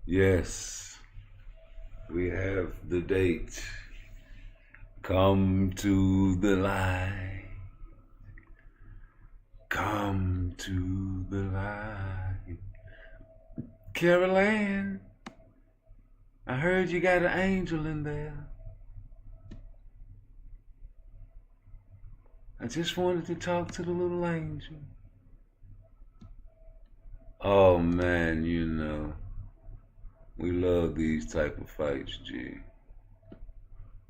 Yes, we have the date. Come to the light. Come to the light. Carol Ann, I heard you got an angel in there. I just wanted to talk to the little angel. Oh man, we love these type of fights, G.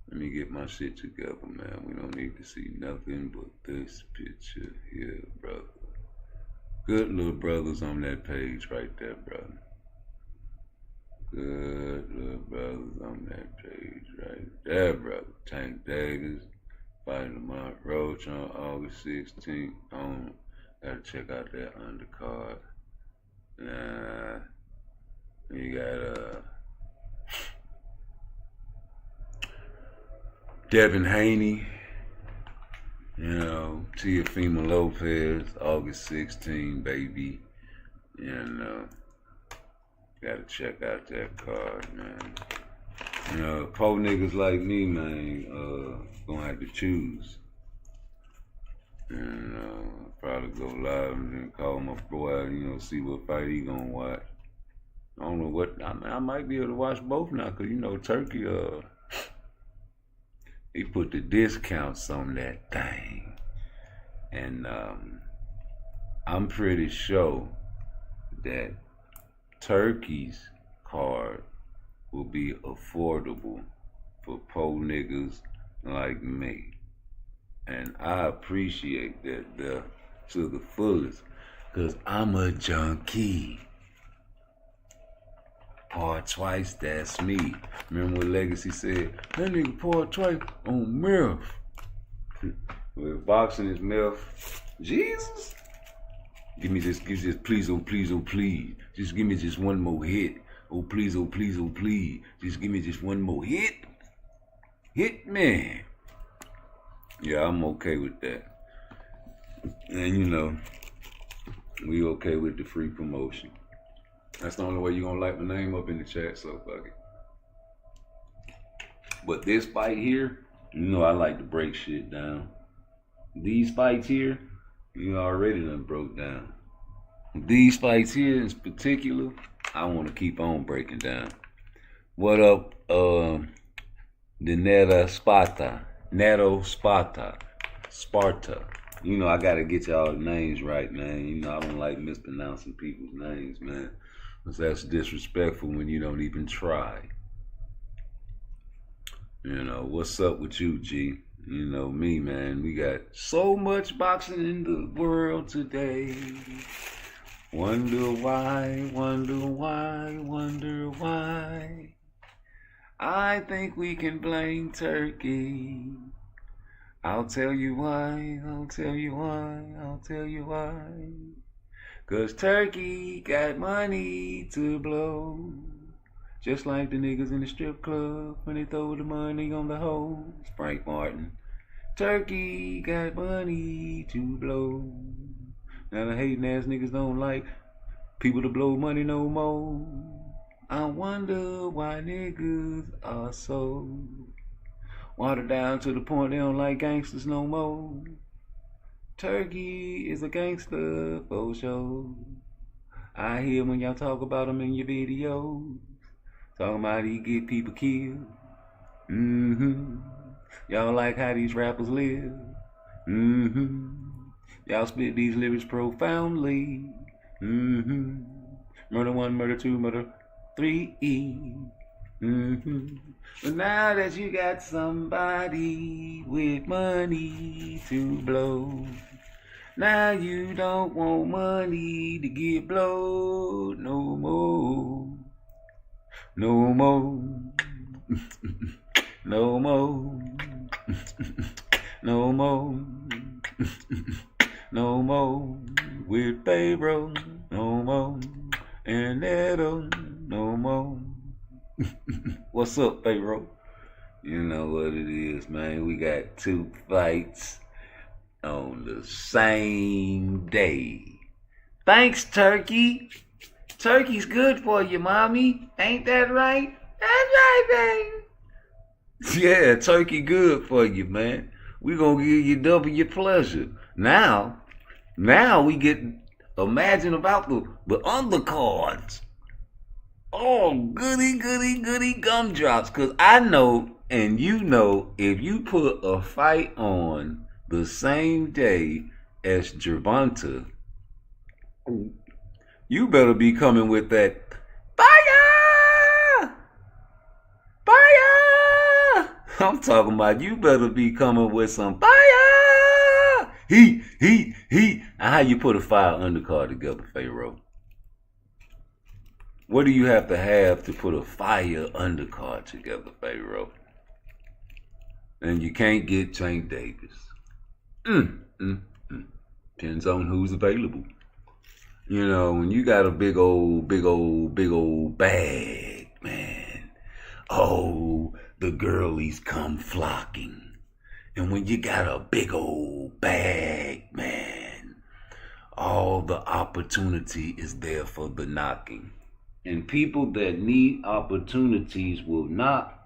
Let me get my shit together, man. We don't need to see nothing but this picture here, brother. Good little brothers on that page right there, brother. Good little brothers on that page right there, brother. Tank Daggers fighting Lamont Roach on August 16th. Gotta check out that undercard. You got Devin Haney, Teofimo Lopez, August 16th, baby. Gotta check out that card, man. Po niggas like me, man, gonna have to choose. Probably go live and then call my boy, see what fight he gonna watch. I don't know what, I might be able to watch both now, cause Turkey, he put the discounts on that thing. And I'm pretty sure that Turkey's card will be affordable for po niggas like me. And I appreciate that to the fullest, cause I'm a junkie. PARTTWICE, that's me. Remember what Legacy said? That nigga PARTTWICE on meth. With boxing is meth. Jesus? Give me this, please, oh please, oh please. Just give me just one more hit. Oh please, oh please, oh please. Just give me just one more hit. Hit me. Yeah, I'm okay with that. And we okay with the free promotion. That's the only way you're gonna like my name up in the chat, so fuck it. But this fight here, I like to break shit down. These fights here, already done broke down. These fights here in particular, I want to keep on breaking down. What up, the Sparta. I gotta get y'all the names right, man. I don't like mispronouncing people's names, man. Because that's disrespectful when you don't even try. What's up with you, G? Me, man. We got so much boxing in the world today. Wonder why, wonder why, wonder why. I think we can blame Turkey. I'll tell you why, I'll tell you why, I'll tell you why. 'Cause Turkey got money to blow. Just like the niggas in the strip club when they throw the money on the hoes. Frank Martin. Turkey got money to blow. Now the hating ass niggas don't like people to blow money no more. I wonder why niggas are so watered down to the point they don't like gangsters no more. Turkey is a gangster for sure. I hear when y'all talk about him in your videos. Talking about he get people killed. Y'all like how these rappers live. Y'all spit these lyrics profoundly. Murder 1, murder 2, murder 3. But now that you got somebody with money to blow, now you don't want money to get blowed no more. No more. No more. No more. No more. With Pharaoh, no more. And Neto, no more. What's up, Pharaoh? You know what it is, man. We got 2 fights on the same day. Thanks, Turkey. Turkey's good for you, mommy. Ain't that right? That's right, baby. Yeah, turkey good for you, man. We gonna give you double your pleasure. Now we get, imagine about the undercards. Oh, goody gumdrops. Cause I know, and you know, if you put a fight on the same day as Gervonta, you better be coming with that fire! Fire! I'm talking about you better be coming with some fire! Heat. How you put a fire undercard together, Pharaoh? What do you have to put a fire undercard together, Pharaoh? And you can't get Tank Davis. Depends on who's available. You know, when you got a big old bag, man. Oh, the girlies come flocking. And when you got a big old bag, man, all the opportunity is there for the knocking. And people that need opportunities will knock,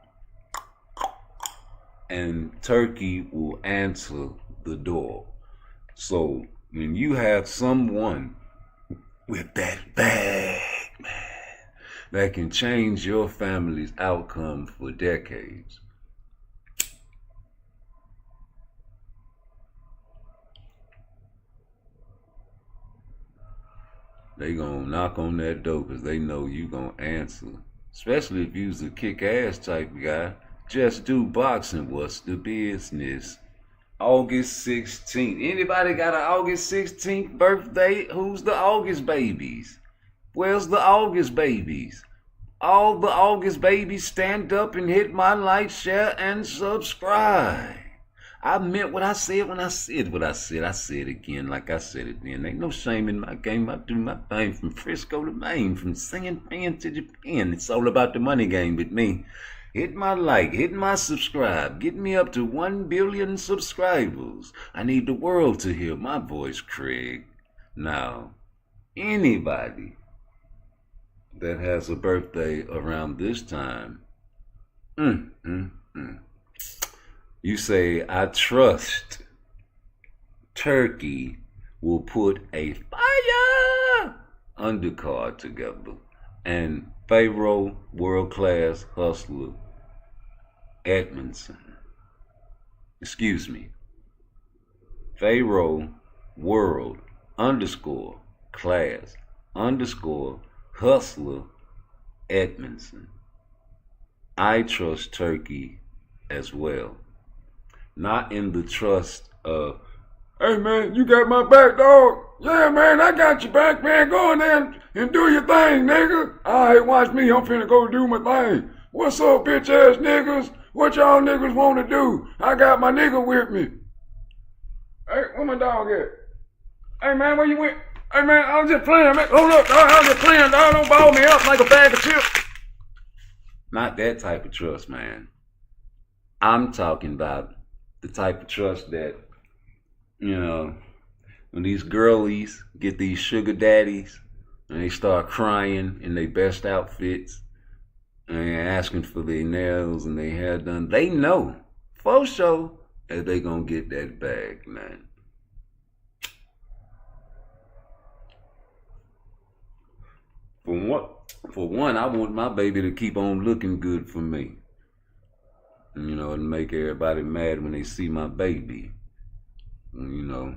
and Turkey will answer the door. So when you have someone with that bag, man, that can change your family's outcome for decades, they gonna knock on that door because they know you gonna answer. Especially if you's a kick-ass type guy. Just do boxing. What's the business? August 16th. Anybody got an August 16th birthday? Who's the August babies? Where's the August babies? All the August babies, stand up and hit my like, share, and subscribe. I meant what I said when I said what I said. I said it again like I said it then. Ain't no shame in my game. I do my thing from Frisco to Maine, from singing pan to Japan. It's all about the money game with me. Hit my like, hit my subscribe. Get me up to 1 billion subscribers. I need the world to hear my voice, Craig. Now, anybody that has a birthday around this time, you say, I trust Turkey will put a fire undercard together. And Pharaoh, world-class hustler, Edmondson. Excuse me. Pharaoh, world, _class, hustler, Edmondson. I trust Turkey as well. Not in the trust of, hey man, you got my back, dog. Yeah, man, I got your back, man. Go in there and do your thing, nigga. All right, watch me. I'm finna go do my thing. What's up, bitch ass niggas? What y'all niggas want to do? I got my nigga with me. Hey, where my dog at? Hey, man, where you went? Hey, man, I was just playing, man. Hold up, dog. I was just playing, dog. Don't ball me up like a bag of chips. Not that type of trust, man. I'm talking about the type of trust that, you know, when these girlies get these sugar daddies and they start crying in their best outfits and they're asking for their nails and their hair done, they know for sure that they gonna get that bag, man. For one, I want my baby to keep on looking good for me. And, you know, and make everybody mad when they see my baby. And, you know,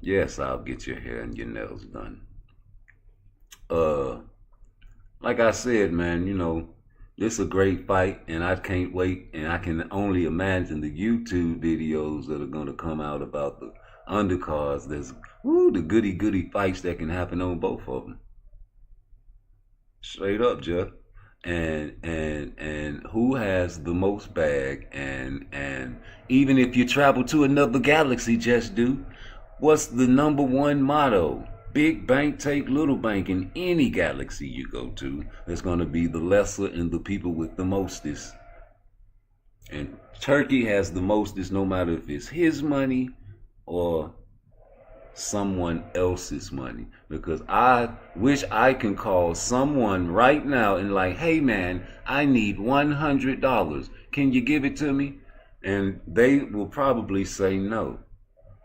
yes, I'll get your hair and your nails done. Like I said, man, you know, this is a great fight, and I can't wait, and I can only imagine the YouTube videos that are going to come out about the undercards. There's, the goody fights that can happen on both of them. Straight up, Jeff. And who has the most bag, and even if you travel to another galaxy, just do, what's the number one motto? Big bank take little bank. In any galaxy you go to, there's going to be the lesser and the people with the mostest. And Turkey has the mostest, no matter if it's his money or someone else's money, because I wish I can call someone right now and like, hey man, I need $100. Can you give it to me? And they will probably say no.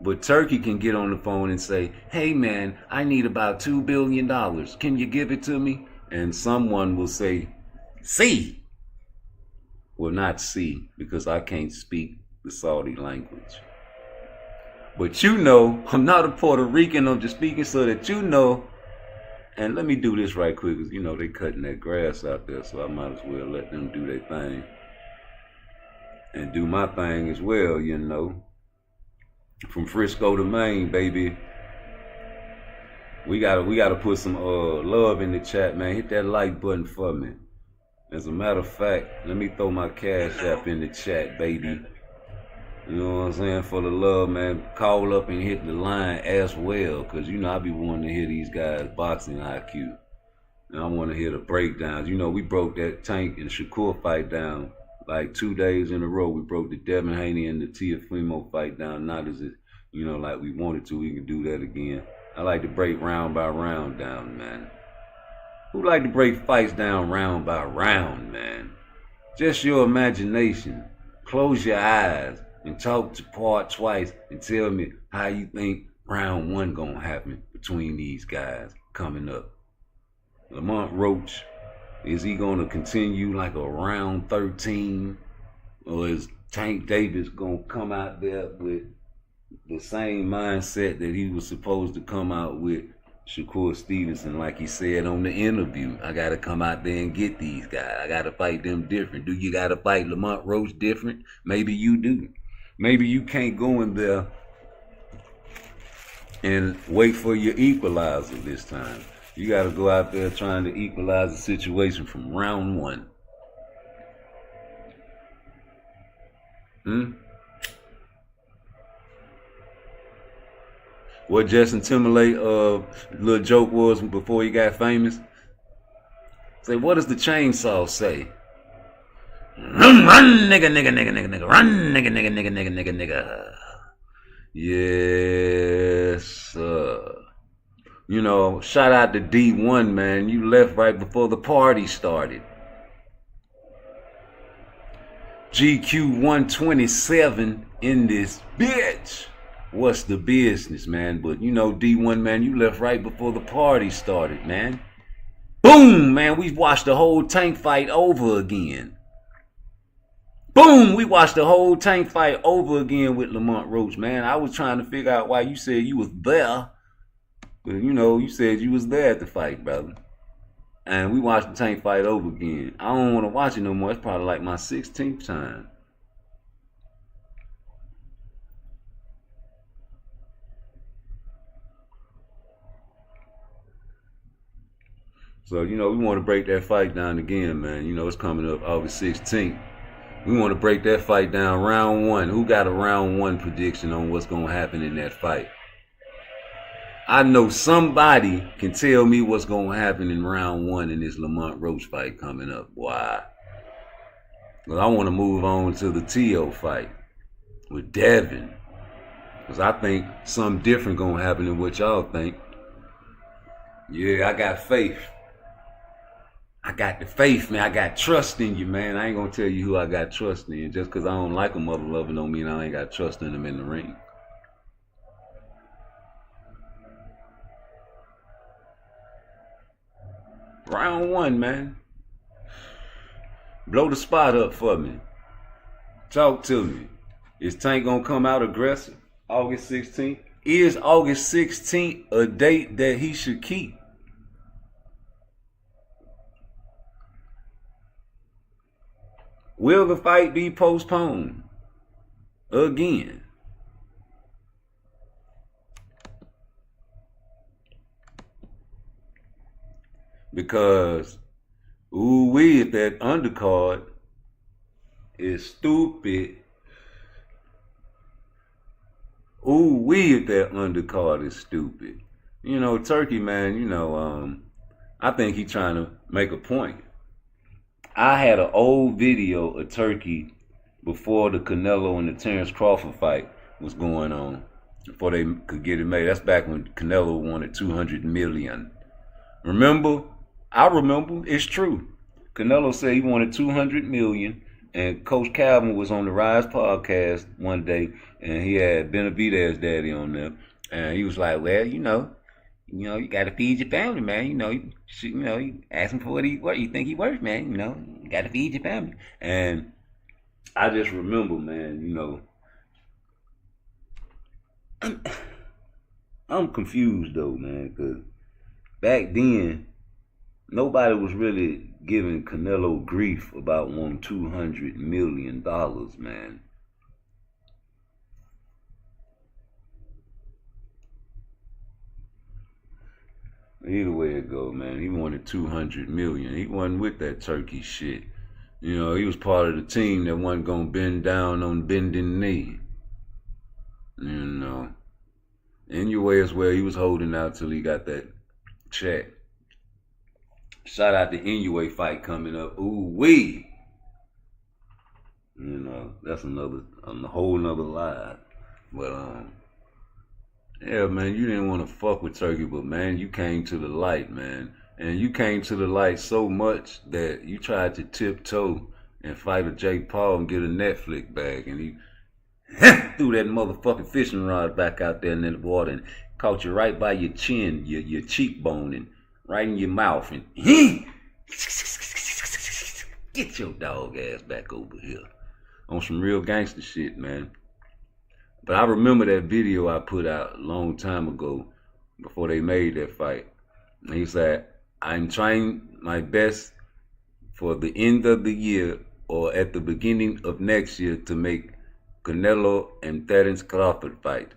But Turkey can get on the phone and say, hey man, I need about $2 billion. Can you give it to me? And someone will say, see. Well, not see, because I can't speak the Saudi language. But you know, I'm not a Puerto Rican, I'm just speaking so that you know. And let me do this right quick, because you know they cutting that grass out there, so I might as well let them do their thing. And do my thing as well, you know. From Frisco to Maine, baby. We gotta put some love in the chat, man. Hit that like button for me. As a matter of fact, let me throw my Cash App in the chat, baby. You know what I'm saying? For the love, man. Call up and hit the line as well, because you know I be wanting to hear these guys boxing IQ. And I want to hear the breakdowns. You know, we broke that Tank and Shakur fight down like 2 days in a row. We broke the Devin Haney and the Teofimo fight down. Not as it, you know, like we wanted to. We can do that again. I like to break round by round down, man. Who like to break fights down round by round, man? Just your imagination. Close your eyes and talk to Part Twice and tell me how you think round one gonna happen between these guys coming up. Lamont Roach, is he gonna continue like a round 13? Or is Tank Davis gonna come out there with the same mindset that he was supposed to come out with Shakur Stevenson, like he said on the interview? I gotta come out there and get these guys. I gotta fight them different. Do you gotta fight Lamont Roach different? Maybe you do. Maybe you can't go in there and wait for your equalizer this time. You gotta go out there trying to equalize the situation from round one. What Justin Timberlake little joke was before he got famous? Say, what does the chainsaw say? Run, run, nigga, nigga, nigga, nigga, nigga, run, nigga, nigga, nigga, nigga, nigga, nigga. Yes, sir. You know, shout out to D1, man. You left right before the party started. GQ 127 in this bitch. What's the business, man? But you know, D1, man, you left right before the party started, man. Boom, man, we watched the whole Tank fight over again. Boom, we watched the whole Tank fight over again with Lamont Roach, man. I was trying to figure out why you said you was there. But you know, you said you was there at the fight, brother. And we watched the Tank fight over again. I don't want to watch it no more. It's probably like my 16th time. So, you know, we want to break that fight down again, man. You know, it's coming up August 16th. We want to break that fight down round one. Who got a round one prediction on what's going to happen in that fight? I know somebody can tell me what's going to happen in round one in this Lamont Roach fight coming up. Why? Well, I want to move on to the Tio fight with Devin. Because I think something different going to happen than what y'all think. Yeah, I got faith. I got the faith, man. I got trust in you, man. I ain't going to tell you who I got trust in. Just because I don't like a mother lover don't mean I ain't got trust in them in the ring. Round one, man. Blow the spot up for me. Talk to me. Is Tank going to come out aggressive August 16th? Is August 16th a date that he should keep? Will the fight be postponed again? Because, ooh-wee, if that undercard is stupid. Ooh-wee, if that undercard is stupid. You know, Turkey, man, you know, I think he's trying to make a point. I had an old video of Turkey before the Canelo and the Terrence Crawford fight was going on. before they could get it made. That's back when Canelo wanted 200 million. Remember? I remember. It's true. Canelo said he wanted 200 million, and Coach Calvin was on the Rise podcast one day, and he had Benavidez daddy on there, and he was like, "Well, you got to feed your family, man. You ask him for what you think he worth, man. You got to feed your family." And I just remember, man, I'm confused though, man, because back then nobody was really giving Canelo grief about wanting $200 million, man. Either way it go, man, he wanted 200 million. He wasn't with that turkey shit. He was part of the team that wasn't gonna bend down on bending knee. Anyway, as well, he was holding out till he got that check. Shout out the Inoue fight coming up. Ooh wee. That's a whole nother lie. But yeah, man, you didn't want to fuck with Turkey, but man, you came to the light, man. And you came to the light so much that you tried to tiptoe and fight a Jake Paul and get a Netflix bag, and he threw that motherfucking fishing rod back out there in the water and caught you right by your chin, your cheekbone, and right in your mouth, and get your dog ass back over here on some real gangster shit, man. But I remember that video I put out a long time ago before they made that fight. And he said, "I'm trying my best for the end of the year or at the beginning of next year to make Canelo and Terence Crawford fight.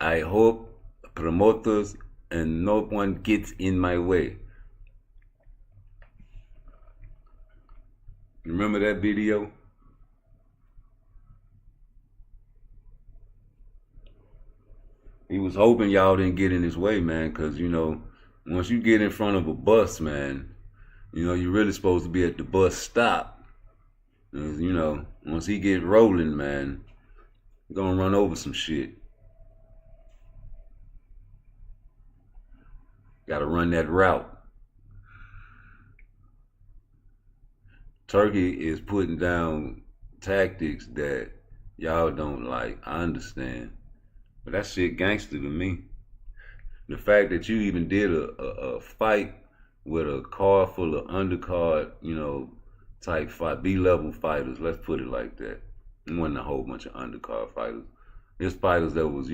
I hope promoters and no one gets in my way." Remember that video? He was hoping y'all didn't get in his way, man, because, once you get in front of a bus, man, you're really supposed to be at the bus stop. Once he get rolling, man, you're going to run over some shit. Got to run that route. Turkey is putting down tactics that y'all don't like. I understand. But that shit gangster to me. The fact that you even did a fight with a card full of undercard, type fight, B-level fighters, let's put it like that. It wasn't a whole bunch of undercard fighters. There's fighters that was,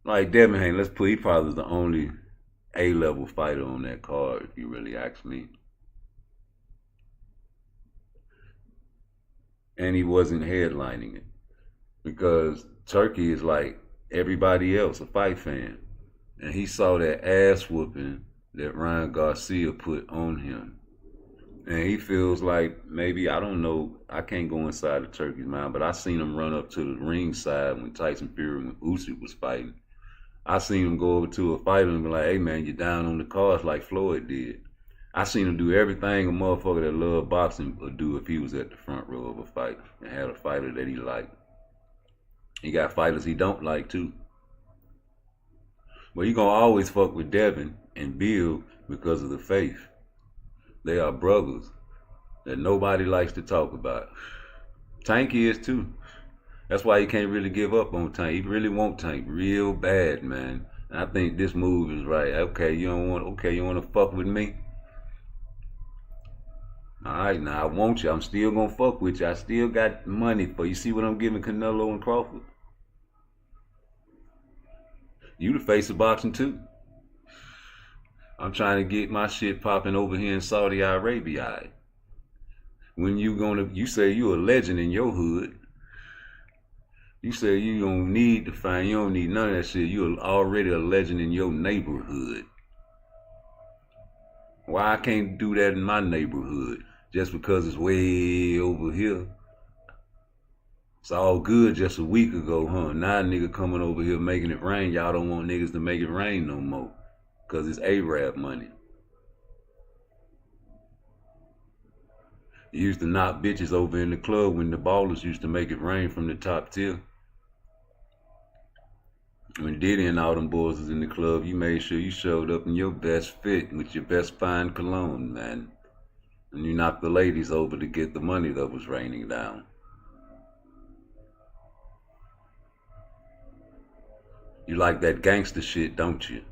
like Devin Haney, he probably was the only A-level fighter on that card, if you really ask me. And he wasn't headlining it. Because Turkey is like everybody else, a fight fan. And he saw that ass whooping that Ryan Garcia put on him. And he feels like maybe, I don't know, I can't go inside of Turkey's mind, but I seen him run up to the ringside when Tyson Fury and Usyk was fighting. I seen him go over to a fighter and be like, "Hey man, you're down on the cards," like Floyd did. I seen him do everything a motherfucker that loved boxing would do if he was at the front row of a fight and had a fighter that he liked. He got fighters he don't like too. But you gonna always fuck with Devin and Bill because of the faith. They are brothers that nobody likes to talk about. Tank is too. That's why he can't really give up on Tank. He really want Tank real bad, man. And I think this move is right. Okay, you want to fuck with me? Alright, now I want you. I'm still gonna fuck with you. I still got money for you. See what I'm giving Canelo and Crawford? You the face of boxing too. I'm trying to get my shit popping over here in Saudi Arabia. When you say you a legend in your hood. You say you don't need to find, you don't need none of that shit. You're already a legend in your neighborhood. Why I can't do that in my neighborhood? Just because it's way over here. It's all good just a week ago, huh? Now a nigga coming over here making it rain. Y'all don't want niggas to make it rain no more. Because it's Arab money. You used to knock bitches over in the club when the ballers used to make it rain from the top tier. When Diddy and all them boys was in the club, you made sure you showed up in your best fit with your best fine cologne, man. And you knocked the ladies over to get the money that was raining down. You like that gangster shit, don't you?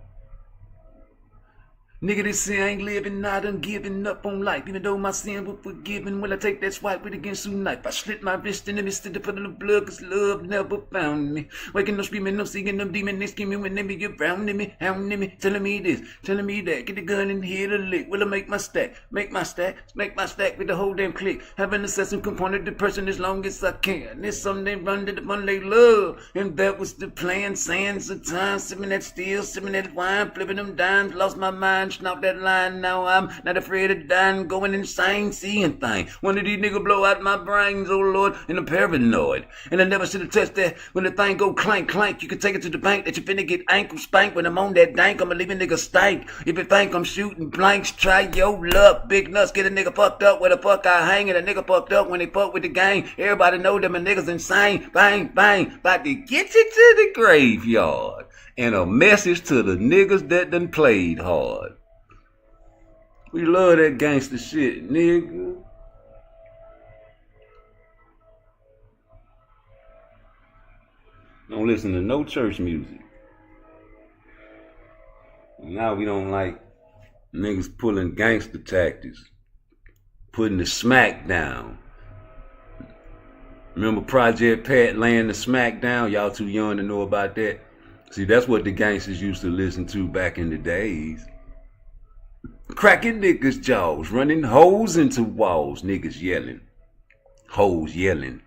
Nigga, this sin ain't living, I done giving up on life. Even though my sin was forgiven, will I take that swipe with against some knife? I slit my wrist in the midst of the puddle of blood, cause love never found me. Waking up screaming, no seeing them demons, they screaming when they be around me, hounding me, telling me this, telling me that. Get the gun and hit a lick. Will I make my stack with the whole damn click? Have an assassin component the person as long as I can. There's something they run to the one they love, and that was the plan. Sands of time, sipping that steel, sipping that wine, flipping them dimes, lost my mind. Snap that line, now I'm not afraid of dying, going insane, seeing things. One of these niggas blow out my brains, oh Lord, and I'm paranoid. And I never should have touched that. When the thing go clank, clank, you can take it to the bank that you finna get ankle spanked. When I'm on that dank, I'ma leave a nigga stank. If you think I'm shooting blanks, try your luck. Big nuts get a nigga fucked up where the fuck I hang. And a nigga fucked up when they fuck with the gang. Everybody know them and niggas insane. Bang, bang, about to get you to the graveyard. And a message to the niggas that done played hard. We love that gangster shit, nigga. Don't listen to no church music. Now we don't like niggas pulling gangster tactics, putting the smack down. Remember Project Pat laying the smack down? Y'all too young to know about that. See, that's what the gangsters used to listen to back in the days. Cracking niggas' jaws, running holes into walls, niggas yelling. Hoes yelling.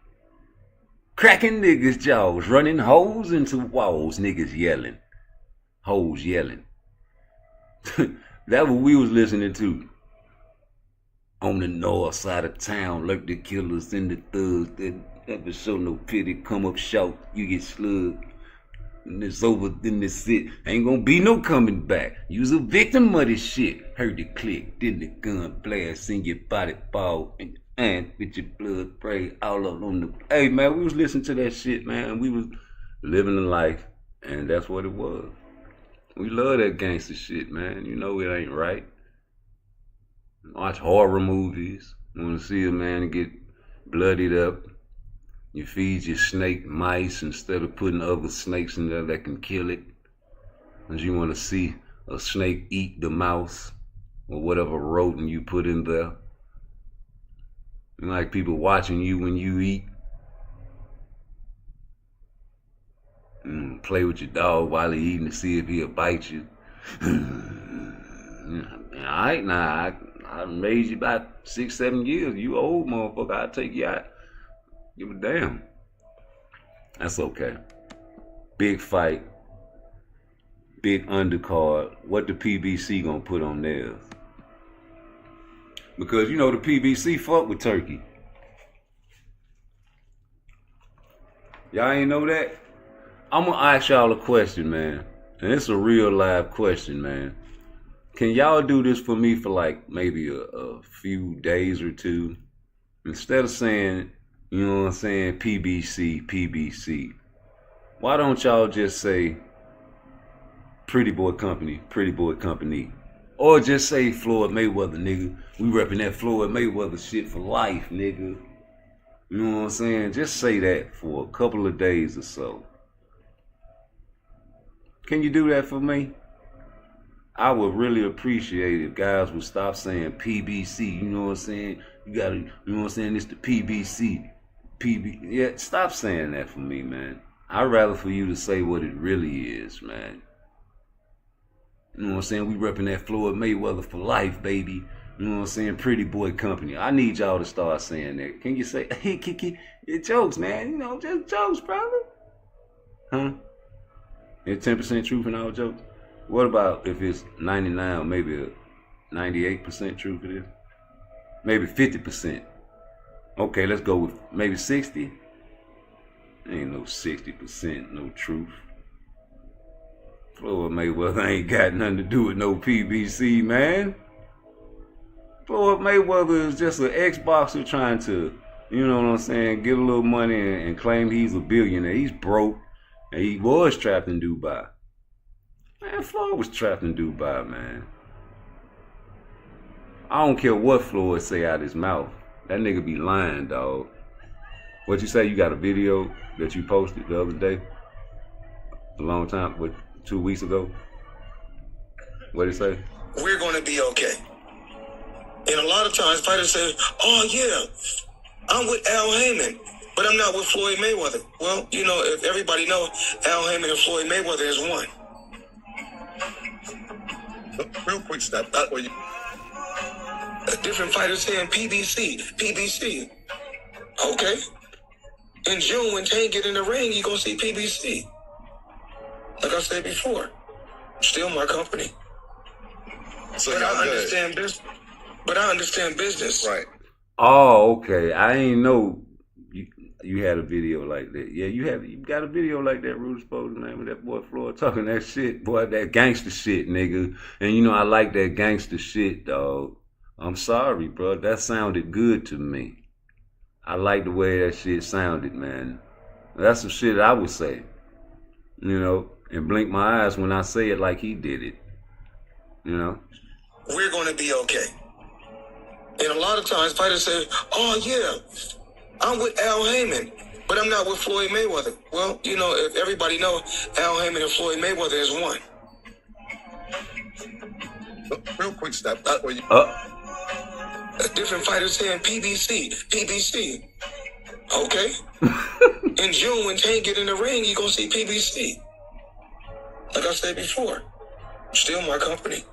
Cracking niggas' jaws, running holes into walls, niggas yelling. Hoes yelling. That's what we was listening to. On the north side of town, lurk the killers and the thugs that never show no pity. Come up short, you get slugged. And it's over, then it's it. Ain't gonna be no coming back. You's a victim of this shit. Heard the click, then the gun blast, and your body fall, and with your blood spray all up on the. Hey man, we was listening to that shit, man. We was living the life, and that's what it was. We love that gangster shit, man. You know it ain't right. Watch horror movies. Wanna see a man get bloodied up. You feed your snake mice instead of putting other snakes in there that can kill it. Because you want to see a snake eat the mouse or whatever rodent you put in there. You like people watching you when you eat. Play with your dog while he eating to see if he'll bite you. Alright, now I raised you about 6-7 years. You old motherfucker, I'll take you out. Give a damn. That's okay. Big fight. Big undercard. What the PBC gonna put on theirs? Because you know the PBC fuck with Turkey. Y'all ain't know that? I'm gonna ask y'all a question, man. And it's a real live question, man. Can y'all do this for me for like maybe a few days or two? Instead of saying, you know what I'm saying, PBC. Why don't y'all just say Pretty Boy Company? Or just say Floyd Mayweather, nigga. We reppin' that Floyd Mayweather shit for life, nigga. You know what I'm saying? Just say that for a couple of days or so. Can you do that for me? I would really appreciate it if guys would stop saying PBC. You know what I'm saying? You gotta, you know what I'm saying? It's the PBC. Yeah, stop saying that for me, man. I'd rather for you to say what it really is, man. You know what I'm saying? We repping that Floyd Mayweather for life, baby. You know what I'm saying? Pretty Boy Company. I need y'all to start saying that. Can you say, hey, Kiki, it's jokes, man. You know, just jokes, brother. Huh? It's 10% truth in all jokes? What about if it's 99 or maybe a 98% truth it is? Maybe 50%. Okay, let's go with maybe 60. Ain't no 60% no truth. Floyd Mayweather ain't got nothing to do with no PBC, man. Floyd Mayweather is just an ex-boxer trying to, you know what I'm saying, get a little money and claim he's a billionaire. He's broke, And he was trapped in Dubai. Man, Floyd was trapped in Dubai, man. I don't care what Floyd say out his mouth. That nigga be lying, dog. What you say? You got a video that you posted the other day? A long time, what, 2 weeks ago? What did it say? We're going to be okay. And a lot of times fighters say, oh yeah, I'm with Al Heyman, but I'm not with Floyd Mayweather. Well, you know, if everybody knows, Al Heyman and Floyd Mayweather is one. Real quick step, that way. Different fighters saying PBC. Okay. In June, when Tank get in the ring, you gonna see PBC. Like I said before, still my company. So but I understand business. But I understand business. Right. Oh, okay. I ain't know you had a video like that. Yeah, you got a video like that, Rude supposed name of that boy Floyd talking that shit, boy, that gangster shit, nigga. And you know I like that gangster shit, dog. I'm sorry, bro. That sounded good to me. I like the way that shit sounded, man. That's some shit I would say. You know, and blink my eyes when I say it like he did it. You know? We're gonna be okay. And a lot of times fighters say, oh yeah, I'm with Al Heyman, but I'm not with Floyd Mayweather. Well, you know, if everybody knows, Al Heyman and Floyd Mayweather is one. Real quick step, that way. Different fighters saying PBC. Okay. In June, when Tank get in the ring, you gonna see PBC. Like I said before, still my company.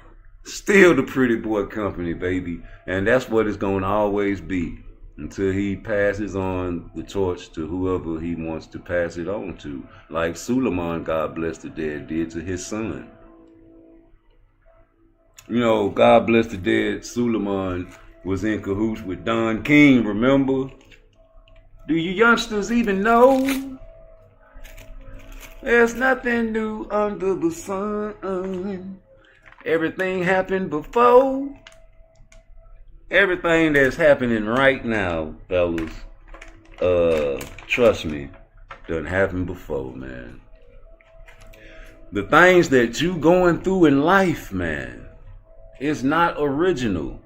Still the pretty boy company, baby. And that's what it's going to always be until he passes on the torch to whoever he wants to pass it on to. Like Suleiman, God bless the dead, did to his son. You know, God bless the dead, Suleiman was in cahoots with Don King, remember? Do you youngsters even know? There's nothing new under the sun. Everything happened before. Everything that's happening right now, fellas, trust me, doesn't happen before, man. The things that you going through in life, man, it's not original.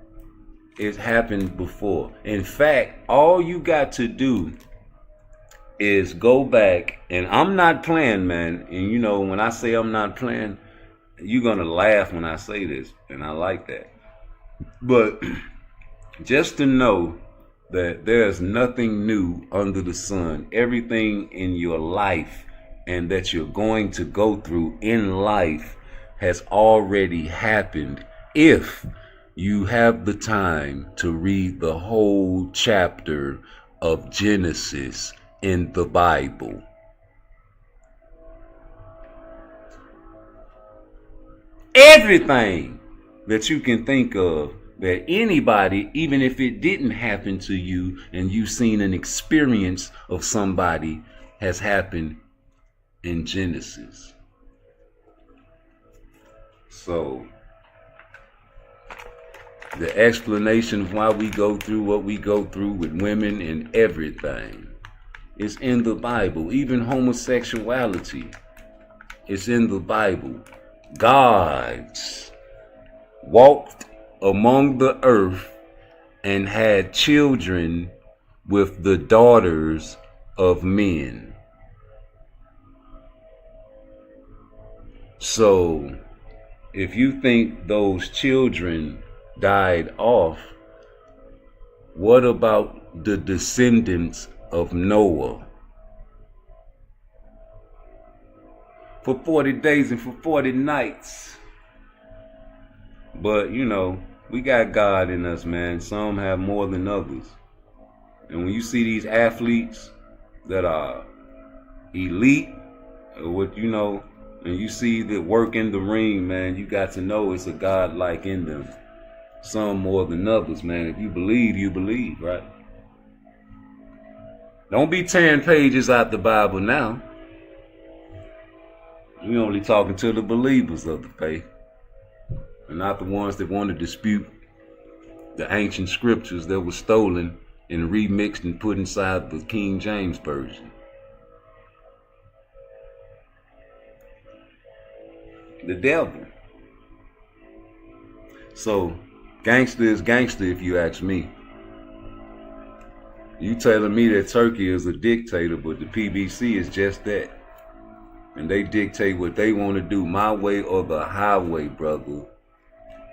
It's happened before. In fact, all you got to do is go back, and I'm not playing, man. And you know, when I say I'm not playing, you're going to laugh when I say this, and I like that. But just to know that there's nothing new under the sun, everything in your life and that you're going to go through in life has already happened if you have the time to read the whole chapter of Genesis in the Bible. Everything that you can think of that anybody, even if it didn't happen to you and you've seen an experience of somebody, has happened in Genesis. So the explanation of why we go through what we go through with women and everything is in the Bible. Even homosexuality is in the Bible. God walked among the earth and had children with the daughters of men. So, if you think those children died off, what about the descendants of Noah? For 40 days and for 40 nights. But, you know, we got God in us, man. Some have more than others. And when you see these athletes that are elite, or what you know, and you see the work in the ring, man, you got to know it's a God like in them. Some more than others, man. If you believe, you believe, right? Don't be tearing pages out the Bible now. We're only talking to the believers of the faith, and not the ones that want to dispute the ancient scriptures that were stolen and remixed and put inside the King James Version. the devil. So, gangster is gangster if you ask me. You telling me that Turkey is a dictator, but the PBC is just that. And they dictate what they want to do, my way or the highway, brother.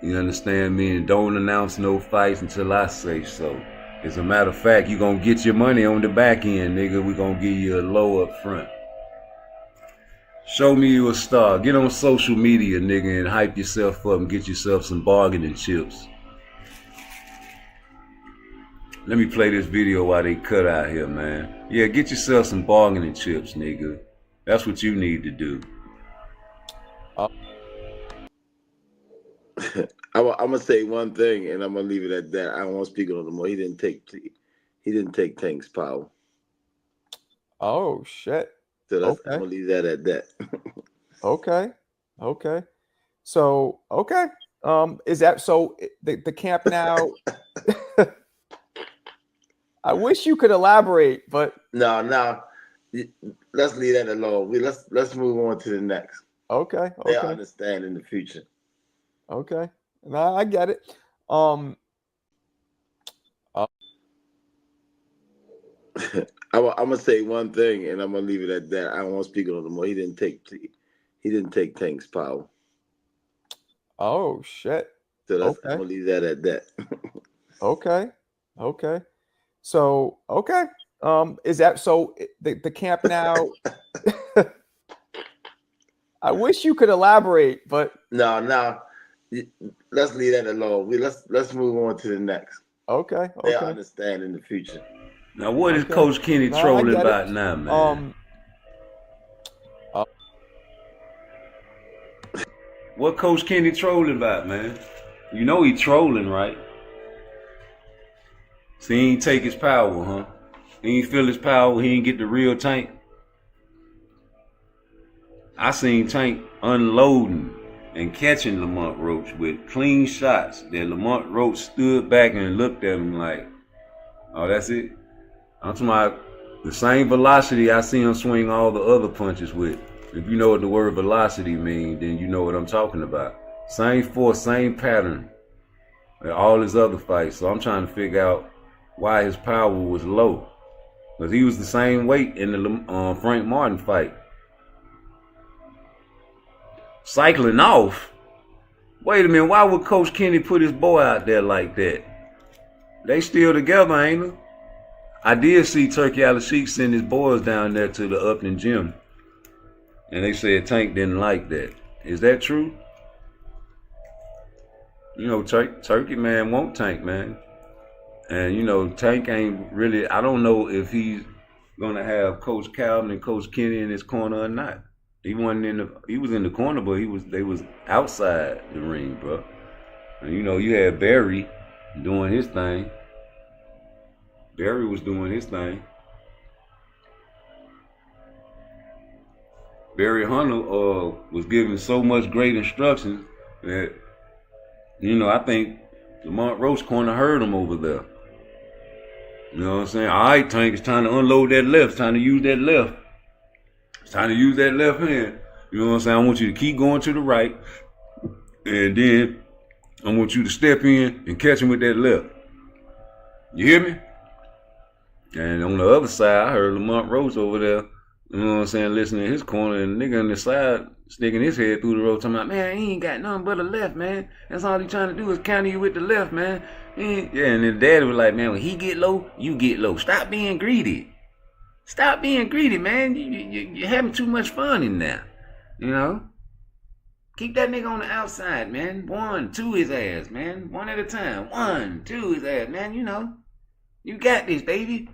You understand me? And don't announce no fights until I say so. As a matter of fact, you gonna get your money on the back end, nigga. We gonna give you a low up front. Show me you a star. Get on social media, nigga, and hype yourself up and get yourself some bargaining chips. Let me play this video while they cut out here, man. Yeah, get yourself some bargaining chips, nigga. That's what you need to do. I'm gonna say one thing, and I'm gonna leave it at that. I don't want to speak on it no more. He didn't take Tank's power. Oh shit. So that's, I'm gonna leave that at that. Okay. So is that so? The camp now? I wish you could elaborate, but no. Let's leave that alone. Let's move on to the next. Okay. They'll understand in the future. Okay. No, I get it. I'm gonna say one thing, and I'm gonna leave it at that. I don't want to speak on it no more. He didn't take Tank's power. Oh shit. So that's, I'm gonna leave that at that. Okay. So is that so? The camp now? I wish you could elaborate, but no. Let's leave that alone. Let's move on to the next. Okay. They'll understand in the future. Now, what is Coach Kenny trolling about now, man? What Coach Kenny trolling about, man? You know he trolling, right? So he ain't take his power, huh? He ain't feel his power. He ain't get the real Tank. I seen Tank unloading and catching Lamont Roach with clean shots that Lamont Roach stood back and looked at him like, oh, that's it? I'm talking about the same velocity I see him swing all the other punches with. If you know what the word velocity means, then you know what I'm talking about. Same force, same pattern in all his other fights. So I'm trying to figure out why his power was low. Because he was the same weight in the Frank Martin fight. Cycling off? Wait a minute, why would Coach Kenny put his boy out there like that? They still together, ain't they? I did see Turkey Al-Sheikh send his boys down there to the Upton gym. And they said Tank didn't like that. Is that true? You know, Turkey, man, won't Tank, man. And, you know, Tank ain't really, I don't know if he's going to have Coach Calvin and Coach Kenny in his corner or not. He was in the corner, but they was outside the ring, bro. And, you know, you had Barry doing his thing. Barry was doing his thing. Barry Hunter was giving so much great instructions that, you know, I think Lamont Roach corner heard him over there. You know what I'm saying? All right, Tank, it's time to unload that left. It's time to use that left. It's time to use that left hand. You know what I'm saying? I want you to keep going to the right. And then I want you to step in and catch him with that left. You hear me? And on the other side, I heard Lamont Roach over there, you know what I'm saying, listening to his corner, and the nigga on the side sticking his head through the road talking about, man, he ain't got nothing but a left, man. That's all he trying to do is counter you with the left, man. Yeah, and then daddy was like, man, when he get low, you get low. Stop being greedy. Stop being greedy, man. You're having too much fun in there, you know? Keep that nigga on the outside, man. 1, 2 his ass, man. One at a time. 1, 2 his ass, man. You know, you got this, baby.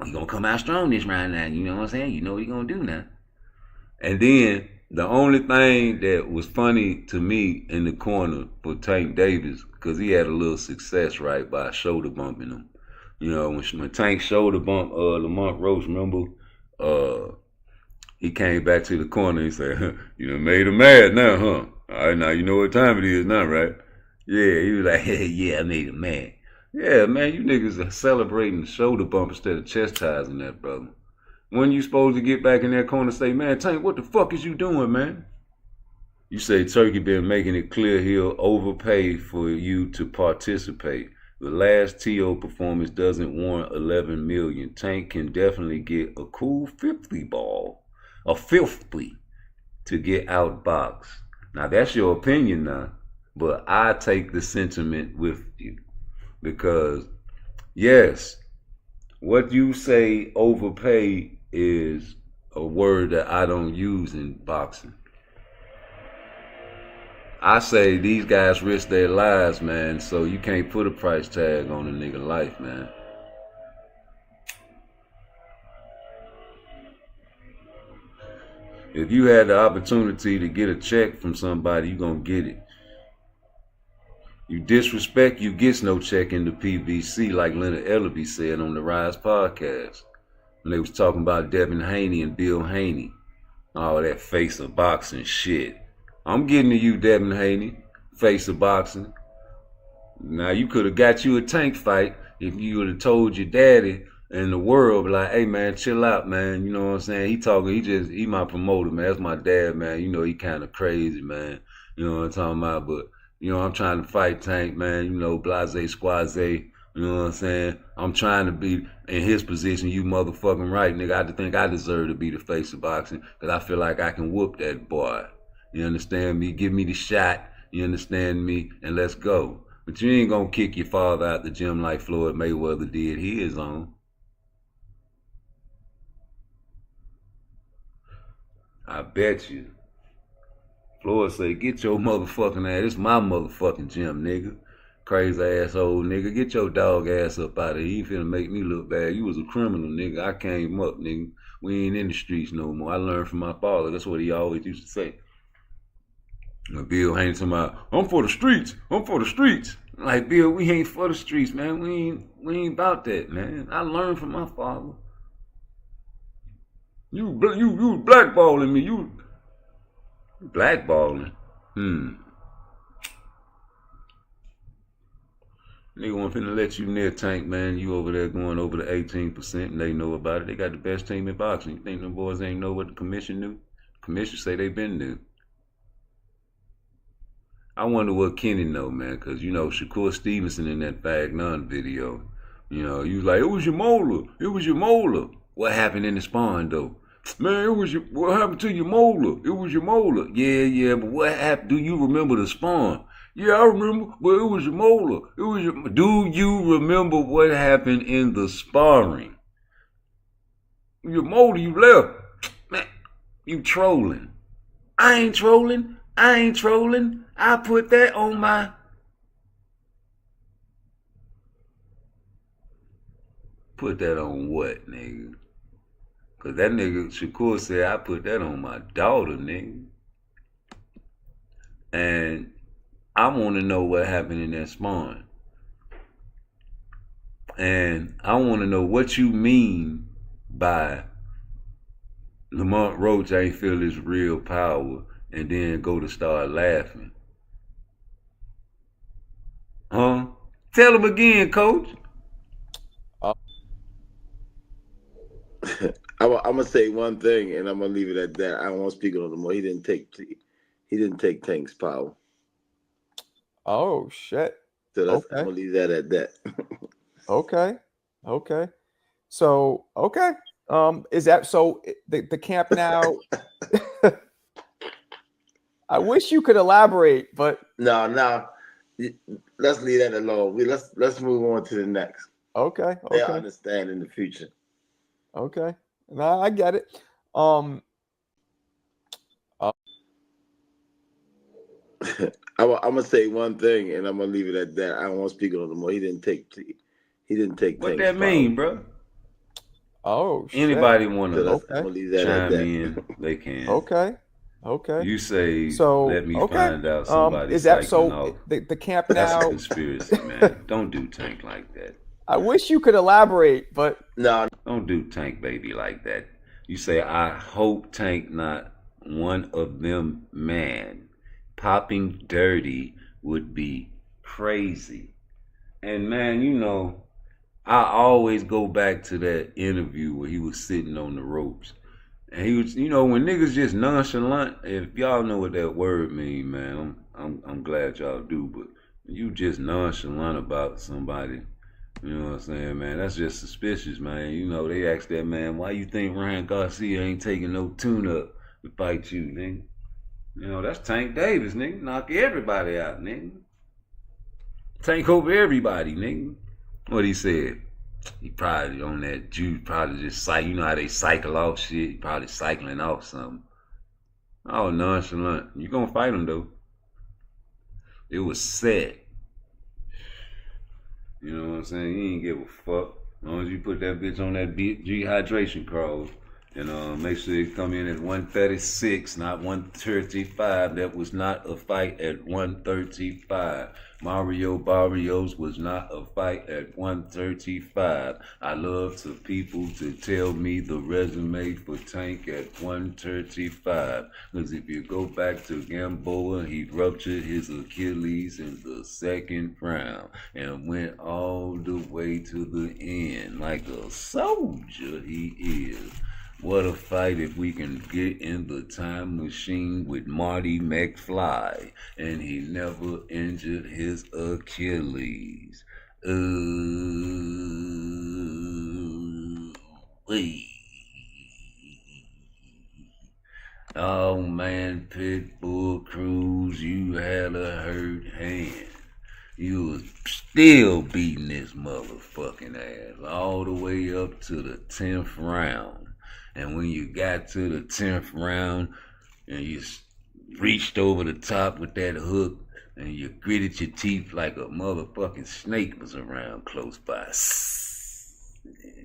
He gonna come out strong this round now. You know what I'm saying? You know what he gonna do now. And then the only thing that was funny to me in the corner for Tank Davis, because he had a little success, right, by shoulder bumping him. You know, when Tank shoulder bumped Lamont Roach, remember, he came back to the corner and said, you know, made him mad now, huh? All right, now you know what time it is now, right? Yeah, he was like, yeah, I made him mad. Yeah, man, you niggas are celebrating the shoulder bump instead of chastising that, brother. When you supposed to get back in that corner and say, man, Tank, what the fuck is you doing, man? You say Turkey been making it clear he'll overpay for you to participate. The last T.O. performance doesn't warrant 11 million. Tank can definitely get a cool 50 ball, a 50 to get outboxed. Now that's your opinion now, but I take the sentiment with you because yes, what you say overpay is a word that I don't use in boxing. I say these guys risk their lives, man, so you can't put a price tag on a nigga life, man. If you had the opportunity to get a check from somebody, you gonna get it. You disrespect, you gets no check in the PBC, like Leonard Ellerby said on the Rise podcast. When they was talking about Devin Haney and Bill Haney. All that face of boxing shit. I'm getting to you, Devin Haney, face of boxing. Now, you could have got you a Tank fight if you would have told your daddy and the world, like, hey, man, chill out, man. You know what I'm saying? He my promoter, man. That's my dad, man. You know, he kind of crazy, man. You know what I'm talking about? But, you know, I'm trying to fight Tank, man. You know, blase, squaze. You know what I'm saying? I'm trying to be in his position. You motherfucking right, nigga. I think I deserve to be the face of boxing because I feel like I can whoop that boy. You understand me? Give me the shot. You understand me? And let's go. But you ain't gonna kick your father out the gym like Floyd Mayweather did his on. I bet you. Floyd say, get your motherfucking ass. It's my motherfucking gym, nigga. Crazy asshole, nigga. Get your dog ass up out of here. You finna make me look bad. You was a criminal, nigga. I came up, nigga. We ain't in the streets no more. I learned from my father. That's what he always used to say. Bill Haney talking about, I'm for the streets. I'm for the streets. Like, Bill, we ain't for the streets, man. We ain't about that, man. I learned from my father. You blackballing me. You blackballing. Nigga wasn't finna let you near Tank, man. You over there going over the 18% and they know about it. They got the best team in boxing. You think them boys ain't know what the commission knew? The commission say they been knew. I wonder what Kenny know, man, because, you know, Shakur Stevenson in that Fag None video, you know, he was like, it was your molar. It was your molar. What happened in the spawn, though? Man, what happened to your molar? It was your molar. Yeah, but what happened? Do you remember the spawn? Yeah, I remember, but it was your molar. Do you remember what happened in the sparring? Your molar, you left. Man, you trolling. I ain't trolling. I put that on my... Put that on what, nigga? Because that nigga Shakur said, I put that on my daughter, nigga. And I want to know what happened in that spawn. And I want to know what you mean by Lamont Roach ain't feel his real power and then go to start laughing. Huh? Tell him again, coach. I'm gonna say one thing, and I'm gonna leave it at that. I don't want to speak on it more. He didn't take Tank's power. Oh shit. So that's, okay. I'm gonna leave that at that. Okay. So is that so? The camp now. I wish you could elaborate, but no. Let's leave that alone. Let's move on to the next. Okay. They'll understand in the future. Okay. No, I get it. I'm gonna say one thing, and I'm gonna leave it at that. I don't want to speak on it more. He didn't take. What that mean, bro? Oh, shit. Anybody want to chime in? They can. Okay. You say, so, let me find out somebody. Is that so? The camp now? That's a conspiracy, man. Don't do Tank like that. I wish you could elaborate, but no. Don't do Tank baby like that. You say, I hope Tank not one of them, man. Popping dirty would be crazy. And man, you know, I always go back to that interview where he was sitting on the ropes. And he was, when niggas just nonchalant, if y'all know what that word mean, man, I'm glad y'all do, but you just nonchalant about somebody, you know what I'm saying, man, that's just suspicious, man. They asked that man, why you think Ryan Garcia ain't taking no tune-up to fight you, nigga? That's Tank Davis, nigga. Knock everybody out, nigga. Tank over everybody, nigga. What he said? He probably on that juice, probably just you know how they cycle off shit, he probably cycling off something. Oh, nonchalant. You gonna fight him though. It was set. You know what I'm saying? He ain't give a fuck. As long as you put that bitch on that dehydration crawl. And make sure you come in at 136, not 135. That was not a fight at 135. Mario Barrios was not a fight at 135. I love for people to tell me the resume for Tank at 135. Because if you go back to Gamboa, he ruptured his Achilles in the second round and went all the way to the end like a soldier he is. What a fight if we can get in the time machine with Marty McFly and he never injured his Achilles. Oh man, Pitbull Cruz, you had a hurt hand. You was still beating this motherfucking ass all the way up to the 10th round. And when you got to the 10th round and you reached over the top with that hook and you gritted your teeth like a motherfucking snake was around close by.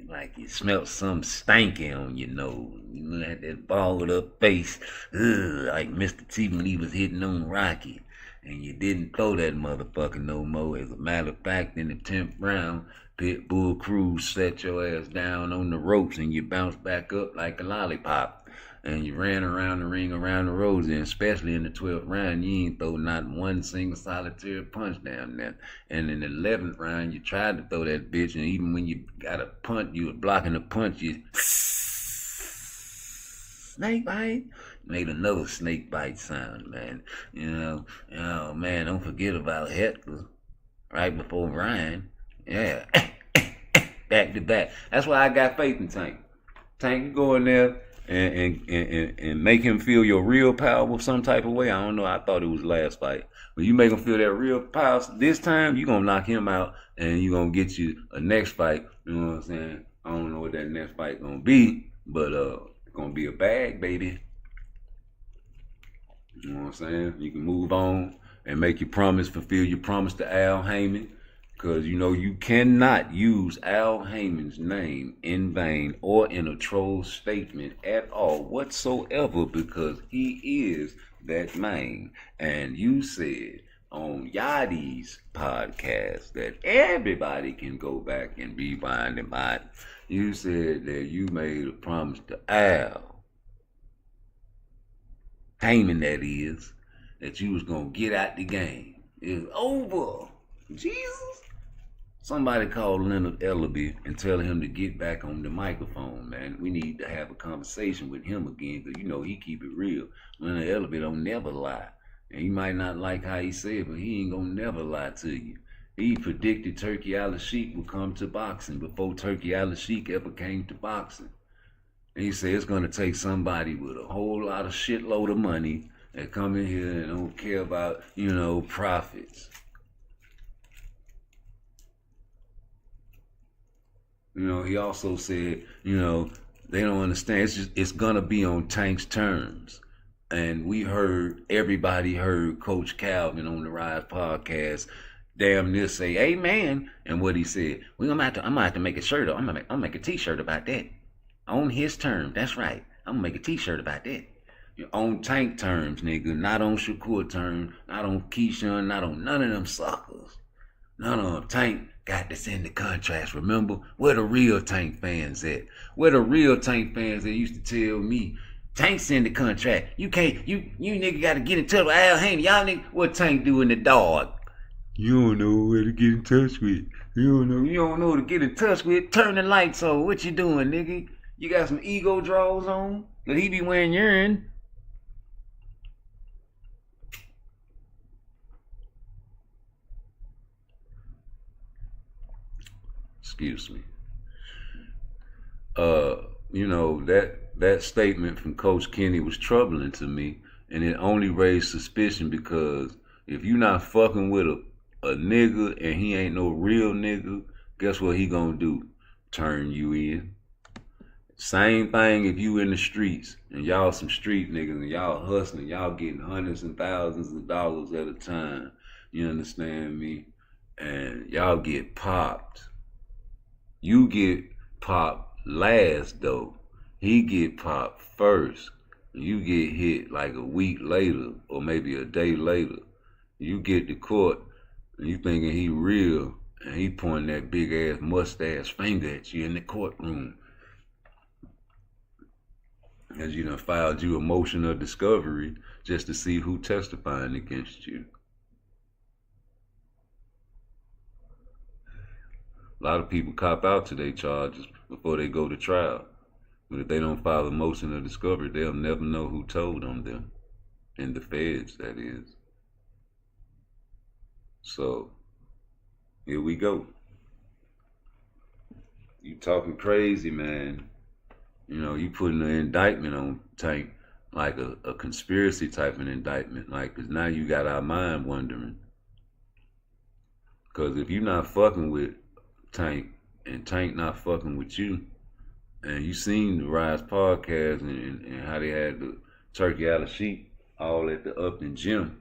Like you smelled some stanky on your nose. You had that balled up face. Like Mr. T when he was hitting on Rocky. And you didn't throw that motherfucker no more. As a matter of fact, in the 10th round, Pitbull Cruz set your ass down on the ropes and you bounced back up like a lollipop. And you ran around the ring, around the roads, and especially in the 12th round, you ain't throw not one single solitary punch down there. And in the 11th round, you tried to throw that bitch, and even when you got a punch, you were blocking the punch, you snake bite. Made another snake bite sound, man. Oh man, don't forget about Hector right before Ryan. Yeah, back to back. That's why I got faith in Tank. Tank, you go in there and make him feel your real power some type of way. I don't know. I thought it was last fight. When you make him feel that real power this time, you're going to knock him out and you're going to get you a next fight. You know what I'm saying? I don't know what that next fight going to be, but it's going to be a bag, baby. You know what I'm saying? You can move on and make your promise, fulfill your promise to Al Heyman. Because, you cannot use Al Heyman's name in vain or in a troll statement at all whatsoever because he is that man. And you said on Yadi's podcast that everybody can go back and rewind and buy it. You said that you made a promise to Al Heyman, that is, that you was going to get out the game. It's over. Jesus. Somebody call Leonard Ellerby and tell him to get back on the microphone, man. We need to have a conversation with him again because, he keep it real. Leonard Ellerby don't never lie. And you might not like how he said it, but he ain't going to never lie to you. He predicted Turkey Al-Sheikh would come to boxing before Turkey Al-Sheikh ever came to boxing. And he said it's going to take somebody with a whole lot of shitload of money that come in here and don't care about, profits. He also said, they don't understand. It's going to be on Tank's terms. And everybody heard Coach Calvin on the Rise podcast damn near say, amen. And what he said, I'm going to have to make a shirt. I'm going to make a t-shirt about that. On his terms. That's right. I'm going to make a t-shirt about that. On Tank terms, nigga. Not on Shakur terms. Not on Keyshawn. Not on none of them suckers. None of them. Tank got to send the contracts. Remember? Where the real Tank fans at? Where the real Tank fans that used to tell me, Tank send the contract. You can't, you nigga got to get in touch with Al Heyman. Y'all nigga, what Tank do in the dog? You don't know where to get in touch with. You don't know to get in touch with. Turn the lights on. What you doing, nigga? You got some ego draws on? But he be wearing urine. Excuse me. You know, that statement from Coach Kenny was troubling to me, and it only raised suspicion because if you not fucking with a nigga and he ain't no real nigga, guess what he gonna do? Turn you in. Same thing if you in the streets and y'all some street niggas and y'all hustling, y'all getting hundreds and thousands of dollars at a time. You understand me? And y'all get popped. You get popped last though. He get popped first. You get hit like a week later or maybe a day later. You get to court and you thinking he real and he pointing that big ass mustache finger at you in the courtroom. As you done filed you a motion of discovery just to see who testifying against you. A lot of people cop out to their charges before they go to trial. But if they don't file a motion of discovery, they'll never know who told on them. In the feds, that is. So, here we go. You talking crazy, man. You know, you putting an indictment on Tank, like a conspiracy type of indictment. Like, cause now you got our mind wondering. Cause if you not fucking with Tank, and Tank not fucking with you, and you seen the Rise podcast and how they had the turkey out of sheep all at the Upton gym.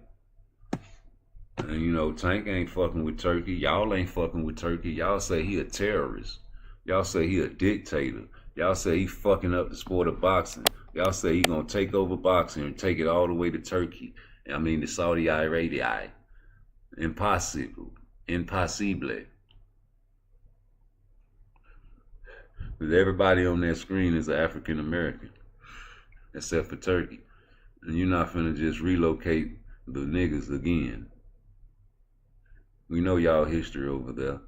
And you know, Tank ain't fucking with Turkey. Y'all ain't fucking with Turkey. Y'all say he a terrorist. Y'all say he a dictator. Y'all say he fucking up the sport of boxing. Y'all say he gonna take over boxing and take it all the way to Turkey. I mean to Saudi Arabia. Impossible. Because everybody on that screen is African American, except for Turkey. And you're not finna just relocate the niggas again. We know y'all history over there.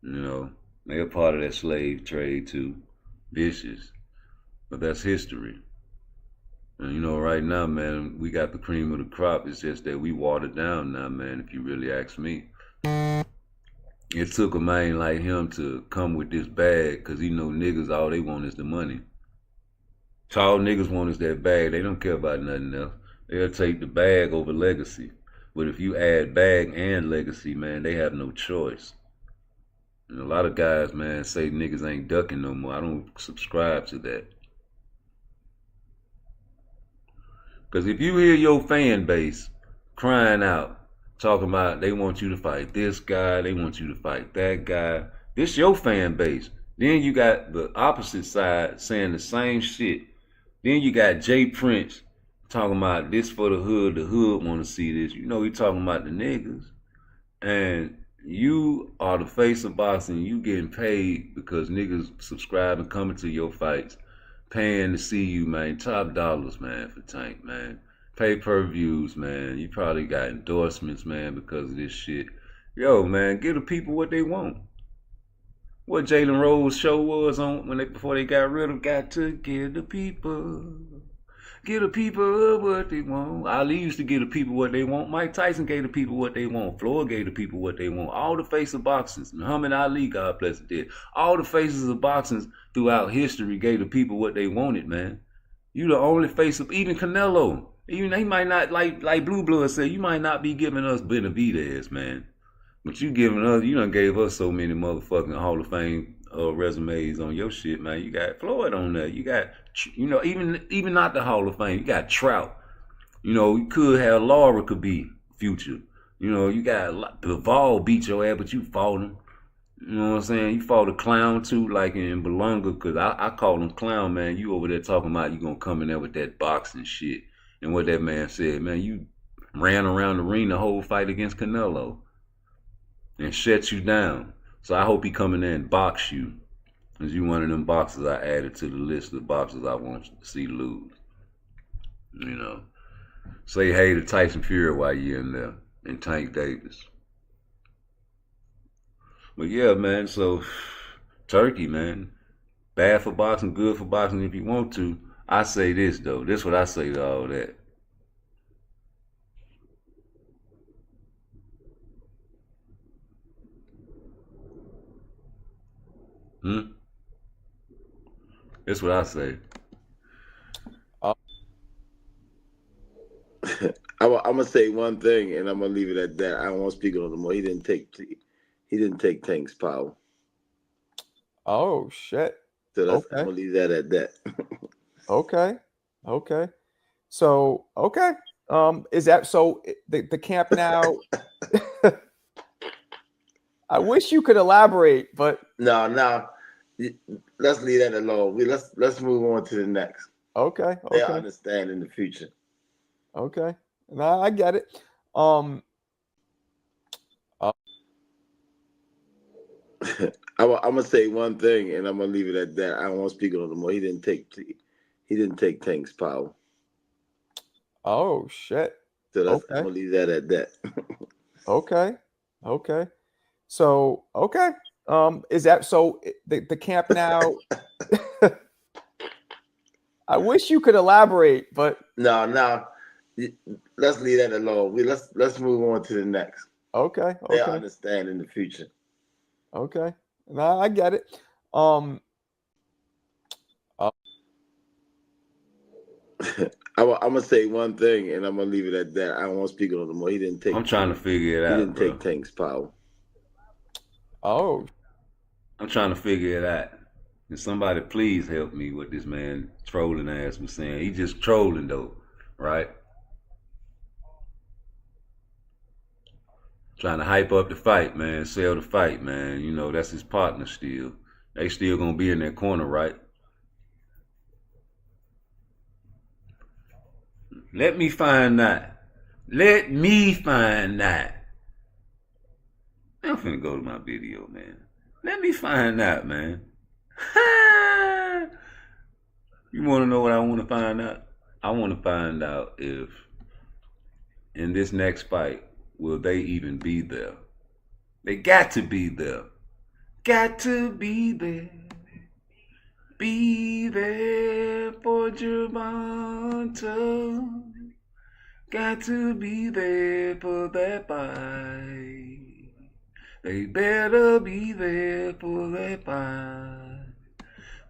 You know, they're part of that slave trade too. Vicious. But that's history. And you know, right now, man, we got the cream of the crop. It's just that we watered down now, man, if you really ask me. It took a man like him to come with this bag because he know niggas, all they want is the money. So all niggas want is that bag. They don't care about nothing else. They'll take the bag over legacy. But if you add bag and legacy, man, they have no choice. And a lot of guys, man, say niggas ain't ducking no more. I don't subscribe to that. Because if you hear your fan base crying out, talking about they want you to fight this guy, they want you to fight that guy, this your fan base. Then you got the opposite side saying the same shit. Then you got Jay Prince talking about this for the hood want to see this. You know he talking about the niggas. And you are the face of boxing. You getting paid because niggas subscribe and coming to your fights, paying to see you, man. Top dollars, man, for Tank, man. Pay-per-views, man. You probably got endorsements, man, because of this shit. Yo, man, give the people what they want. What Jalen Rose show was on before they got rid of, got to give the people what they want. Ali used to give the people what they want. Mike Tyson gave the people what they want. Floyd gave the people what they want. All the faces of boxing, Muhammad Ali, God bless it, did. All the faces of boxing throughout history gave the people what they wanted, man. You the only face of, even Canelo. Even he might not, like Blue Blood said, you might not be giving us Benavidez, man. But you giving us, you done gave us so many motherfucking Hall of Fame resumes on your shit, man. You got Floyd on there. You got, you know, even not the Hall of Fame, you got Trout. You know, you could have Laura could be future. You know, you got Bivol beat your ass, but you fought him. You know what I'm saying? You fought a clown too, like in Belunga, because I call him clown, man. You over there talking about you gonna come in there with that boxing shit. And what that man said, man, you ran around the ring the whole fight against Canelo and shut you down. So I hope he come in there and box you. Because you one of them boxers I added to the list of boxers I want to see lose. You know. Say hey to Tyson Fury while you're in there. And Tank Davis. But yeah, man. So turkey, man, bad for boxing, good for boxing if you want to. I say this though. This what I say to all that. Hmm. This what I say. I'm gonna say one thing, and I'm gonna leave it at that. I don't want to speak on it no more. He didn't take Tank's power. Oh shit. So I'm Okay. gonna leave that at that. Okay. Okay. So okay. Is that so? The camp now? I wish you could elaborate, but No, let's leave that alone. Let's move on to the next. okay. They'll Okay. understand in the future. Okay. No, I get it. I'm gonna say one thing, and I'm gonna leave it at that. I don't want to speak on it no more. He didn't take Tank's power. Oh shit. So I'm Okay. gonna leave that at that. Okay. Okay. So okay. Is that so? The camp now? I wish you could elaborate, but No, let's leave that alone. Let's move on to the next. okay. They'll Okay. understand in the future. Okay. No, I get it. I'm gonna say one thing, and I'm gonna leave it at that. I don't want to speak on it no more. He didn't take. I'm trying to figure it He out, didn't bro. take Tank's power. Oh, I'm trying to figure it out. Can somebody please help me with this man trolling ass was saying? He just trolling though, right? Trying to hype up the fight, man. Sell the fight, man. You know, that's his partner still. They still gonna be in that corner, right? Let me find out. Let me find out. I'm finna go to my video, man. Let me find out, man. You wanna know what I wanna find out? I wanna find out if in this next fight, will they even be there? They got to be there. Got to be there. Be there for Gervonta. Got to be there for that fight. They better be there for that fight.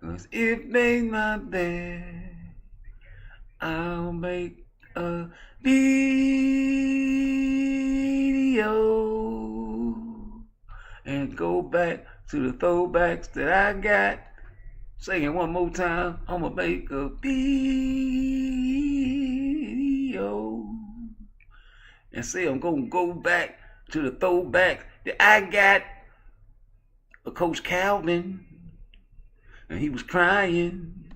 'Cause if they not there, I'll make a video and go back to the throwbacks that I got. Say it one more time, I'ma make a video and say I'm gonna go back to the throwbacks that I got. Coach Calvin, and he was crying,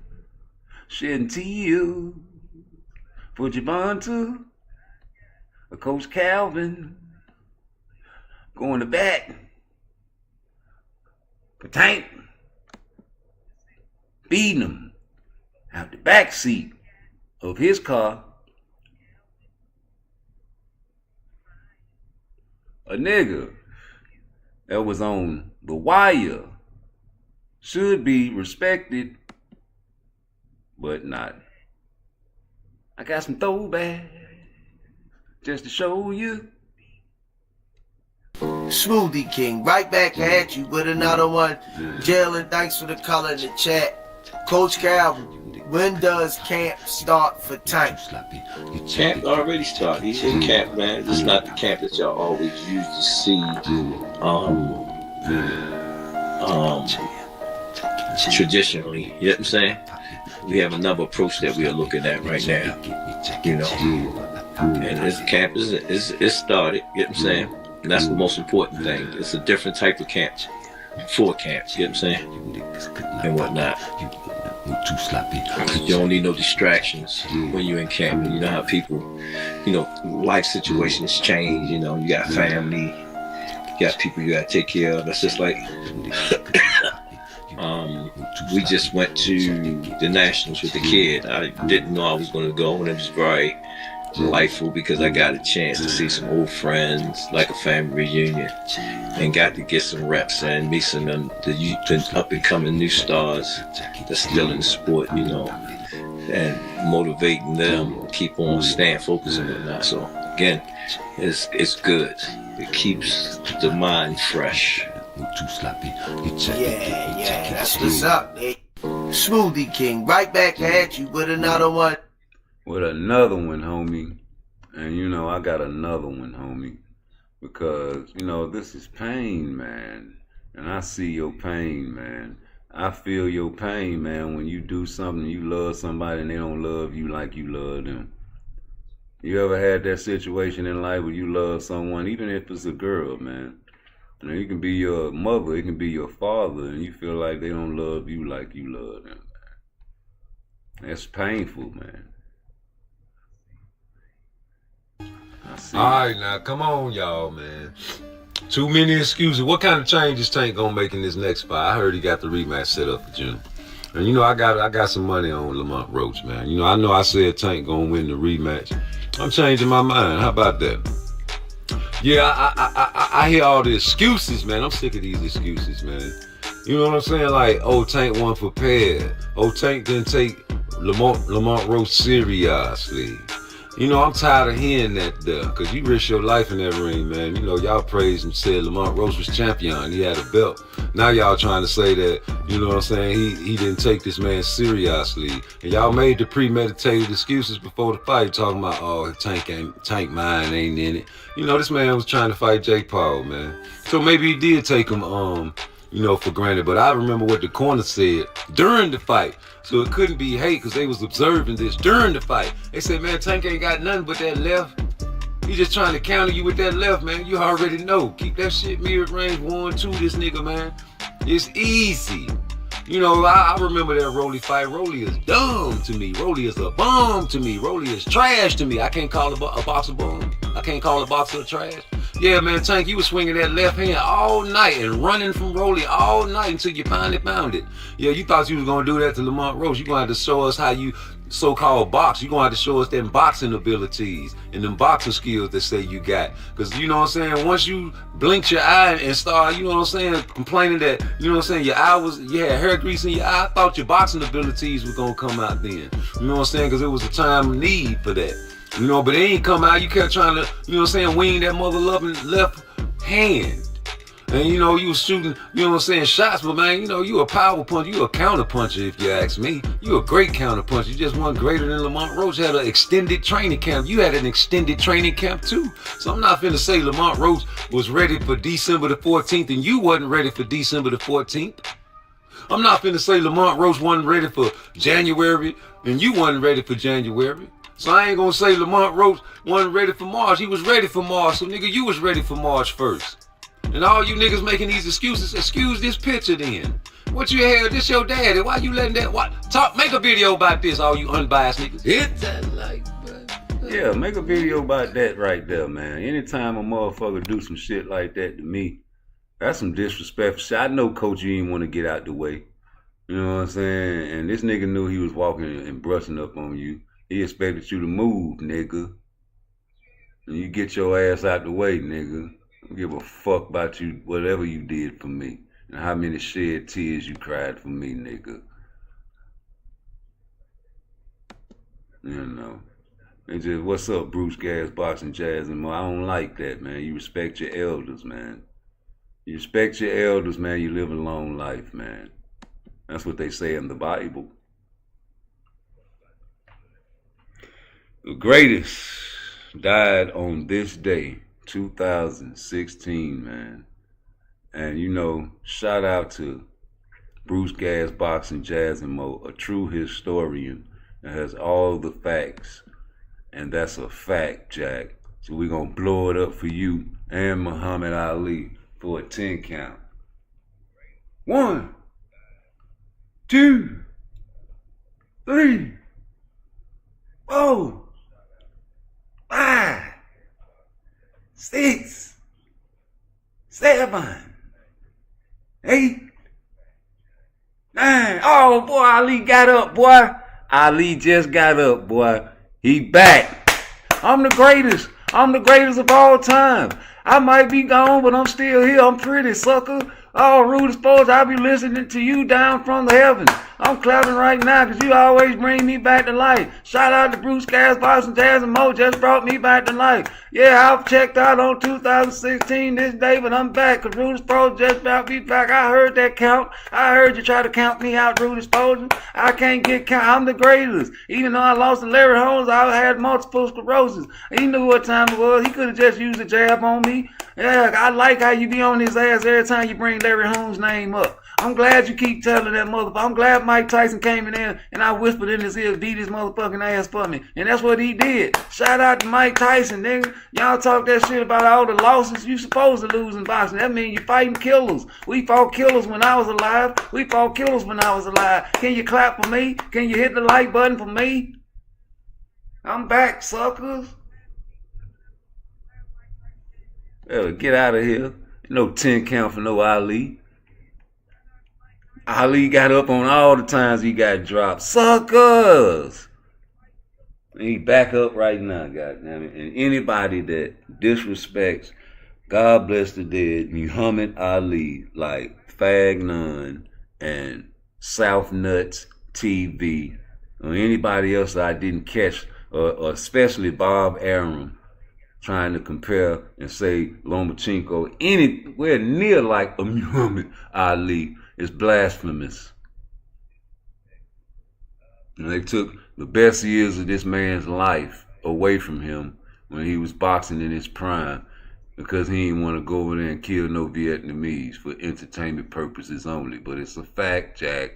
shedding tears for Gervonta. Coach Calvin going to bat for Tank, beating him out the back seat of his car. A nigga that was on the wire should be respected, but not. I got some throwbacks just to show you. Smoothie King, right back at you with another one. Jalen, thanks for the color in the chat. Coach Calvin, when does camp start for Tank? Camp already started. He's in camp, man. It's not the camp that y'all always used to see. Traditionally, you know what I'm saying? We have another approach that we are looking at right now. You know, and this camp is started. You know what I'm saying? And that's the most important thing. It's a different type of camp for camps. You know what I'm saying? And whatnot. You don't need no distractions when you're in camp. And you know how people, you know, life situations change. You know, you got family, you got people you got to take care of. That's just like, we just went to the Nationals with the kid. I didn't know I was going to go, and it was very delightful because I got a chance to see some old friends, like a family reunion, and got to get some reps and meet some of the up and coming new stars that's still in the sport, you know, and motivating them, keep on staying focused and whatnot. So again, it's good. It keeps the mind fresh. Yeah, that's what's up, Nate. Smoothie King, right back at you with another one. With another one, homie. And you know, I got another one, homie. Because, you know, this is pain, man. And I see your pain, man. I feel your pain, man, when you do something, you love somebody and they don't love you like you love them. You ever had that situation in life where you love someone, even if it's a girl, man? You know, it can be your mother, it can be your father, and you feel like they don't love you like you love them, man. That's painful, man. All right, now come on, y'all, man. Too many excuses. What kind of changes Tank gonna make in this next fight? I heard he got the rematch set up for June. And you know, I got some money on Lamont Roach, man. You know I said Tank gonna win the rematch. I'm changing my mind. How about that? Yeah, I hear all the excuses, man. I'm sick of these excuses, man. You know what I'm saying? Like, oh, Tank won for Ped. Oh, Tank didn't take Lamont Roach seriously. You know, I'm tired of hearing that there, because you risked your life in that ring, man. You know, y'all praised and said Lamont Roach was champion. He had a belt. Now y'all trying to say that, you know what I'm saying, he didn't take this man seriously. And y'all made the premeditated excuses before the fight, talking about, oh, Tank mind ain't in it. You know, this man was trying to fight Jake Paul, man. So maybe he did take him, you know, for granted. But I remember what the corner said during the fight. So it couldn't be hate because they was observing this during the fight. They said, man, Tank ain't got nothing but that left. He just trying to counter you with that left, man. You already know. Keep that shit mirrored range 1-2 this nigga, man. It's easy. You know, I remember that Rolly fight. Rolly is dumb to me. Rolly is a bum to me. Rolly is trash to me. I can't call a boxer bum. I can't call a boxer trash. Yeah, man, Tank, you was swinging that left hand all night and running from Rolly all night until you finally found it. Yeah, you thought you was going to do that to Lamont Roach. You're going to have to show us how you so-called box. You're going to have to show us them boxing abilities and them boxing skills that say you got. Because, you know what I'm saying, once you blinked your eye and start, you know what I'm saying, complaining that, you know what I'm saying, your eye you had hair grease in your eye, I thought your boxing abilities were going to come out then. You know what I'm saying, because it was a time of need for that. You know, but it ain't come out. You kept trying to, you know what I'm saying, wing that mother-loving left hand. And, you know, you was shooting, you know what I'm saying, shots. But, man, you know, you a power puncher. You a counter puncher, if you ask me. You a great counter puncher. You just weren't greater than Lamont Roach. Had an extended training camp. You had an extended training camp, too. So I'm not finna say Lamont Roach was ready for December the 14th and you wasn't ready for December the 14th. I'm not finna say Lamont Roach wasn't ready for January and you wasn't ready for January. So I ain't gonna say Lamont Roach wasn't ready for March. He was ready for March. So nigga, you was ready for March first. And all you niggas making these excuses, excuse this picture then. What you had, this your daddy. Why you letting that, make a video about this, all you unbiased niggas. Hit that like button. Yeah, make a video about that right there, man. Anytime a motherfucker do some shit like that to me, that's some disrespectful shit. I know, Coach, you didn't want to get out the way. You know what I'm saying? And this nigga knew he was walking and brushing up on you. He expected you to move, nigga. And you get your ass out the way, nigga. I don't give a fuck about you, whatever you did for me. And how many shed tears you cried for me, nigga. You know. It's just, what's up, Bruce Gas, Boxing, Jazz, and more. I don't like that, man. You respect your elders, man. You respect your elders, man. You live a long life, man. That's what they say in the Bible. The greatest died on this day, 2016, man. And you know, shout out to Bruce Gas, Boxing, Jazz, and Mo, a true historian that has all the facts. And that's a fact, Jack. So we're gonna blow it up for you and Muhammad Ali for a 10 count. 1, 2, 3, 4, 5, 6, 7, 8, 9. Oh boy, Ali got up, boy. Ali just got up, boy. He back. I'm the greatest. I'm the greatest of all time. I might be gone, but I'm still here. I'm pretty, sucker. Oh, Rudy Sports, I'll be listening to you down from the heavens. I'm clapping right now because you always bring me back to life. Shout out to Bruce Cass, Boston Jazz, and Mo just brought me back to life. Yeah, I've checked out on 2016 this day, but I'm back because Rudy Sports just brought me back. I heard that count. I heard you try to count me out, Rudy Sports. I can't get count. I'm the greatest. Even though I lost to Larry Holmes, I had multiple sclerosis. He knew what time it was. He could have just used a jab on me. Yeah, I like how you be on his ass every time you bring Larry Holmes' name up. I'm glad you keep telling that motherfucker. I'm glad Mike Tyson came in there and I whispered in his ear, beat his motherfucking ass for me. And that's what he did. Shout out to Mike Tyson, nigga. Y'all talk that shit about all the losses you supposed to lose in boxing. That means you fighting killers. We fought killers when I was alive. We fought killers when I was alive. Can you clap for me? Can you hit the like button for me? I'm back, suckers. Well, get out of here. No 10 count for no Ali. Ali got up on all the times he got dropped. Suckers! He back up right now, goddammit. And anybody that disrespects God bless the dead Muhammad Ali, like Fag None and South Nuts TV, or anybody else that I didn't catch, or especially Bob Arum, trying to compare and say Lomachenko anywhere near like a Muhammad Ali is blasphemous. And they took the best years of this man's life away from him when he was boxing in his prime because he didn't want to go over there and kill no Vietnamese for entertainment purposes only. But it's a fact, Jack.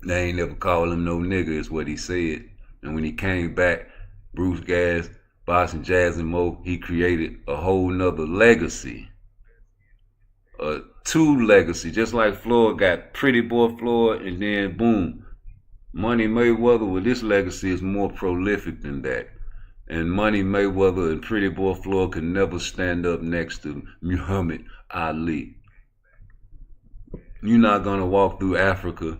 They ain't never called him no nigga is what he said. And when he came back, Bruce Gas, Boston Jazz and Mo, he created a whole nother legacy. Two legacy, just like Floyd got Pretty Boy Floyd, and then boom, Money Mayweather. Well, this legacy is more prolific than that. And Money Mayweather and Pretty Boy Floyd could never stand up next to Muhammad Ali. You're not gonna walk through Africa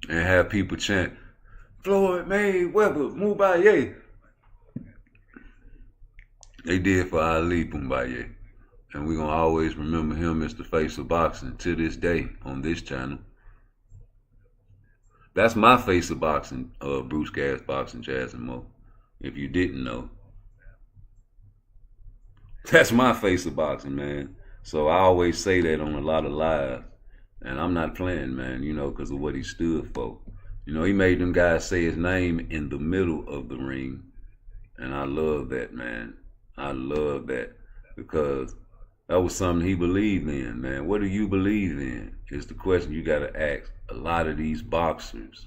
and have people chant, Floyd Mayweather, Mumbai. They did for Ali, Mumbai. And we're going to always remember him as the face of boxing to this day on this channel. That's my face of boxing, Bruce Gas, Boxing, Jazz, and Mo. If you didn't know. That's my face of boxing, man. So I always say that on a lot of lives. And I'm not playing, man, you know, because of what he stood for. You know, he made them guys say his name in the middle of the ring. And I love that, man. I love that because that was something he believed in, man. What do you believe in is the question you got to ask a lot of these boxers.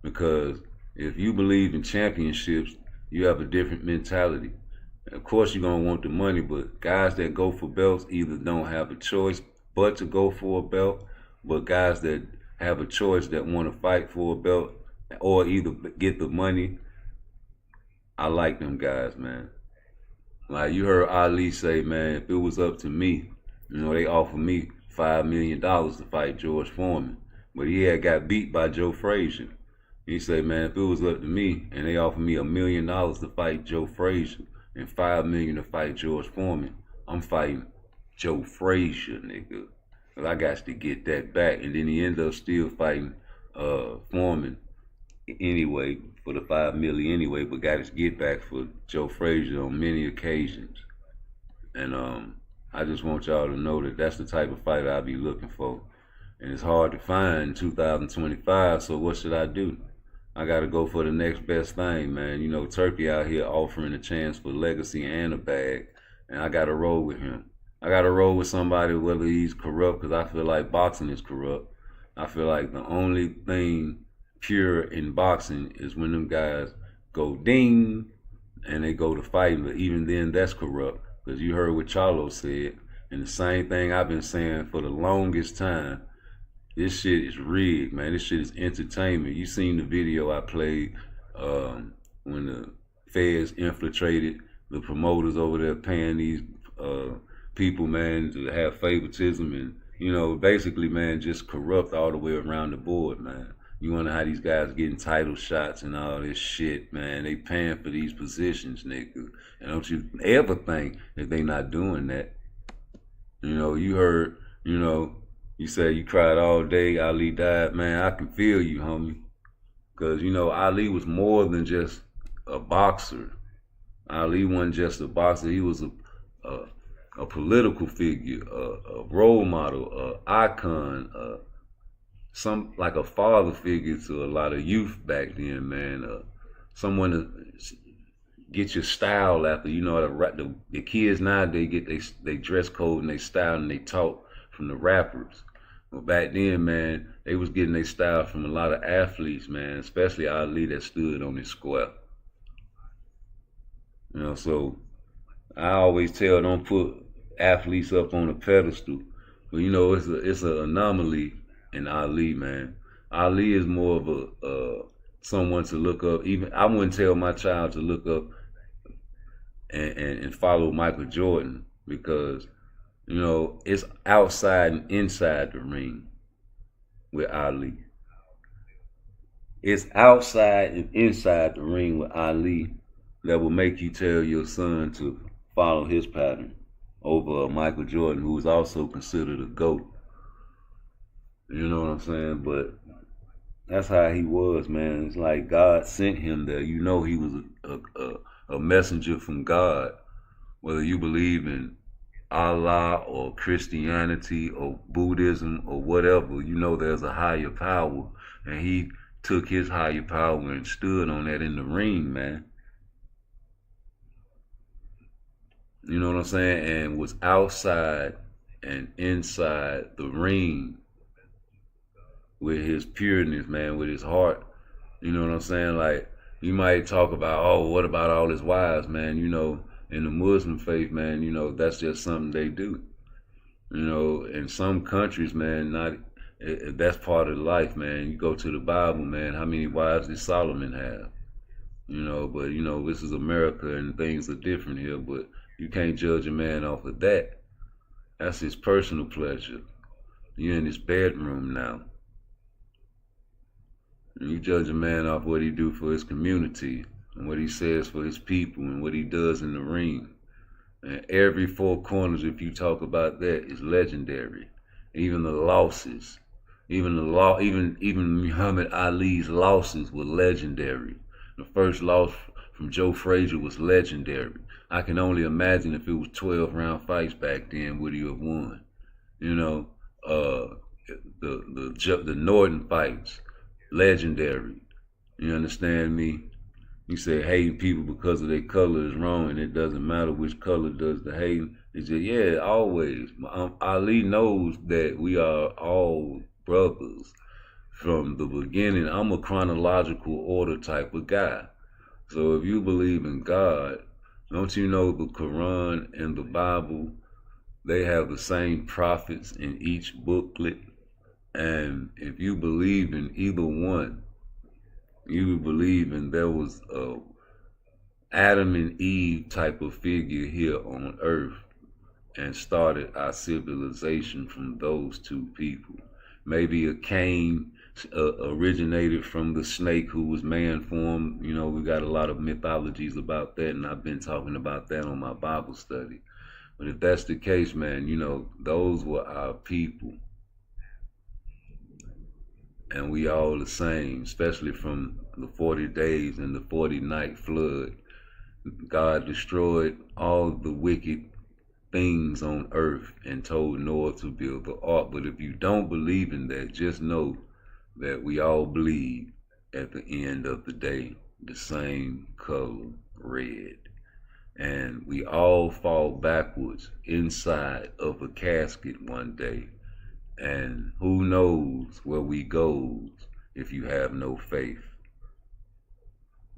Because if you believe in championships, you have a different mentality. Of course, you're going to want the money, but guys that go for belts either don't have a choice but to go for a belt, but guys that have a choice that want to fight for a belt or either get the money, I like them guys, man. Like you heard Ali say, man, if it was up to me, you know, they offered me $5 million to fight George Foreman. But he had got beat by Joe Frazier. He said, man, if it was up to me and they offered me $1 million to fight Joe Frazier and $5 million to fight George Foreman, I'm fighting Joe Frazier, nigga. Cause I got to get that back. And then he ended up still fighting Foreman anyway, for the $5 million anyway, but got his get back for Joe Frazier on many occasions. And I just want y'all to know that that's the type of fight I'll be looking for. And it's hard to find in 2025, so what should I do? I gotta go for the next best thing, man. You know, Turkey out here offering a chance for legacy and a bag, and I gotta roll with him. I gotta roll with somebody whether he's corrupt, because I feel like boxing is corrupt. I feel like the only thing pure in boxing is when them guys go ding and they go to fighting, but even then that's corrupt, because you heard what Charlo said, and the same thing I've been saying for the longest time. This shit is rigged, man. This shit is entertainment. You seen the video I played when the feds infiltrated the promoters over there paying these people, man, to have favoritism and, you know, basically, man, just corrupt all the way around the board, man. You wonder how these guys getting title shots and all this shit, man. They paying for these positions, nigga. And don't you ever think that they not doing that. You know, you heard, you know, you said you cried all day, Ali died. Man, I can feel you, homie. Because, you know, Ali was more than just a boxer. Ali wasn't just a boxer. He was a political figure, a role model, a icon, some like a father figure to a lot of youth back then, man. Someone to get your style after. You know, the kids nowadays get they dress code and they style and they talk from the rappers. But back then, man, they was getting their style from a lot of athletes, man, especially Ali that stood on his square. You know, so I always tell, don't put athletes up on a pedestal. But you know, it's an anomaly in Ali, man. Ali is more of a someone to look up. Even I wouldn't tell my child to look up and follow Michael Jordan, because you know it's outside and inside the ring with Ali. It's outside and inside the ring with Ali that will make you tell your son to follow his pattern over Michael Jordan, who is also considered a GOAT. You know what I'm saying? But that's how he was, man. It's like God sent him there. You know he was a messenger from God. Whether you believe in Allah or Christianity or Buddhism or whatever, you know there's a higher power. And he took his higher power and stood on that in the ring, man. You know what I'm saying? And was outside and inside the ring with his pureness, man, with his heart. You know what I'm saying? Like, you might talk about, oh, what about all his wives, man? You know, in the Muslim faith, man, you know, that's just something they do. You know, in some countries, man, that's part of life, man. You go to the Bible, man, how many wives did Solomon have? You know, but, you know, this is America and things are different here, but you can't judge a man off of that. That's his personal pleasure. You're in his bedroom now. And you judge a man off what he do for his community and what he says for his people and what he does in the ring. And every four corners, if you talk about that, is legendary. Even the losses, even Muhammad Ali's losses were legendary. The first loss from Joe Frazier was legendary. I can only imagine if it was 12-round fights back then, would he have won? You know, the Norton fights, legendary. You understand me? You say hating people because of their color is wrong, and it doesn't matter which color does the hating. It's just, yeah, always. Ali knows that we are all brothers from the beginning. I'm a chronological order type of guy. So if you believe in God, don't you know the Quran and the Bible, they have the same prophets in each booklet? And if you believe in either one, you believe in there was a Adam and Eve type of figure here on earth and started our civilization from those two people. Maybe a Cain originated from the snake who was man formed. You know, we got a lot of mythologies about that, and I've been talking about that on my Bible study. But if that's the case, man, you know, those were our people. And we all the same, especially from the 40 days and the 40-night flood. God destroyed all the wicked things on earth and told Noah to build the ark. But if you don't believe in that, just know that we all bleed at the end of the day, the same color, red. And we all fall backwards inside of a casket one day. And who knows where we goes if you have no faith.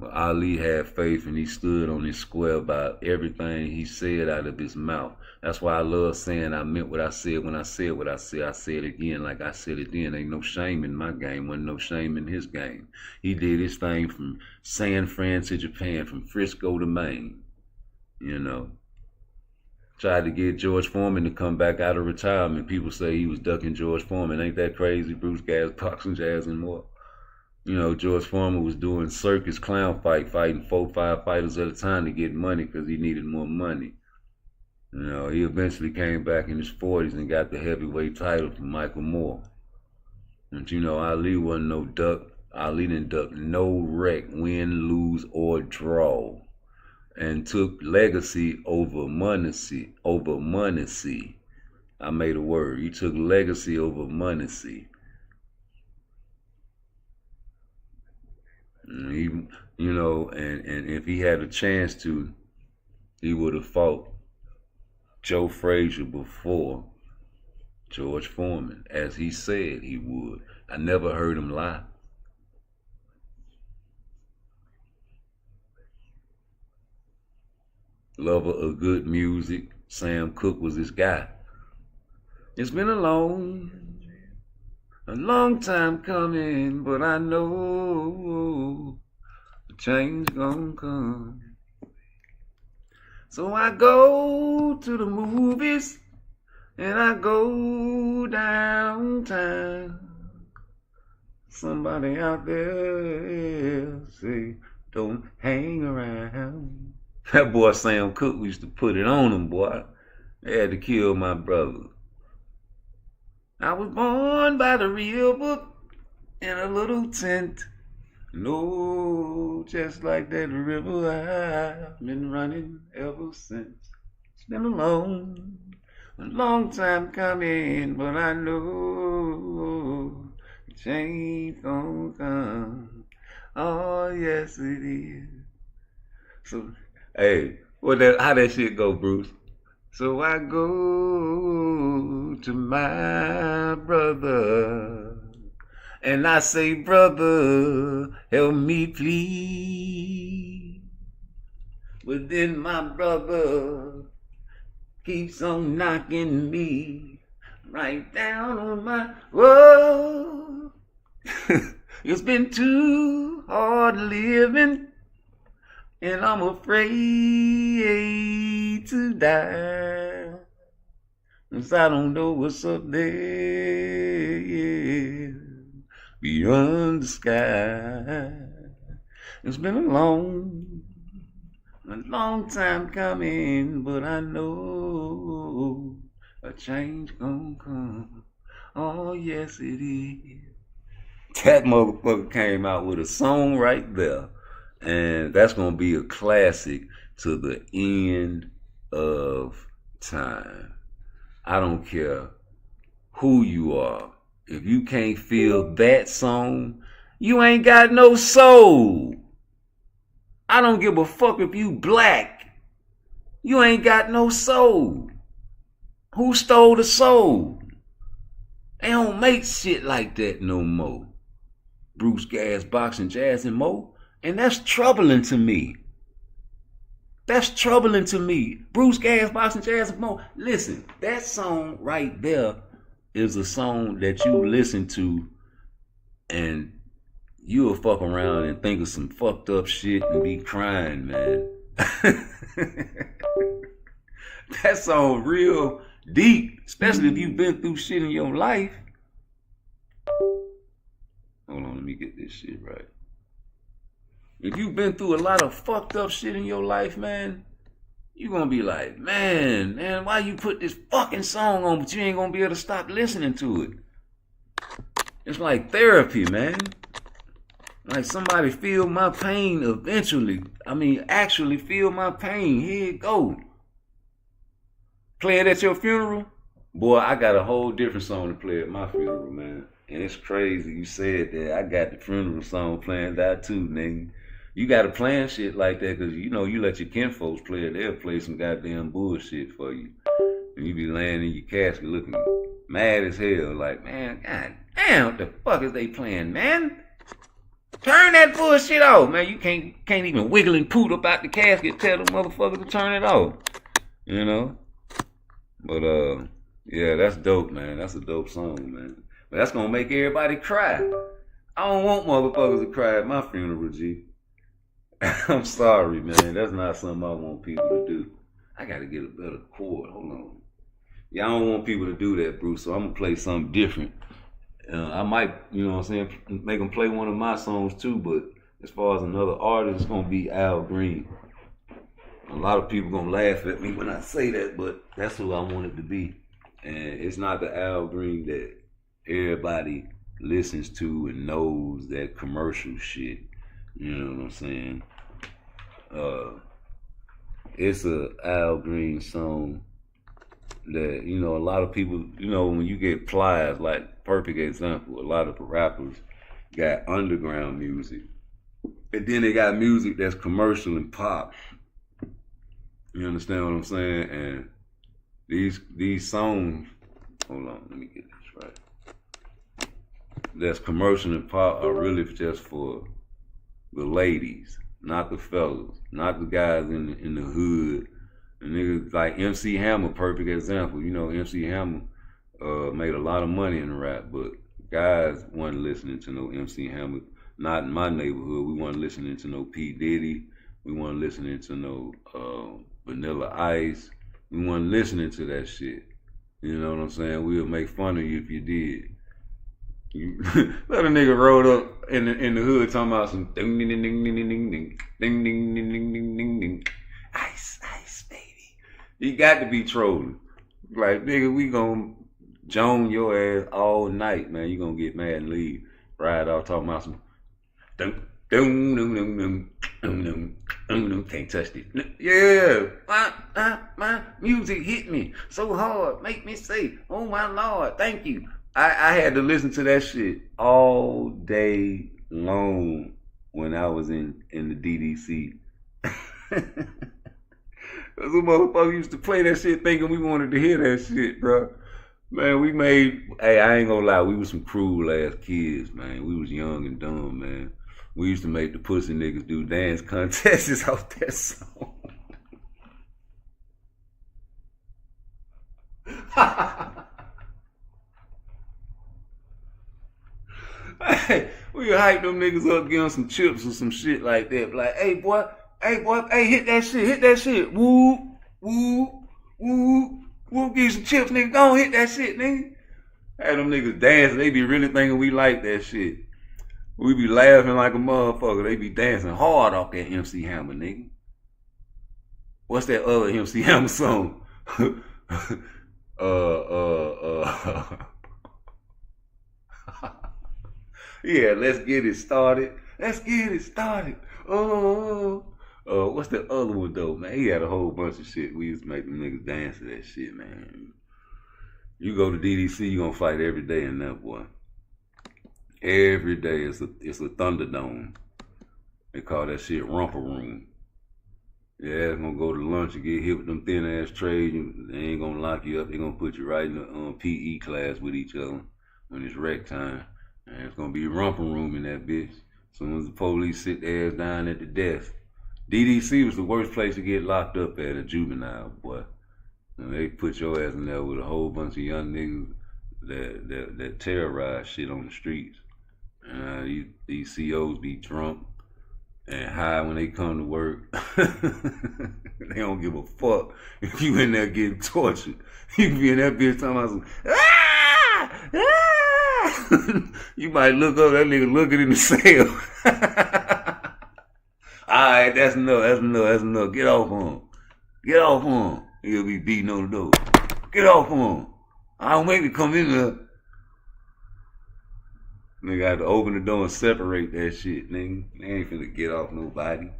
But Ali had faith, and he stood on his square by everything he said out of his mouth. That's why I love saying I meant what I said when I said what I said. I said it again like I said it then. Ain't no shame in my game. Wasn't no shame in his game. He did his thing from San Fran to Japan, from Frisco to Maine. You know. Tried to get George Foreman to come back out of retirement. People say he was ducking George Foreman. Ain't that crazy? Bruce Gas, boxing, jazz, and more. George Foreman was doing circus clown fighting 4-5 fighters at a time to get money because he needed more money. He eventually came back in his 40s and got the heavyweight title from Michael Moore. And Ali wasn't no duck. Ali didn't duck no wreck, win, lose, or draw. And took legacy over money. I made a word. He took legacy over money. And if he had a chance to, he would have fought Joe Frazier before George Foreman, as he said he would. I never heard him lie. Lover of good music, Sam Cooke was his guy. It's been a long time coming, but I know a change gonna come. So I go to the movies and I go downtown. Somebody out there say, don't hang around. That boy Sam Cooke used to put it on him, boy. They had to kill my brother. I was born by the river in a little tent. No, just like that river, I've been running ever since. It's been a long time coming, but I know a change gonna come. Oh, yes, it is. So, hey, how that shit go, Bruce? So I go to my brother, and I say, brother, help me please. But then my brother keeps on knocking me right down on my, whoa. It's been too hard living, and I'm afraid to die, 'cause I don't know what's up there beyond the sky. It's been a long time coming, but I know a change gonna come. Oh, yes, it is. That motherfucker came out with a song right there. And that's going to be a classic to the end of time. I don't care who you are. If you can't feel that song, you ain't got no soul. I don't give a fuck if you black. You ain't got no soul. Who stole the soul? They don't make shit like that no more. Bruce Gas, Boxing, Jazz, and Mo. And that's troubling to me. Bruce Gas, Boxing, Jazz, and Mo. Listen, that song right there is a song that you listen to and you'll fuck around and think of some fucked up shit and be crying, man. That song real deep, especially if you've been through shit in your life. Hold on, let me get this shit right. If you've been through a lot of fucked up shit in your life, man, you're going to be like, man, why you put this fucking song on, but you ain't going to be able to stop listening to it. It's like therapy, man. Like somebody feel my pain eventually. Actually feel my pain. Here it go. Play it at your funeral? Boy, I got a whole different song to play at my funeral, man. And it's crazy you said that. I got the funeral song planned out too, nigga. You gotta plan shit like that, cause you let your kinfolks play it, they'll play some goddamn bullshit for you. And you be laying in your casket looking mad as hell, like, man, god damn, what the fuck is they playing, man? Turn that bullshit off, man. You can't even wiggle and poot up out the casket, tell the motherfucker to turn it off. But yeah, that's dope, man. That's a dope song, man. But that's gonna make everybody cry. I don't want motherfuckers to cry at my funeral, G. I'm sorry, man. That's not something I want people to do. I gotta get a better chord. Hold on. Yeah, I don't want people to do that, Bruce, so I'm gonna play something different. I might, you know what I'm saying, make them play one of my songs too, but as far as another artist, it's gonna be Al Green. A lot of people gonna laugh at me when I say that, but that's who I want it to be. And it's not the Al Green that everybody listens to and knows, that commercial shit. You know what I'm saying? It's a Al Green song that, you know, a lot of people, you know, when you get Plies, like perfect example, a lot of rappers got underground music. And then they got music that's commercial and pop. You understand what I'm saying? And these songs, hold on, let me get this right. That's commercial and pop are really just for the ladies, not the fellas, not the guys in the hood. And niggas like MC Hammer, perfect example. You know, MC Hammer made a lot of money in rap, but guys wasn't listening to no MC Hammer. Not in my neighborhood. We wasn't listening to no P. Diddy. We wasn't listening to no Vanilla Ice. We wasn't listening to that shit. You know what I'm saying? We'll make fun of you if you did. Let a nigga roll up in the hood talking about some ding ding ding ding ding ding ding ding ding ding ding ding ding ding. Ice, ice, baby. You got to be trolling. Like, nigga, we gonna Joan your ass all night, man. You gonna get mad and leave. Ride off talking about some dum dum dum dum dum dum dum dum. Can't touch this. Yeah, my music hit me so hard, make me say, "Oh my Lord, thank you." I had to listen to that shit all day long when I was in the DDC. Those motherfuckers used to play that shit thinking we wanted to hear that shit, bro. Man, hey, I ain't gonna lie, we was some cruel ass kids, man. We was young and dumb, man. We used to make the pussy niggas do dance contests off that song. Hey, we hype them niggas up, give them some chips or some shit like that. Like, hey boy, hey, hit that shit. Woo, woo, woo, woo, give you some chips, nigga. Go on, hit that shit, nigga. Had them niggas dancing, they be really thinking we like that shit. We be laughing like a motherfucker. They be dancing hard off that MC Hammer, nigga. What's that other MC Hammer song? Yeah, let's get it started. Let's get it started. What's the other one though, man? He had a whole bunch of shit. We used to make them niggas dance to that shit, man. You go to DDC, you gonna fight every day in that, boy. Every day it's a Thunderdome. They call that shit Romper Room. Yeah, it's gonna go to lunch and get hit with them thin ass trays. They ain't gonna lock you up. They gonna put you right in the PE class with each other when it's rec time. And it's gonna be Romper Room in that bitch. As soon as the police sit their ass down at the desk. DDC was the worst place to get locked up at, a juvenile, boy. And they put your ass in there with a whole bunch of young niggas that terrorize shit on the streets. And these COs be drunk and high when they come to work. They don't give a fuck if you in there getting tortured. You can be in that bitch talking about some, ah! Ah! You might look up, that nigga looking in the cell. Alright, that's enough. Get off on him. He'll be beating on the door. Get off on him. I don't make me come in there. Nigga had to open the door and separate that shit, nigga. They ain't finna get off nobody.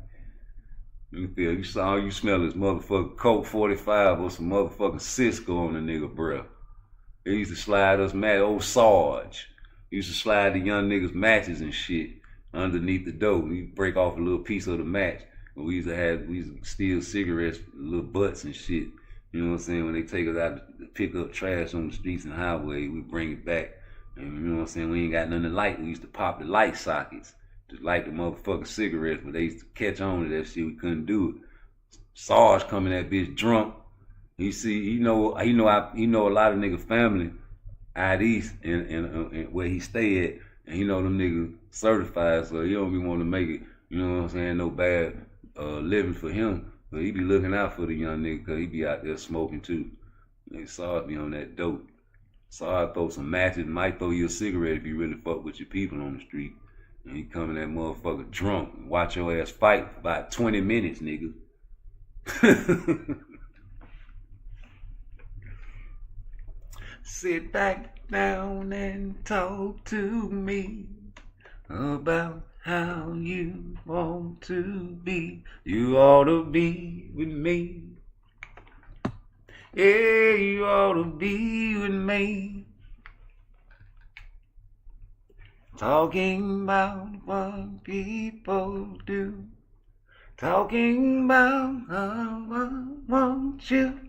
You smell this motherfucking Coke 45 or some motherfucking Cisco on the nigga breath. They used to slide us old Sarge. Used to slide the young niggas matches and shit underneath the door. We break off a little piece of the match. And we used to steal cigarettes, little butts and shit. You know what I'm saying? When they take us out to pick up trash on the streets and highway, we bring it back. And you know what I'm saying? We ain't got nothing to light. We used to pop the light sockets to light the motherfucking cigarettes, but they used to catch on to that shit. We couldn't do it. Sarge coming that bitch drunk. You see, you know a lot of nigga family out east and where he stay at, and you know them niggas certified, so he don't be want to make it, you know what I'm saying, no bad living for him. But he be looking out for the young nigga because he be out there smoking too. They saw me on that dope. So I throw some matches, might throw you a cigarette if you really fuck with your people on the street. And you come in that motherfucker drunk and watch your ass fight for about 20 minutes, nigga. Sit back down and talk to me about how you want to be. You ought to be with me. Yeah, you ought to be with me. Talking about what people do. Talking about how I want you.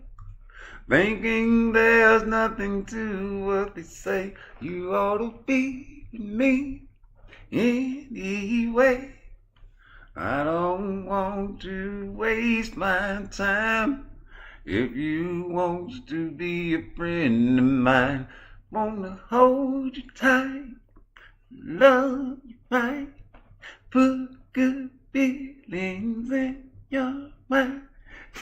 Thinking there's nothing to what they say. You ought to be with me anyway. I don't want to waste my time. If you want to be a friend of mine, wanna hold you tight, love you right, put good feelings in your mind.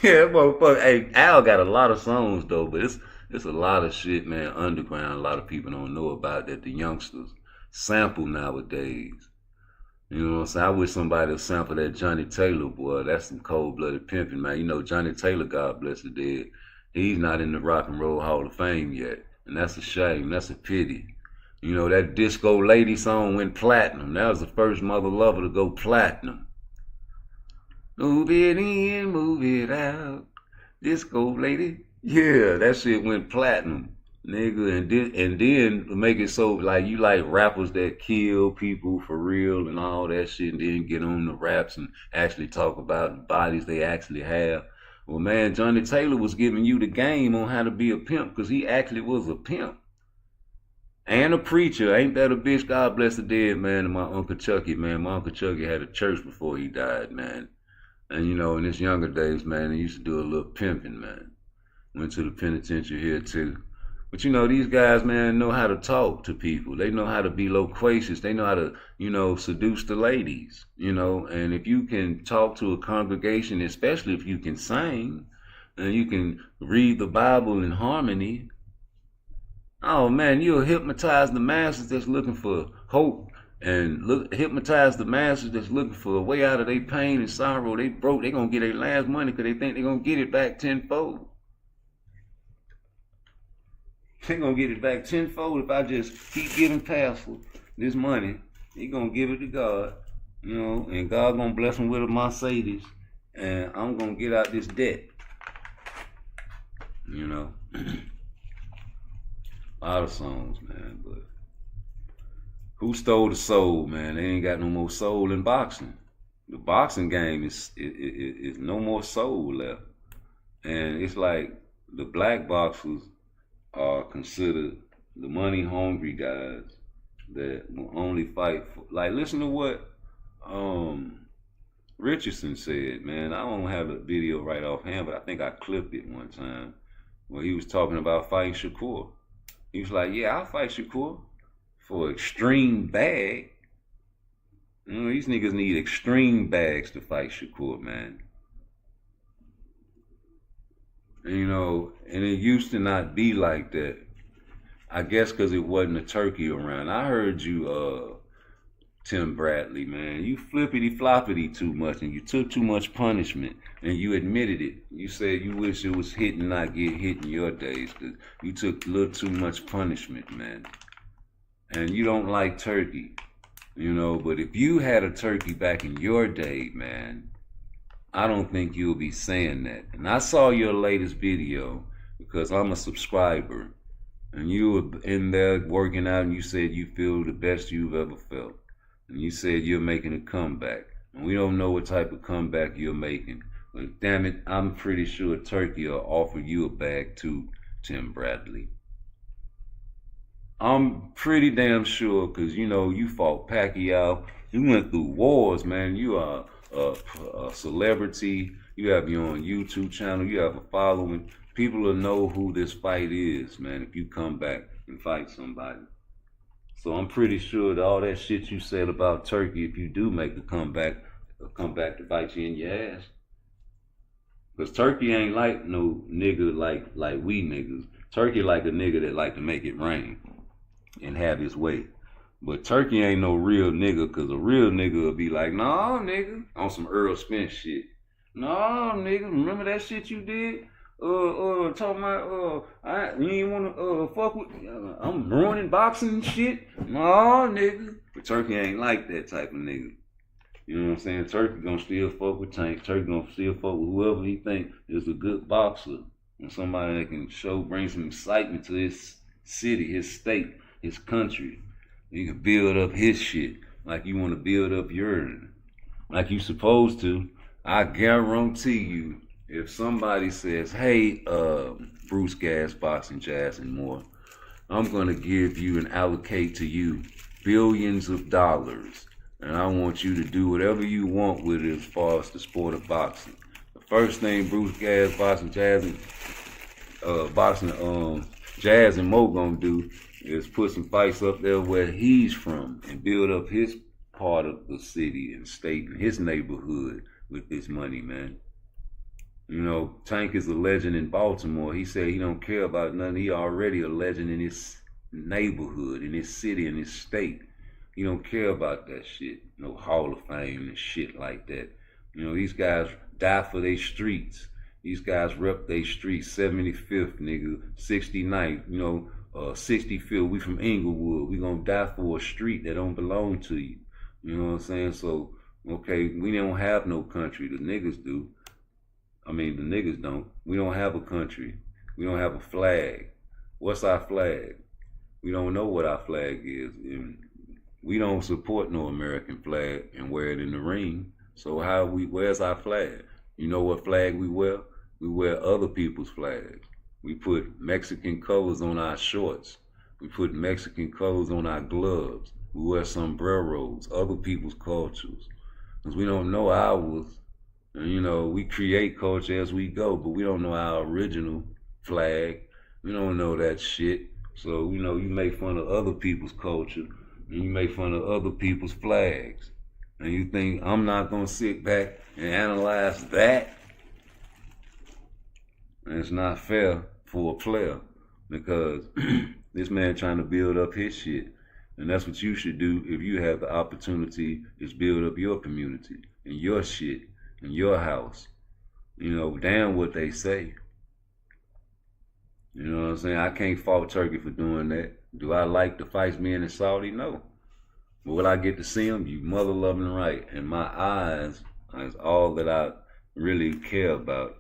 Yeah, motherfucker. Hey, Al got a lot of songs though, but it's a lot of shit, man, underground. A lot of people don't know about that the youngsters sample nowadays. You know what I'm saying? I wish somebody would sample that Johnny Taylor, boy. That's some cold-blooded pimping, man. You know, Johnny Taylor, God bless the dead, he's not in the Rock and Roll Hall of Fame yet. And that's a shame. That's a pity. You know, that Disco Lady song went platinum. That was the first Mother Lover to go platinum. Move it in, move it out. Disco Lady. Yeah, that shit went platinum. Nigga, and then make it so like you like rappers that kill people for real and all that shit, and then get on the raps and actually talk about the bodies they actually have. Well, man, Johnny Taylor was giving you the game on how to be a pimp because he actually was a pimp and a preacher. Ain't that a bitch? God bless the dead, man. And my Uncle Chucky, man. My Uncle Chucky had a church before he died, man. And you know, in his younger days, man, he used to do a little pimping, man. Went to the penitentiary here too. But you know, these guys, man, know how to talk to people. They know how to be loquacious. They know how to, you know, seduce the ladies, you know. And if you can talk to a congregation, especially if you can sing, and you can read the Bible in harmony, oh man, you'll hypnotize the masses that's looking for hope, and hypnotize the masses that's looking for a way out of their pain and sorrow. They broke, they gonna get their last money because they think they're gonna get it back tenfold. They're gonna get it back tenfold if I just keep giving Pastor this money. He gonna give it to God, you know, and God gonna bless him with a Mercedes, and I'm gonna get out this debt, you know. A lot of songs, man, but who stole the soul, man? They ain't got no more soul in boxing. The boxing game is no more soul left, and it's like the black boxers are considered the money hungry guys that will only fight for, like, listen to what Richardson said, man. I don't have a video right offhand, but I think I clipped it one time where he was talking about fighting Shakur. He was like, yeah, I'll fight Shakur for extreme bag. You know, these niggas need extreme bags to fight Shakur, man. You know, and it used to not be like that. I guess because it wasn't a turkey around. I heard you, Tim Bradley, man. You flippity-floppity too much, and you took too much punishment, and you admitted it. You said you wish it was hit and not get hit in your days, because you took a little too much punishment, man. And you don't like turkey, you know, but if you had a turkey back in your day, man, I don't think you'll be saying that. And I saw your latest video because I'm a subscriber, and you were in there working out, and you said you feel the best you've ever felt. And you said you're making a comeback. And we don't know what type of comeback you're making. But damn it, I'm pretty sure Turkey will offer you a bag too, Tim Bradley. I'm pretty damn sure, because, you know, you fought Pacquiao. You went through wars, man. You are a celebrity. You have your own YouTube channel. You have a following. People will know who this fight is, man, if you come back and fight somebody. So I'm pretty sure that all that shit you said about Turkey, if you do make a comeback, he'll come back to bite you in your ass. Because Turkey ain't like no nigga like we niggas. Turkey like a nigga that like to make it rain and have his way. But Turkey ain't no real nigga, cause a real nigga will be like, nah, nigga, on some Earl Spence shit. Nah, nigga, remember that shit you did? Talking about, you ain't wanna, fuck with, I'm ruining boxing and shit? Nah, nigga. But Turkey ain't like that type of nigga. You know what I'm saying? Turkey gonna still fuck with Tank. Turkey gonna still fuck with whoever he think is a good boxer. And somebody that can bring some excitement to his city, his state, his country. You can build up his shit like you want to build up yours, like you supposed to. I guarantee you, if somebody says, hey, Bruce Gas, Boxing, Jazz, and more, I'm going to give you and allocate to you billions of dollars, and I want you to do whatever you want with it as far as the sport of boxing. The first thing Bruce Gas, Boxing, Jazz, and Jazz and Mo gonna do is put some fights up there where he's from and build up his part of the city and state and his neighborhood with this money, man. You know, Tank is a legend in Baltimore. He said he don't care about nothing. He already a legend in his neighborhood, in his city, in his state. He don't care about that shit. No Hall of Fame and shit like that. You know, these guys die for their streets. These guys rep their streets. 75th, nigga, 69th, you know, 65th. We from Inglewood. We gonna die for a street that don't belong to you. You know what I'm saying? So, okay, we don't have no country. The niggas do. I mean, the niggas don't. We don't have a country. We don't have a flag. What's our flag? We don't know what our flag is. And we don't support no American flag and wear it in the ring. So where's our flag? You know what flag we wear? We wear other people's flags. We put Mexican colors on our shorts. We put Mexican colors on our gloves. We wear sombreros, other people's cultures. Because we don't know ours. And, you know, we create culture as we go, but we don't know our original flag. We don't know that shit. So, you know, you make fun of other people's culture and you make fun of other people's flags. And you think I'm not going to sit back and analyze that? And it's not fair for a player because this man trying to build up his shit. And that's what you should do if you have the opportunity, is build up your community and your shit and your house. You know, damn what they say. You know what I'm saying? I can't fault Turkey for doing that. Do I like the fights being in Saudi? No. But will I get to see them? You mother loving right. And my eyes is all that I really care about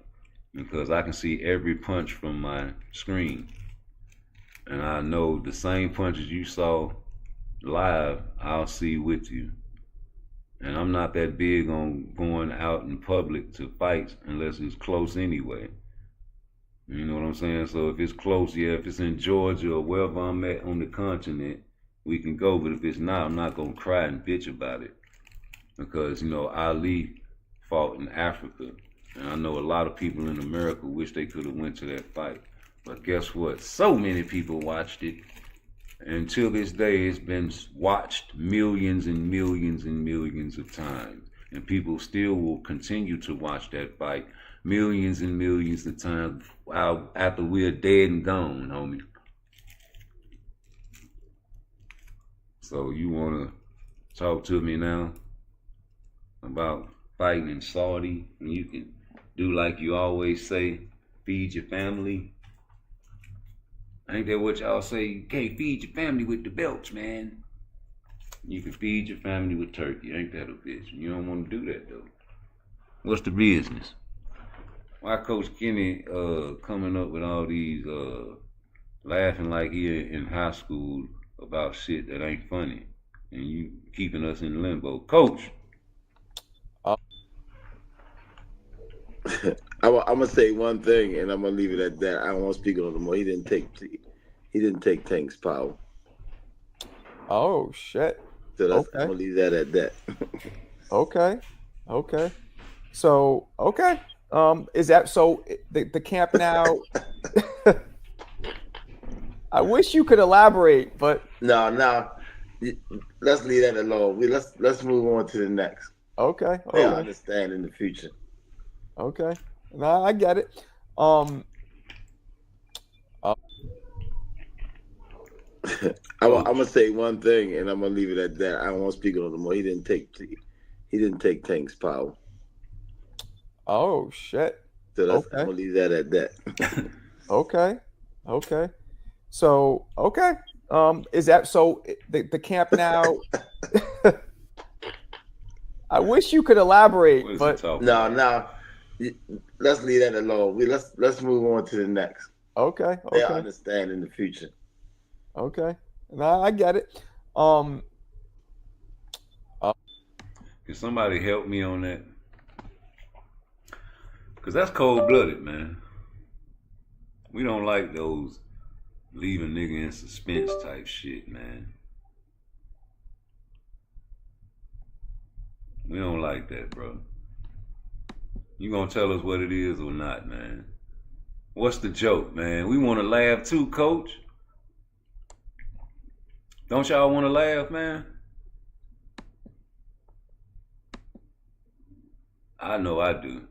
because I can see every punch from my screen. And I know the same punches you saw live, I'll see with you. And I'm not that big on going out in public to fights unless it's close anyway. You know what I'm saying? So if it's close, yeah, if it's in Georgia or wherever I'm at on the continent, we can go. But if it's not, I'm not going to cry and bitch about it. Because, you know, Ali fought in Africa. And I know a lot of people in America wish they could have went to that fight. But guess what? So many people watched it. And till this day, it's been watched millions and millions and millions of times. And people still will continue to watch that fight millions and millions of times after we're dead and gone, homie. So you want to talk to me now about fighting in Saudi? And you can do like you always say, feed your family. Ain't that what y'all say? You can't feed your family with the belts, man. You can feed your family with turkey. Ain't that a bitch? You don't want to do that, though. What's the business? Why Coach Kenny coming up with all these laughing like he in high school about shit that ain't funny, and you keeping us in limbo, Coach? I'm gonna say one thing, and I'm gonna leave it at that. I don't want to speak on it more. He didn't take Tank's power. Oh shit. So that's, Okay. I'm gonna leave that at that. Okay. So is that so? The camp now? I wish you could elaborate, but No. Let's leave that alone. Let's move on to the next. okay. I understand in the future. Okay. No, I get it. I'm gonna say one thing, and I'm gonna leave it at that. I don't want to speak on it no more. He didn't take Tank's power. Oh shit. So that's Okay. I'm gonna leave that at that. Okay. So okay. Is that so? The camp now? I wish you could elaborate, but no. Let's leave that alone. Let's move on to the next. Okay. They'll understand in the future. Okay. No, I get it. Can somebody help me on that? Because that's cold-blooded, man. We don't like those leave a nigga in suspense type shit, man. We don't like that, bro. You gonna tell us what it is or not, man? What's the joke, man? We want to laugh too, coach. Don't y'all want to laugh, man? I know I do.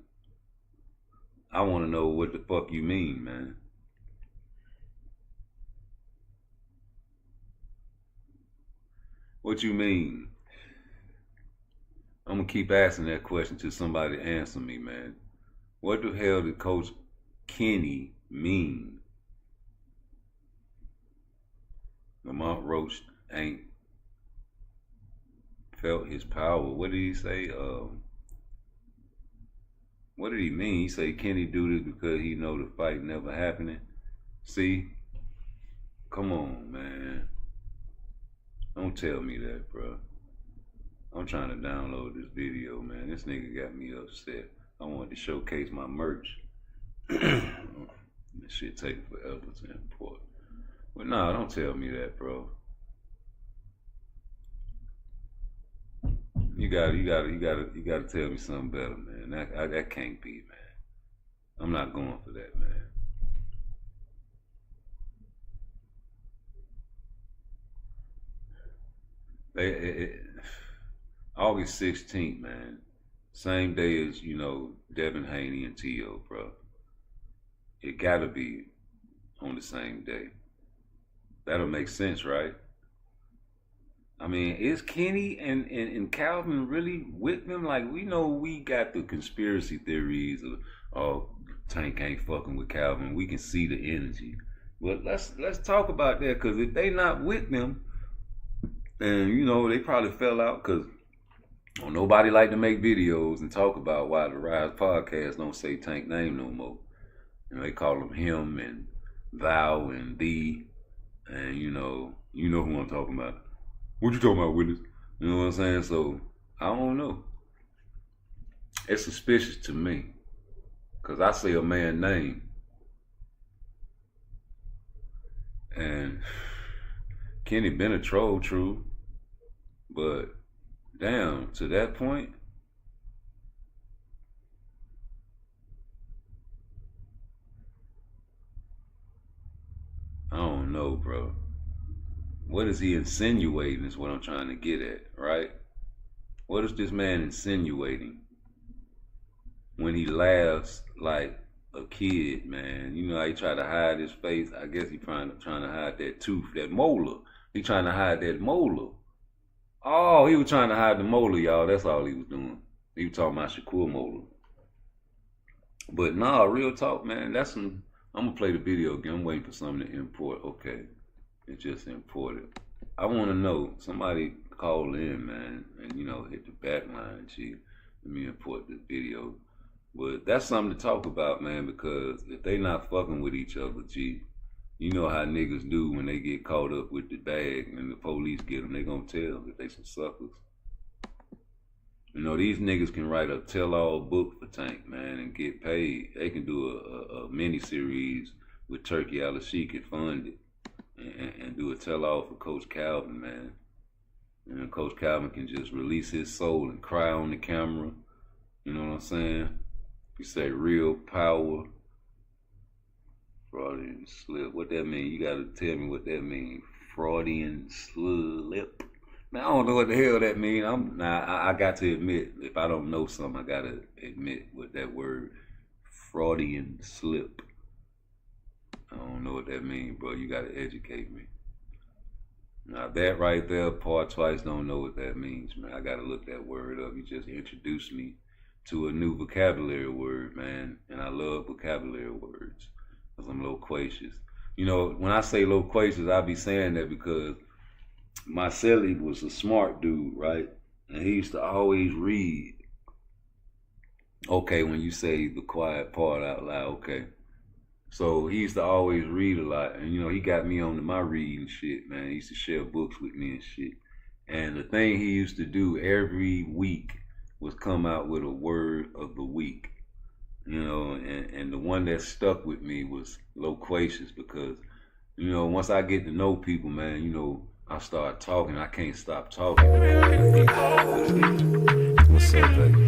I want to know what the fuck you mean, man. What you mean? I'm gonna keep asking that question till somebody answer me, man. What the hell did Coach Kenny mean? Lamont Roach ain't felt his power. What did he say? What did he mean? He say Kenny do this because he know the fight never happening. See? Come on, man. Don't tell me that, bro. I'm trying to download this video, man. This nigga got me upset. I wanted to showcase my merch. This shit take forever to import. But nah, don't tell me that, bro. You gotta tell me something better, man. That can't be, man. I'm not going for that, man. August 16th, man. Same day as, Devin Haney and T.O., bro. It gotta be on the same day. That'll make sense, right? I mean, is Kenny and Calvin really with them? Like, we know we got the conspiracy theories of, oh, Tank ain't fucking with Calvin. We can see the energy. But let's talk about that, because if they not with them, and, they probably fell out because nobody like to make videos and talk about why the Rise podcast don't say Tank name no more. They call him and thou and thee, and you know who I'm talking about. What you talking about, Willis? You know what I'm saying? So I don't know. It's suspicious to me, cause I say a man name, and Kenny been a troll, true, but damn, to that point. I don't know, bro. What is he insinuating is what I'm trying to get at, right? What is this man insinuating when he laughs like a kid, man? You know how he try to hide his face? I guess he trying to hide that tooth, that molar. He trying to hide that molar. Oh, he was trying to hide the molar, y'all. That's all he was doing. He was talking about Shakur molar. But nah, real talk, man. That's some... I'm gonna play the video again. I'm waiting for something to import. Okay, it just imported. I want to know. Somebody call in, man, and hit the back line. Gee, let me import the video. But that's something to talk about, man. Because if they not fucking with each other, gee, you know how niggas do when they get caught up with the bag and the police get them. They gonna tell that they some suckers. These niggas can write a tell-all book for Tank, man, and get paid. They can do a mini-series with Turkey Al-Sheikh and fund it and do a tell-all for Coach Calvin, man. And Coach Calvin can just release his soul and cry on the camera. You know what I'm saying? You say real power. Freudian slip. What that mean? You gotta tell me what that mean. Freudian slip. Man, I don't know what the hell that means. I got to admit, if I don't know something, I gotta admit what that word Freudian slip. I don't know what that means, bro. You gotta educate me. Now that right there, part twice, don't know what that means, man. I gotta look that word up. You just introduced me to a new vocabulary word, man. And I love vocabulary words because I'm loquacious. You know, when I say loquacious, I be saying that because my celly was a smart dude, right? And he used to always read. Okay, when you say the quiet part out loud, okay. So he used to always read a lot, and you know, he got me onto my reading shit, man. He used to share books with me and shit. And the thing he used to do every week was come out with a word of the week. You know, and the one that stuck with me was loquacious because, you know, once I get to know people, man, you know, I start talking, I can't stop talking. What's up, baby?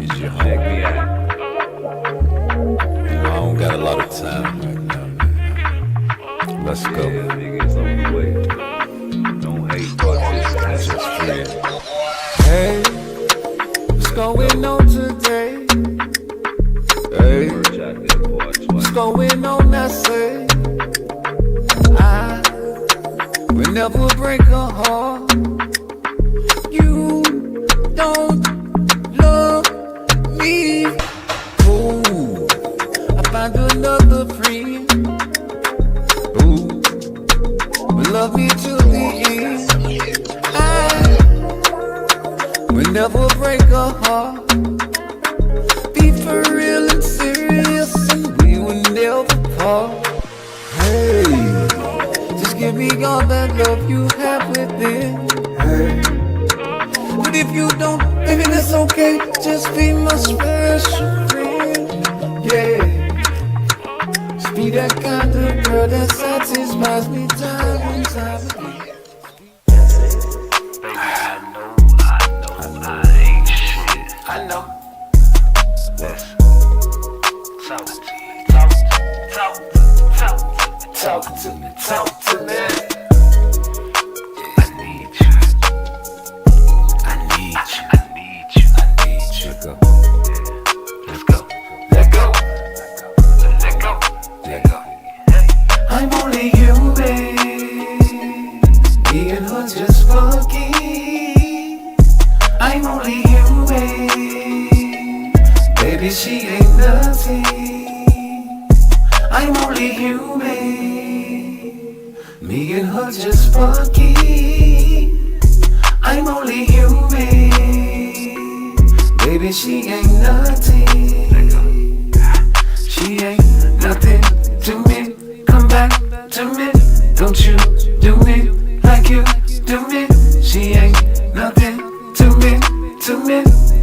Is your home? Check me out. You know, I don't got a lot of time right now, man. Let's go. Yeah, nigga, it's on the way. Don't hate, That's just friend. Hey, what's going on today? Hey, merch out there, part twice. what's going on, I say? I will never break a heart. You don't love me. Ooh, I find another friend. Ooh, will love me till the end. I will never break a heart. Be for real and serious, and we will never part. Hey, just give me all that love you have within. Hey, but if you don't, baby, that's okay. Just be my special friend. Yeah, just be that kind of girl that satisfies me time and time again. I know. Talk to me, talk to me. I need you. I need you. I need you. I need you. Let go. Let's go. Let go. Let go. Let go. I'm only human. Me and her just fucking. I'm only human. Baby, she ain't nothing. I'm only human. Me and her just fucking. I'm only human. Baby, she ain't nothing. She ain't nothing to me. Come back to me. Don't you do me like you do me. She ain't nothing to me.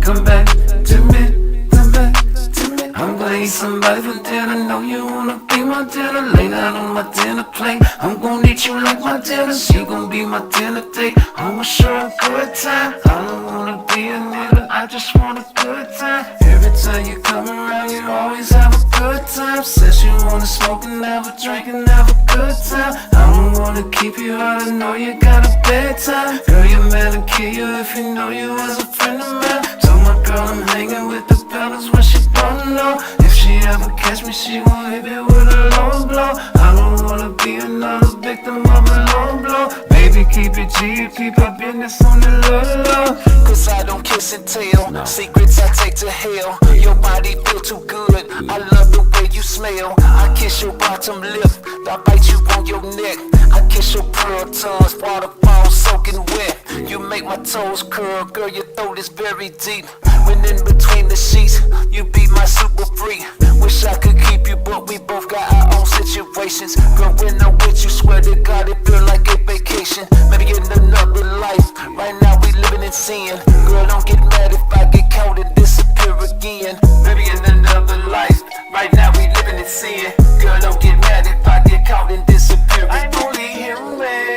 Come back to me. Come back to me. I'm gonna eat somebody for dinner. Know you wanna be my dinner. Lay down on my dinner plate. I'm gonna eat you like my dinner. She gon' be my dinner date. I'ma show a good time. I don't wanna be a nigga, I just want a good time. Every time you come around, you always have a good time. Says you wanna smoke and have a drink and have a good time. I don't wanna keep you out, I know you got a bedtime. Girl, your man will kill you if you know you was a friend of mine. Told my girl I'm hanging with the fellas when she don't know. If she ever catch me, she gon' hit me with a low blow. I don't wanna be another victim of a low blow. Baby, keep it G, keep our business on the low. Cause I don't kiss and tell, secrets I take to hell. Your body feel too good, I love the way you smell. I kiss your bottom lip, I bite you on your neck. I kiss your pearl tongues, waterfall soaking wet. You make my toes curl, girl, your throat is very deep. When in between the sheets, you be my super freak. Wish I could keep you, but we both got our own situations. Girl, when I'm with you, swear to God, it feel like a vacation. Maybe in another life, right now we living in sin. Girl, don't get mad if I get caught and disappear again. Maybe in another life, right now we living in sin. Girl, don't get mad if I get caught and disappear again. I'm only human.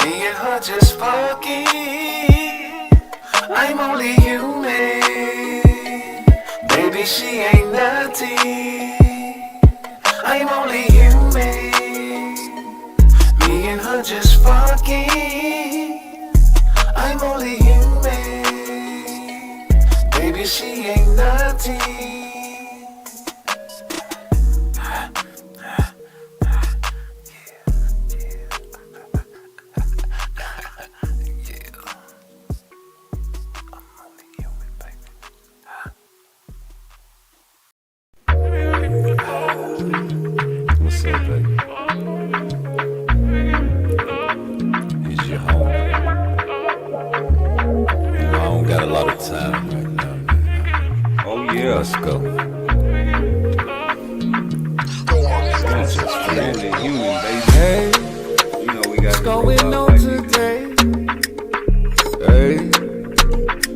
Me and her just fucking. I'm only human. Baby, she ain't nothing. I'm only human. Me and her just fucking. I'm only human. Baby, she ain't nothing. Let's go. Hey, what's going on today? Hey,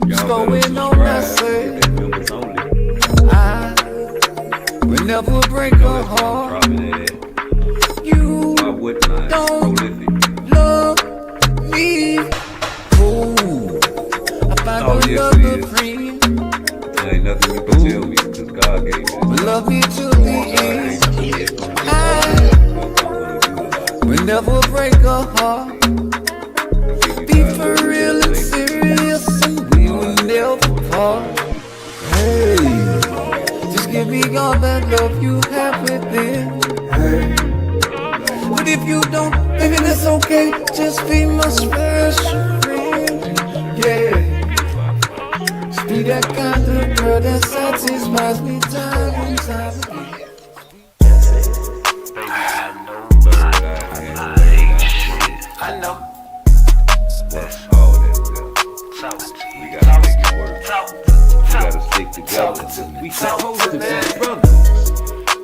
what's going on? I say, I will never break a heart. You don't love me. Ooh, I find another friend. There ain't nothing you can tell me because God gave me this. Love me to the end. I will never break a heart. Be for real and serious, and we will never part. Hey, just give me all that love you have within. Hey, but if you don't, baby, that's okay. Just be my special friend. Yeah. Be that kind of girl that satisfies me time and time again. I know. That's all that stuff. We gotta make it work. We gotta stick together. We supposed to be brothers.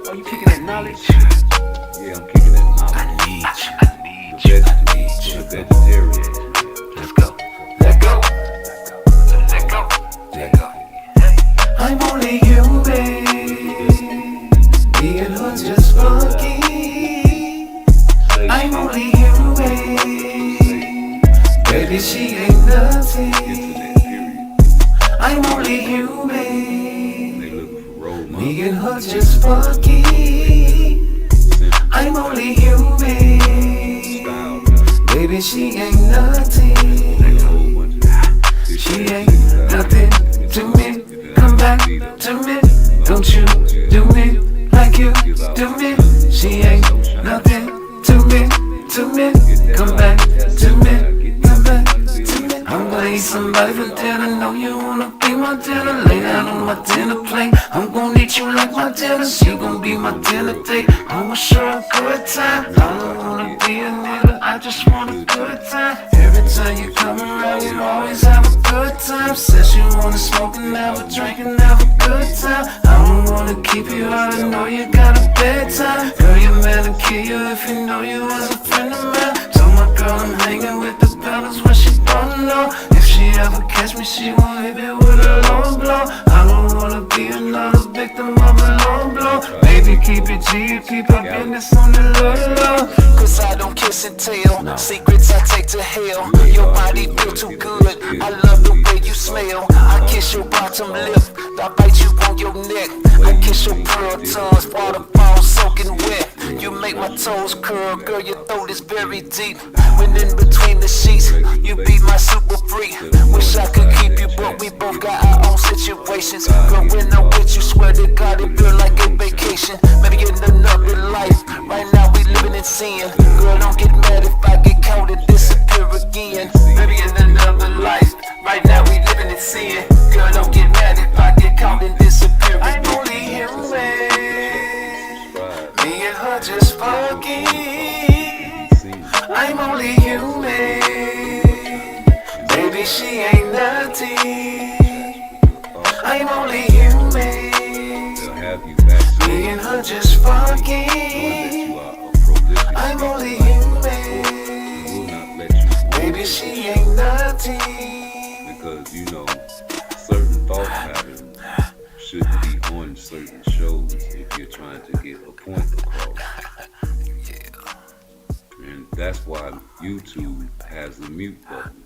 Are you kicking that knowledge? Yeah, I'm kicking that knowledge. I need you. The vegetarian. Let's go. Let go. Let go. Let go. I'm only human. Me and her just funky. I'm only human. Baby, she ain't nothing. I'm only human. Me and her just funky. I'm only human. Baby, she ain't nothing. She ain't nothing to me. Come back to me. Don't you do me like you do me. She ain't nothing to me. Come back to me. Come back to me. I'm gonna eat somebody for dinner. Know you wanna be my dinner. Lay down on my dinner plate. I'm gonna eat you like my dinner. She gon' be my dinner date. I'ma show a good time. I don't wanna be a nigga. I just want a good time. Every time you come around, you always have a good time. Says you wanna smoke and have a drink and have a good time. I don't wanna keep you out. I know you got a bedtime. Girl, your man will kill you if you know you was a friend of mine. Told my girl I'm hanging with the fellas when she don't know. If she ever catch me, she gon' hit me with a low blow. I don't wanna be another victim of a low blow. Baby, keep it G, keep our business on the low. Cause I don't kiss and tell. Secrets I take to hell. Your body feel too good. I love the way you smell. I kiss your bottom lip. I bite you on your neck. I kiss your pearl tongues. Waterfall soaking wet. You make my toes curl. Girl, your throat is very deep. When in between the sheets, you be my super freak. Wish I could keep you, but we both got our own situations. Girl, when I'm with you, swear to God, it feel like a vacation. Maybe in another life. Right now we living in sin. Girl, don't get mad if I get caught and disappear again. Maybe in another life. Right now we living in sin. Girl, don't get mad if I get caught and disappear again. I'm only human. Me and her just fucking. I'm only human. Baby, she ain't nothing. I'm only human. Me and her just fucking. I'm only human. Baby, she ain't nothing. Because you know, certain thought patterns shouldn't be on certain shows if you're trying to get a point across. And that's why YouTube has a mute button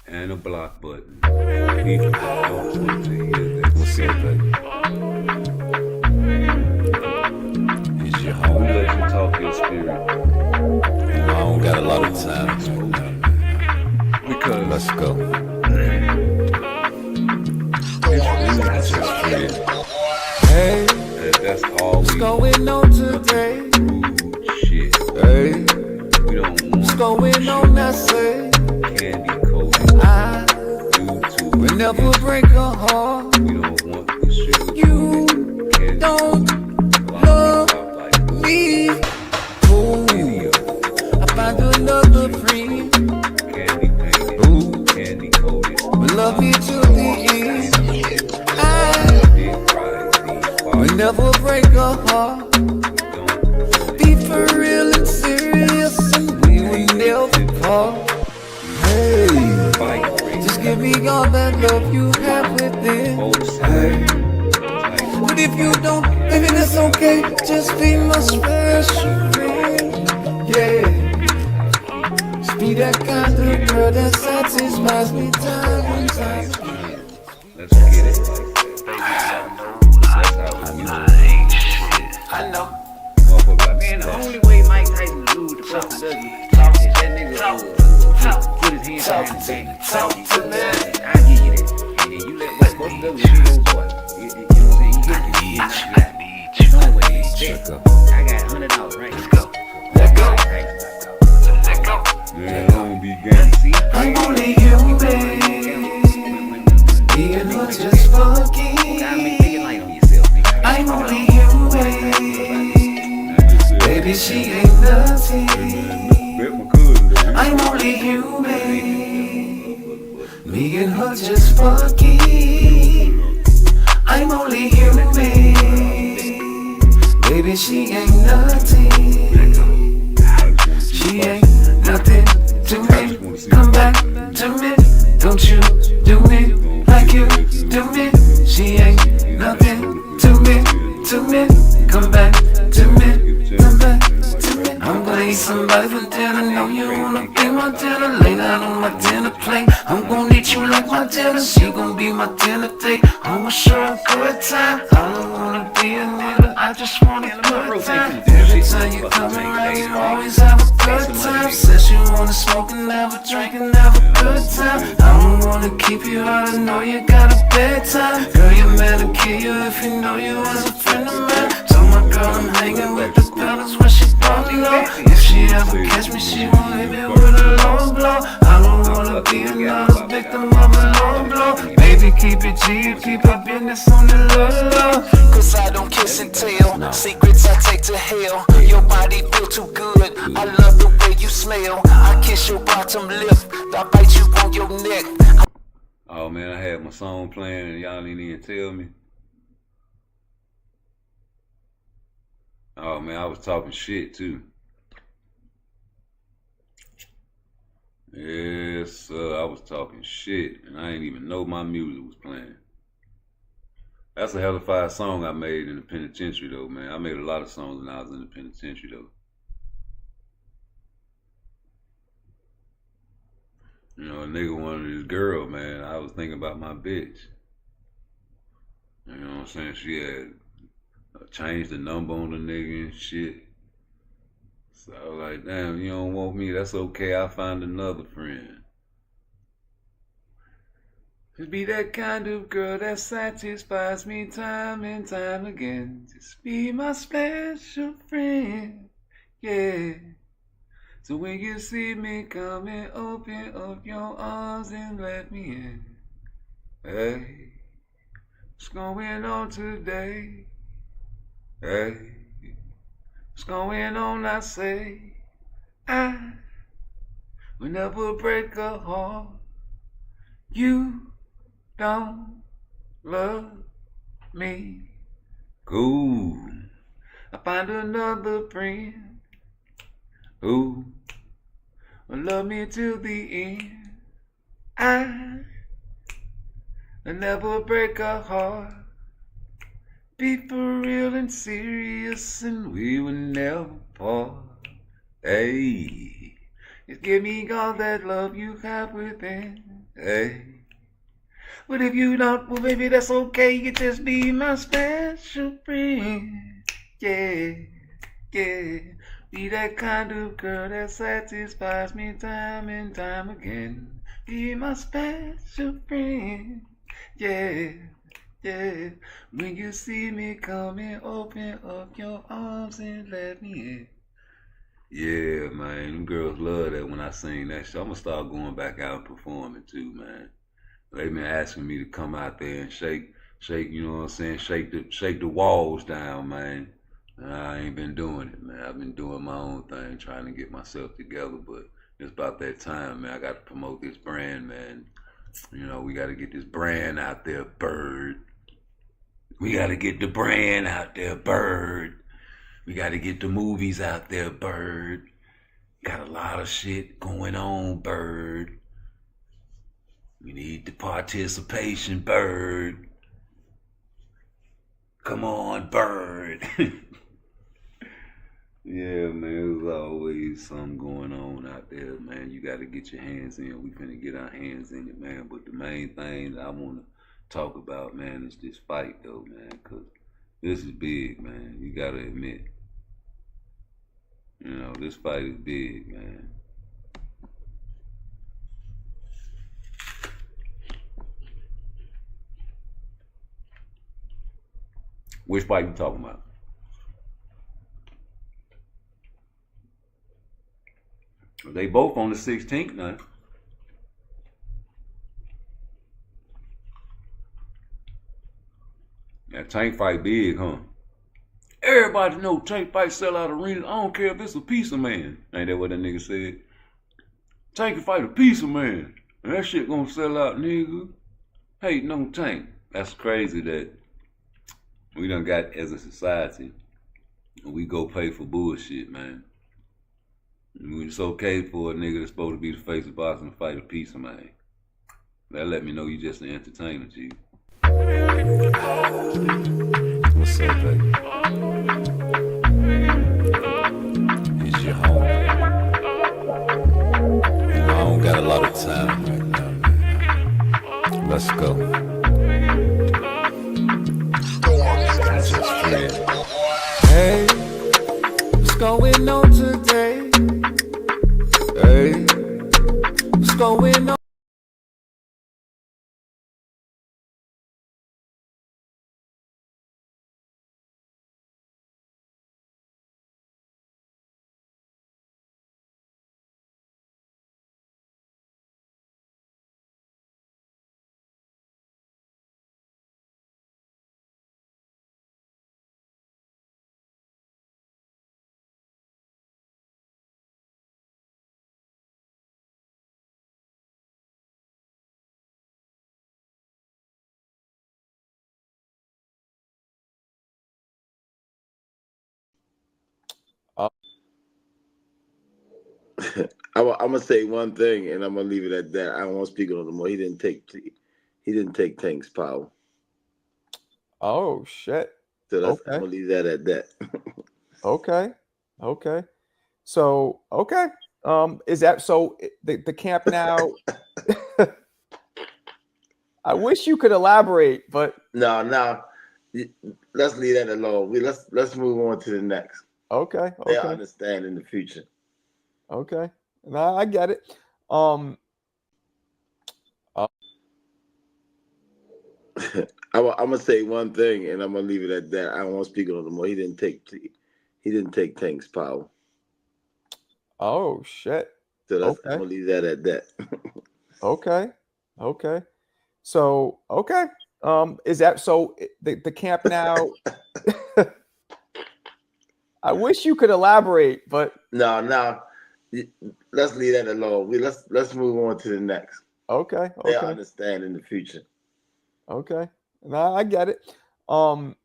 and a block button. People that don't want to hear that. What's up, baby? It's your home. We let you talk your spirit. You know, I don't got a lot of time. Because let's go. Hey, that's all what's going on today? Shit. Hey, we don't want what's going on? I say, candy coated. I will never break a heart. We don't want the sugar. You don't love me. Ooh, I find another friend. Candy painted. Ooh, candy coated. Love me to the end. I never break a heart. Be for real and serious, and we will never part. Hey, just give me all that love you have within. Hey, but if you don't, baby, that's okay. Just be my special friend. Yeah, just be that kind of girl that satisfies me time and time again. Let's get it. That's how we ain't shit. I know. motherfucker like, man, the only way Mike Tyson would lose the fucking W is that nigga put his hands behind his back. Talk to me. I give you that. And then you let West Coast W be those boys. You know what I'm saying? You get the no way. I got $100, right? Let's go. Let go. Man, don't be gang. See? I'm only human. Being not just fucking. I'm only human. Baby, she ain't nothing. I'm only human. Me and her just fucking. I'm only human. Baby, she ain't nothing. She ain't nothing to me. Come back to me. Don't you do me like you do me. She ain't nothing to me. Come back to me. Come back to me. I'm gonna eat somebody for dinner. Know you wanna be my dinner. Lay down on my dinner plate. I'm gonna eat you like my dinner. She gon' be my dinner date. I'ma show a good time. I don't wanna be a nigga. I just want a good time. Every time you come around, you always have a good time. Says you wanna smoke and have a drink and have a good time. I don't wanna keep you out. I know you got a bedtime. Girl, your man will kill you if you know you was a friend of mine. Told my girl I'm hanging with the fellas when she brought me low. If she ever catch me, she gon' hit me with a low blow. I don't wanna be another victim of a low blow. Baby, keep it G, keep our business on the low. Cause I don't kiss and tell. Secrets I take to hell. Your body feel too good. I love the way you smell. I kiss your bottom lip. I bite you on your neck. Oh man, I had my song playing and y'all didn't even tell me. Oh man, I was talking shit too. Yes, sir, I was talking shit and I didn't even know my music was playing. That's a hell of a fire song I made in the penitentiary though, man. I made a lot of songs when I was in the penitentiary though. You know, a nigga wanted his girl, man. I was thinking about my bitch. You know what I'm saying? She had changed the number on the nigga and shit. So I was like, damn, you don't want me? That's okay. I'll find another friend. Just be that kind of girl that satisfies me time and time again. Just be my special friend, yeah. So when you see me coming, open up your arms and let me in. Hey, what's going on today? Hey, what's going on? I say, I will never break a heart. You don't love me. Cool. I find another friend who will love me till the end. I will never break a heart. Be for real and serious, and we will never part. Hey, just give me all that love you have within. Hey, but if you don't, well, baby, that's okay. You just be my special friend. Yeah, yeah. Be that kind of girl that satisfies me time and time again. Be my special friend. Yeah, yeah. When you see me coming, open up your arms and let me in. Yeah, man. Them girls love that when I sing that shit. I'm gonna start going back out and performing too, man. They've been asking me to come out there and shake, you know what I'm saying? Shake the walls down, man. I ain't been doing it, man. I've been doing my own thing, trying to get myself together, but it's about that time, man. I got to promote this brand, man. You know, we got to get this brand out there, Bird. We got to get the brand out there, Bird. We got to get the movies out there, Bird. Got a lot of shit going on, Bird. We need the participation, Bird. Come on, Bird. Yeah, man, there's always something going on out there, man. You got to get your hands in. We finna get our hands in it, man. But the main thing that I want to talk about, man, is this fight, though, man, because this is big, man. You got to admit. You know, this fight is big, man. Which fight you talking about? They both on the 16th now. That Tank fight big, huh? Everybody know Tank fight sell out arenas. I don't care if it's a piece of man. Ain't that what that nigga said? Tank can fight a piece of man. And that shit gonna sell out, nigga. Hating on Tank. That's crazy that we done got as a society. We go pay for bullshit, man. It's okay for a nigga that's supposed to be the face of boxing to fight a piece of man. That let me know you just an entertainer, G. What's up, baby? It's your home. You know, I don't got a lot of time right now, man. Let's go. I'm just playing. Hey, what's going on today? Hey, what's going on? I'm gonna say one thing, and I'm gonna leave it at that. I don't want to speak on it no more. He didn't take Tank's power. Oh shit. So that's, Okay. I'm gonna leave that at that. Okay. So okay. Is that so? The camp now? I wish you could elaborate, but No. Let's leave that alone. Let's move on to the next. Okay. They'll understand in the future. Okay. No, I get it. I'm gonna say one thing, and I'm gonna leave it at that. I don't want to speak on it no more. He didn't take Tank's power. Oh shit. So that's, I'm gonna leave that at that. Okay. So okay. Is that so? The camp now? I wish you could elaborate, but No. Let's leave that alone. Let's move on to the next. Okay. They'll understand in the future. Okay. No, I get it. I'm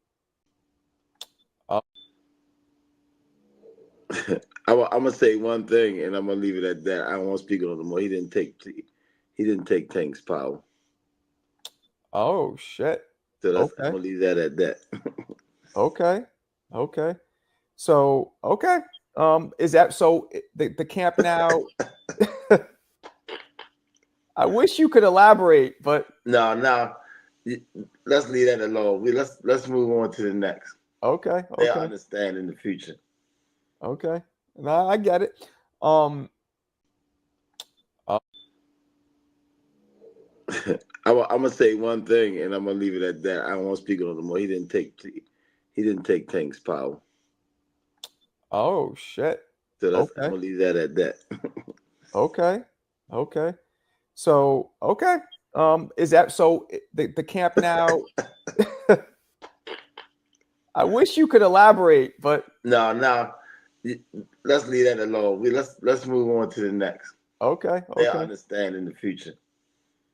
gonna say one thing, and I'm gonna leave it at that. I don't want to speak on it no more. He didn't take Tank's power. Oh shit. So that's, I'm gonna leave that at that. Okay. So okay. Is that so? The camp now? I wish you could elaborate, but No. Let's leave that alone. Let's move on to the next. Okay. They'll understand in the future. Okay. No, I get it. I'm gonna say one thing, and I'm gonna leave it at that. I don't want to speak on it no more. He didn't take Tank's power. Oh shit. So that's, I'm gonna leave that at that. Okay. So okay. Is that so? The camp now? I wish you could elaborate, but No. Let's leave that alone. Let's move on to the next. Okay. They'll understand in the future.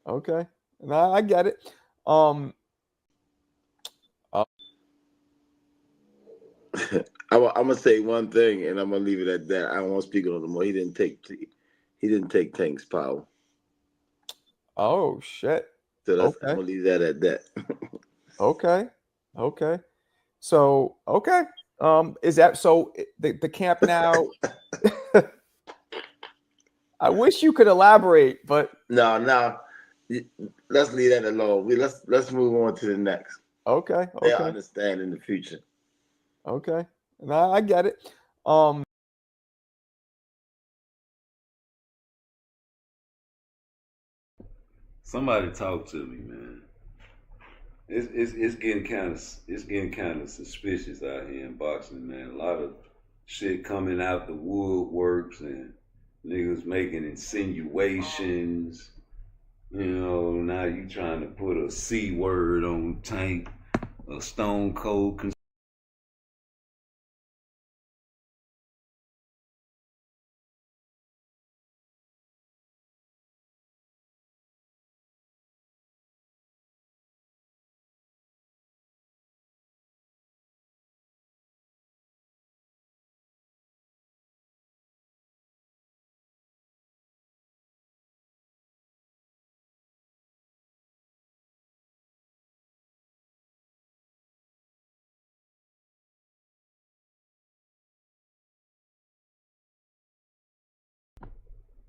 Okay. No, I get it. I'm gonna say one thing, and I'm gonna leave it at that. I don't want to speak on it no more. He didn't take Tank's power. Oh shit. So that's I'm Okay. gonna leave that at that. Okay. Okay. So okay. Is that so? The camp now? I wish you could elaborate, but No, let's leave that alone. Let's move on to the next. okay. They'll Okay. understand in the future. Okay. No, I get it. Somebody talk to me, man. It's getting kind of suspicious out here in boxing, man. A lot of shit coming out the woodworks and niggas making insinuations. You know, now you trying to put a C word on Tank, a Stone Cold.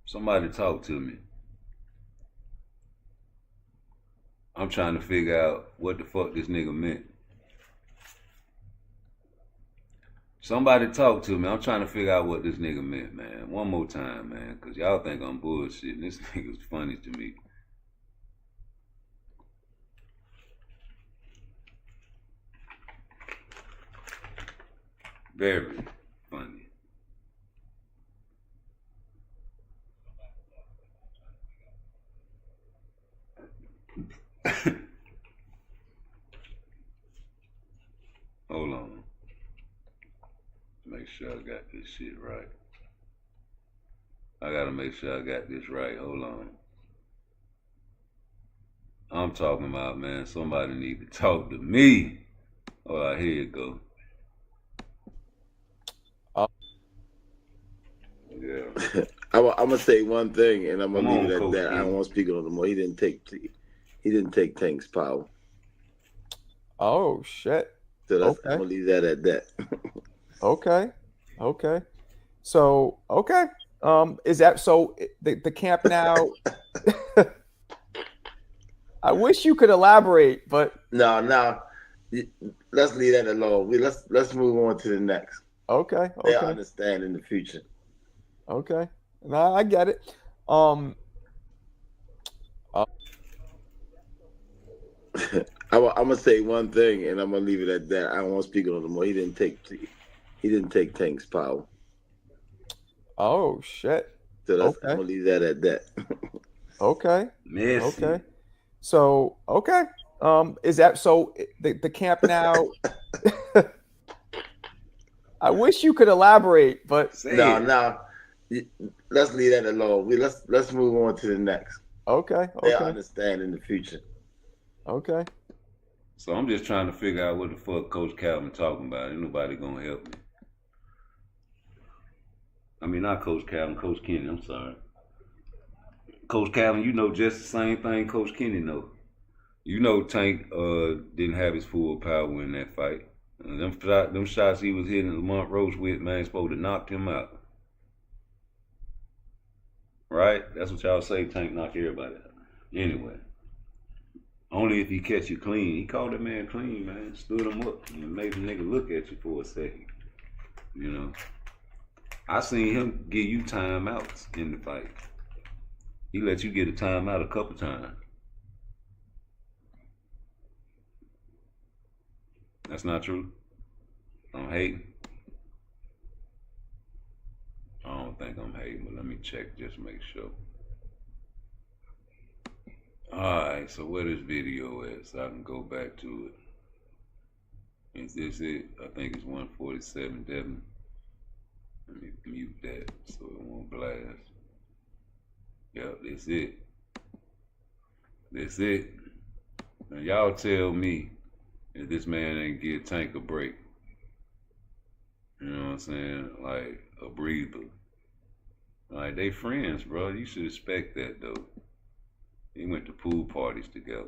Somebody talk to me. I'm trying to figure out what the fuck this nigga meant. Somebody talk to me. I'm trying to figure out what this nigga meant, man. One more time, man, because y'all think I'm bullshitting. This nigga's funny to me. Very funny. Hold on. Make sure I got this shit right. I gotta make sure I got this right. Hold on. I'm talking about, man, somebody need to talk to me. All right, here you go. Yeah. I'm gonna say one thing, and I'm gonna Come leave on, it at Coach that. I don't King. want to speak on it no more. He didn't take Tank's power. oh shit. So that's I'm Okay. gonna leave that at that. Okay. Okay. So okay. Is that so? The camp now? I wish you could elaborate, but No, let's leave that alone. Let's move on to the next. okay. They'll Okay. understand in the future. Okay. No, I get it. I'm gonna say one thing, and I'm gonna leave it at that. I don't want to speak on it no more. He didn't take Tank's power. Oh shit. So that's Okay. I'm gonna leave that at that. Okay. Messy. Okay. So okay. Is that so? The camp now? I wish you could elaborate, but Say No, it. let's leave that alone. Let's move on to the next. okay. They'll Okay. understand in the future. Okay. So I'm just trying to figure out what the fuck Coach Calvin talking about. Ain't nobody gonna help me. I mean, not Coach Calvin, Coach Kenny. I'm sorry. Coach Calvin, you know just the same thing Coach Kenny know. You know Tank didn't have his full power in that fight. Them shots he was hitting Lamont Roach with, man, supposed to knock him out. Right? That's what y'all say, Tank knock everybody out. Anyway, only if he catch you clean. He called that man clean, man. Stood him up and made the nigga look at you for a second. You know? I seen him give you timeouts in the fight. He let you get a timeout a couple times. That's not true. I'm hating. I don't think I'm hating, but let me check just to make sure. Alright, so where this video is, so I can go back to it. Is this it? I think it's 147, Devin. Let me mute that so it won't blast. Yep, this it. This it. Now y'all tell me if this man ain't give Tank a break. You know what I'm saying? Like a breather. Like they friends, bro. You should expect that though. They went to pool parties together.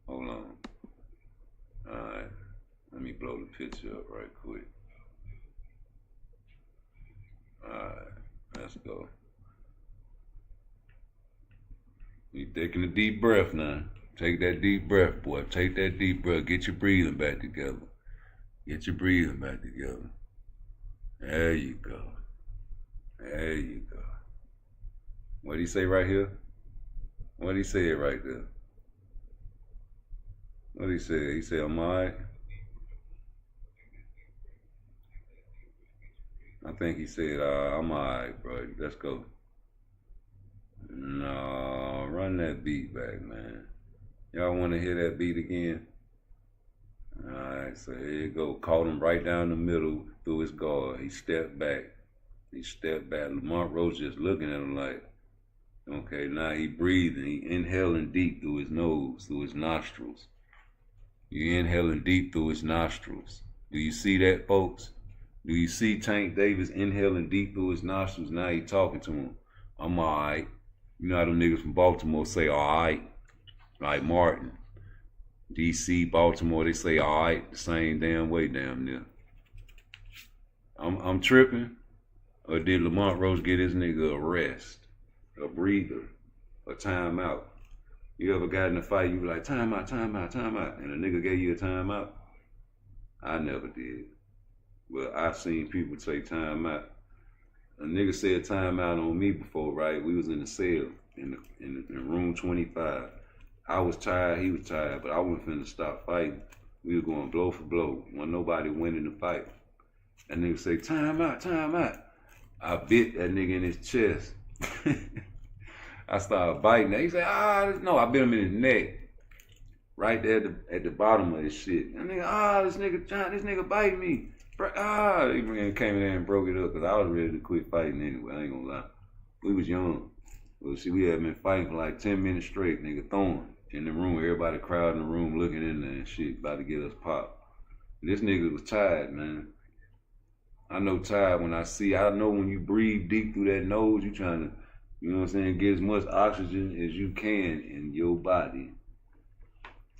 Hold on. Alright. Let me blow the picture up right quick. Alright. Let's go. You taking a deep breath now. Take that deep breath, boy. Take that deep breath. Get your breathing back together. Get your breathing back together. There you go. There you go. What'd he say right here? What'd he say right there? What'd he say? He said, I'm alright. I think he said, I'm alright, bro. Let's go. No, run that beat back, man. Y'all want to hear that beat again? Alright, so here you go. Caught him right down the middle through his guard. He stepped back. He stepped back. Lamont Rose just looking at him like, okay, now he breathing. He inhaling deep through his nose, through his nostrils. You inhaling deep through his nostrils. Do you see that, folks? Do you see Tank Davis inhaling deep through his nostrils? Now he talking to him. I'm alright. You know how them niggas from Baltimore say alright? Like Martin. DC, Baltimore, they say alright the same damn way down there. I'm tripping? Or did Lamont Rose get his nigga a rest? A breather? A timeout? You ever got in a fight, you be like, timeout, timeout, timeout, and a nigga gave you a timeout? I never did. But I've seen people take timeout. A nigga said timeout on me before, right? We was in the cell in room 25. I was tired, he was tired, but I wasn't finna stop fighting. We were going blow for blow. Wasn't nobody winning the fight. That nigga say, timeout, timeout. I bit that nigga in his chest. I started biting that. He said, no, I bit him in his neck. Right there at the bottom of his shit. And nigga, this nigga bite me. He came in there and broke it up because I was ready to quit fighting anyway. I ain't gonna lie. We was young. Well, see, we had been fighting for like 10 minutes straight, nigga, throwing in the room. Everybody crowding the room, looking in there and shit, about to get us popped. This nigga was tired, man. I know tired when I know when you breathe deep through that nose, you trying to, you know what I'm saying, get as much oxygen as you can in your body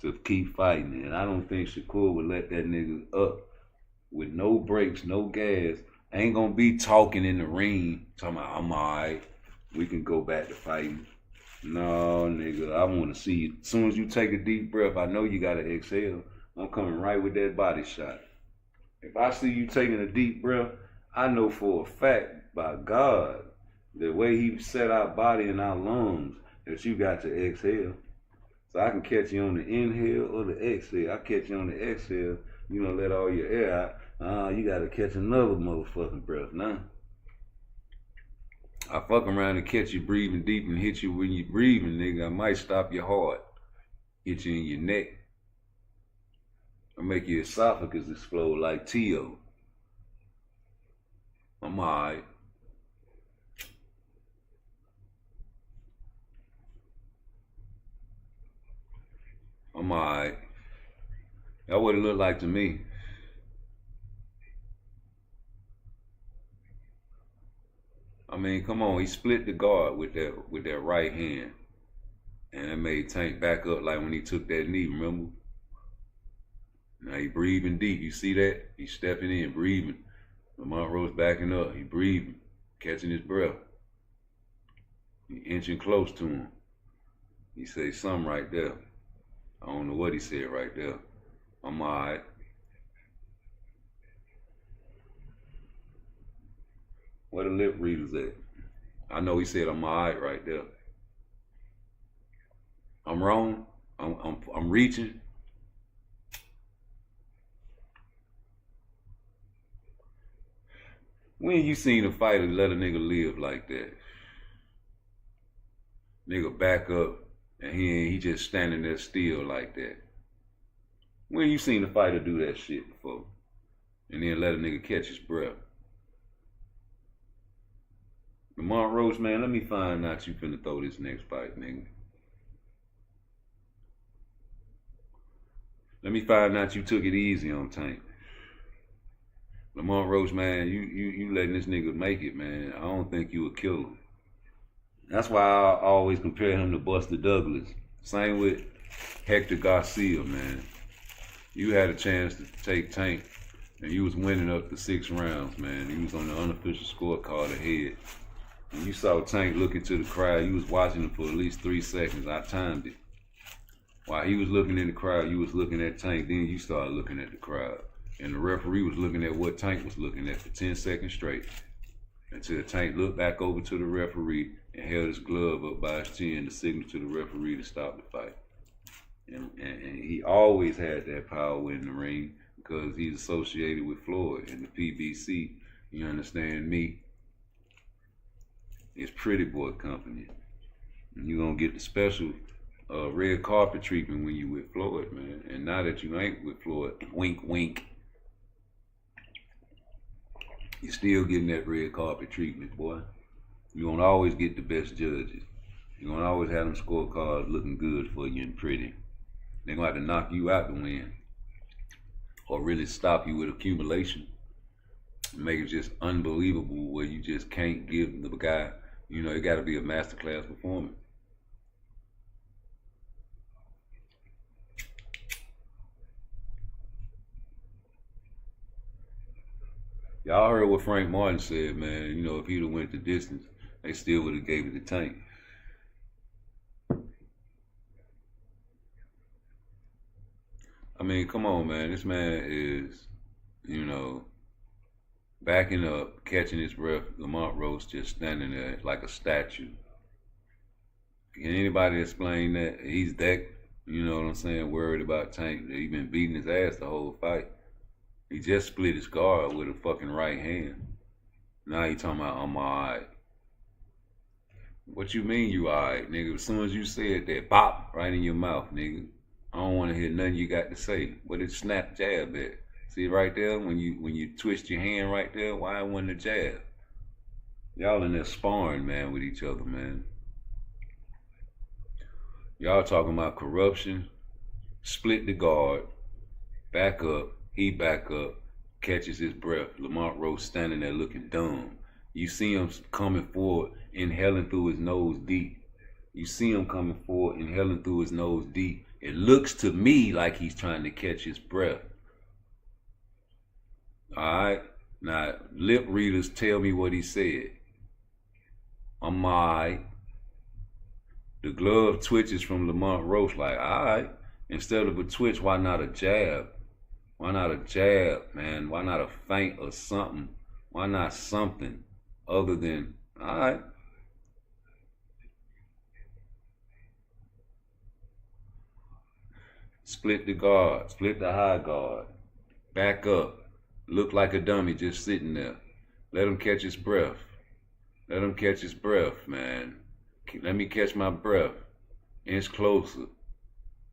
to keep fighting. And I don't think Shakur would let that nigga up with no brakes, no gas. I ain't gonna be talking in the ring, talking about I'm alright, we can go back to fighting. No, nigga, I wanna see you. As soon as you take a deep breath, I know you gotta exhale. I'm coming right with that body shot. If I see you taking a deep breath, I know for a fact, by God, the way he set our body and our lungs, that you got to exhale. So I can catch you on the inhale or the exhale. I catch you on the exhale, you know, let all your air out. You gotta catch another motherfucking breath now. I fuck around and catch you breathing deep and hit you when you breathing, nigga. I might stop your heart, hit you in your neck. I'll make your esophagus explode like Tio. I'm alright. I'm alright. That's what it looked like to me. I mean, come on, he split the guard with that right hand. And it made Tank back up like when he took that knee, remember? Now he breathing deep, you see that? He's stepping in, breathing. Lamont Rose backing up, he breathing, catching his breath. He inching close to him. He say something right there. I don't know what he said right there. I'm alright. Where the lip readers at? I know he said I'm alright right there. I'm wrong. I'm reaching. When you seen a fighter let a nigga live like that? Nigga back up and he just standing there still like that. When you seen a fighter do that shit before? And then let a nigga catch his breath? Lamont Roach, man, let me find out you finna throw this next fight, nigga. Let me find out you took it easy on Tank. Lamont Roach, man, you letting this nigga make it, man. I don't think you a killer. That's why I always compare him to Buster Douglas. Same with Hector Garcia, man. You had a chance to take Tank, and you was winning up to 6 rounds, man. He was on the unofficial scorecard ahead. When you saw Tank look into the crowd, you was watching him for at least 3 seconds. I timed it. While he was looking in the crowd, you was looking at Tank. Then you started looking at the crowd. And the referee was looking at what Tank was looking at for 10 seconds straight. Until Tank looked back over to the referee and held his glove up by his chin to signal to the referee to stop the fight. And he always had that power in the ring because he's associated with Floyd and the PBC. You understand me? It's Pretty Boy Company. And you're going to get the special red carpet treatment when you with Floyd, man. And now that you ain't with Floyd, wink, wink. You're still getting that red carpet treatment, boy. You're going to always get the best judges. You're going to always have them scorecards looking good for you and pretty. They're going to have to knock you out to win. Or really stop you with accumulation. Make it just unbelievable where you just can't give the guy, you know, it got to be a masterclass performance. Y'all heard what Frank Martin said, man. You know, if he'd have went the distance, they still would have gave it to Tank. I mean, come on, man. This man is, you know, backing up, catching his breath. Lamont Roach just standing there like a statue. Can anybody explain that? He's that, you know what I'm saying, worried about Tank. He been beating his ass the whole fight. He just split his guard with a fucking right hand. Now he talking about, I'm alright. What you mean you alright, nigga? As soon as you said that, pop, right in your mouth, nigga. I don't want to hear nothing you got to say. What did snap jab at? See right there, when you twist your hand right there, why it wasn't a jab? Y'all in there sparring, man, with each other, man. Y'all talking about corruption, split the guard, back up, he back up, catches his breath. Lamont Roach standing there looking dumb. You see him coming forward, inhaling through his nose deep. You see him coming forward, inhaling through his nose deep. It looks to me like he's trying to catch his breath. Alright? Now, lip readers tell me what he said. I'm alright. The glove twitches from Lamont Roach like, alright. Instead of a twitch, why not a jab? Why not a jab, man? Why not a feint or something? Why not something other than, alright. Split the guard, split the high guard, back up, look like a dummy just sitting there. Let him catch his breath. Let him catch his breath, man. Let me catch my breath. Inch closer.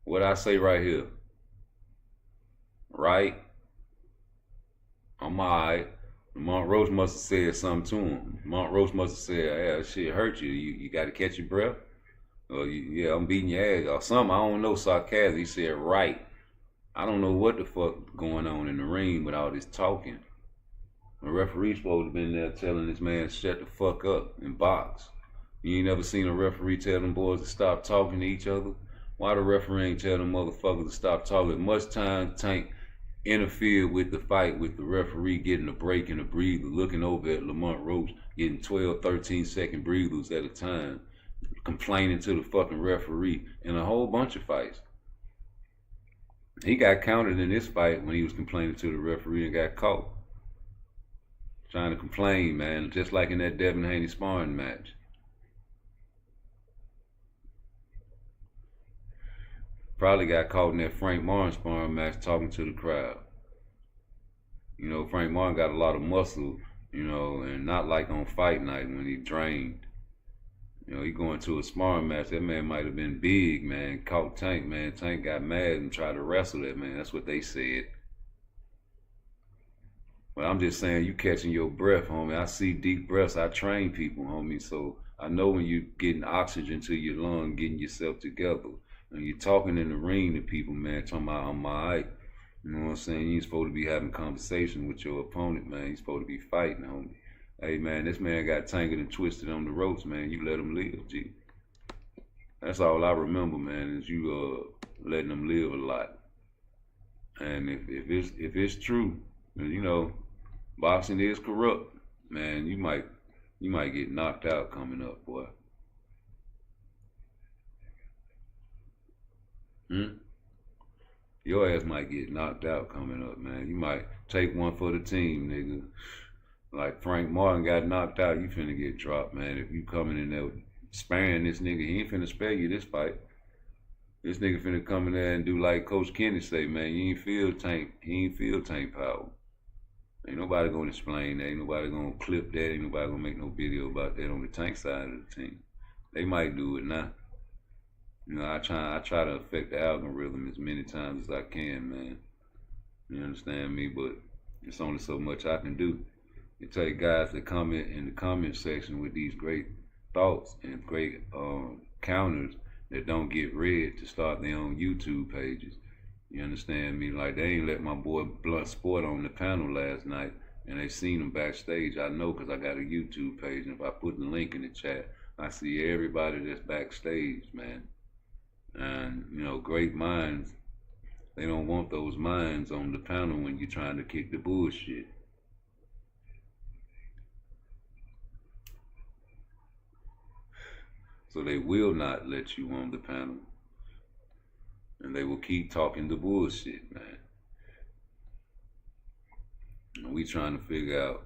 What I say right here? Right? I'm alright. Lamont Roach must have said something to him. Lamont Roach must have said, yeah, that shit hurt you. You got to catch your breath? Or yeah, I'm beating your ass or something. I don't know, sarcasm. He said, right. I don't know what the fuck going on in the ring with all this talking. The referee supposed to have been there telling this man to shut the fuck up and box. You ain't never seen a referee tell them boys to stop talking to each other? Why the referee ain't tell them motherfuckers to stop talking? Much time Tank interfered with the fight with the referee getting a break and a breather, looking over at Lamont Roach, getting 12, 13 second breathers at a time, complaining to the fucking referee in a whole bunch of fights. He got counted in this fight when he was complaining to the referee and got caught. Trying to complain, man, just like in that Devin Haney sparring match. Probably got caught in that Frank Martin sparring match talking to the crowd. You know, Frank Martin got a lot of muscle, you know, and not like on fight night when he drained. You know, he going to a sparring match, that man might have been big, man. Caught Tank, man. Tank got mad and tried to wrestle that man. That's what they said. But I'm just saying, you catching your breath, homie. I see deep breaths. I train people, homie. So I know when you getting oxygen to your lung, getting yourself together. When you're talking in the ring to people, man, talking about I'm alright. You know what I'm saying? You ain't supposed to be having conversation with your opponent, man. You supposed to be fighting, homie. Hey, man, this man got tangled and twisted on the ropes, man. You let him live, G. That's all I remember, man, is you letting him live a lot. And if it's true, you know, boxing is corrupt, man, you might get knocked out coming up, boy. Your ass might get knocked out coming up, man. You might take one for the team, nigga. Like Frank Martin got knocked out, you finna get dropped, man. If you coming in there sparing this nigga, he ain't finna spare you this fight. This nigga finna come in there and do like Coach Kenny say, man, he ain't feel tank power. Ain't nobody gonna explain that, ain't nobody gonna clip that, ain't nobody gonna make no video about that on the tank side of the team. They might do it now. You know, I try to affect the algorithm as many times as I can, man. You understand me? But it's only so much I can do. It take guys that comment in the comment section with these great thoughts and great counters that don't get read to start their own YouTube pages. You understand me? Like, they ain't let my boy Blunt Sport on the panel last night, and they seen him backstage. I know because I got a YouTube page, and if I put the link in the chat, I see everybody that's backstage, man. And, you know, great minds, they don't want those minds on the panel when you're trying to kick the bullshit. So they will not let you on the panel. And they will keep talking the bullshit, man. And we trying to figure out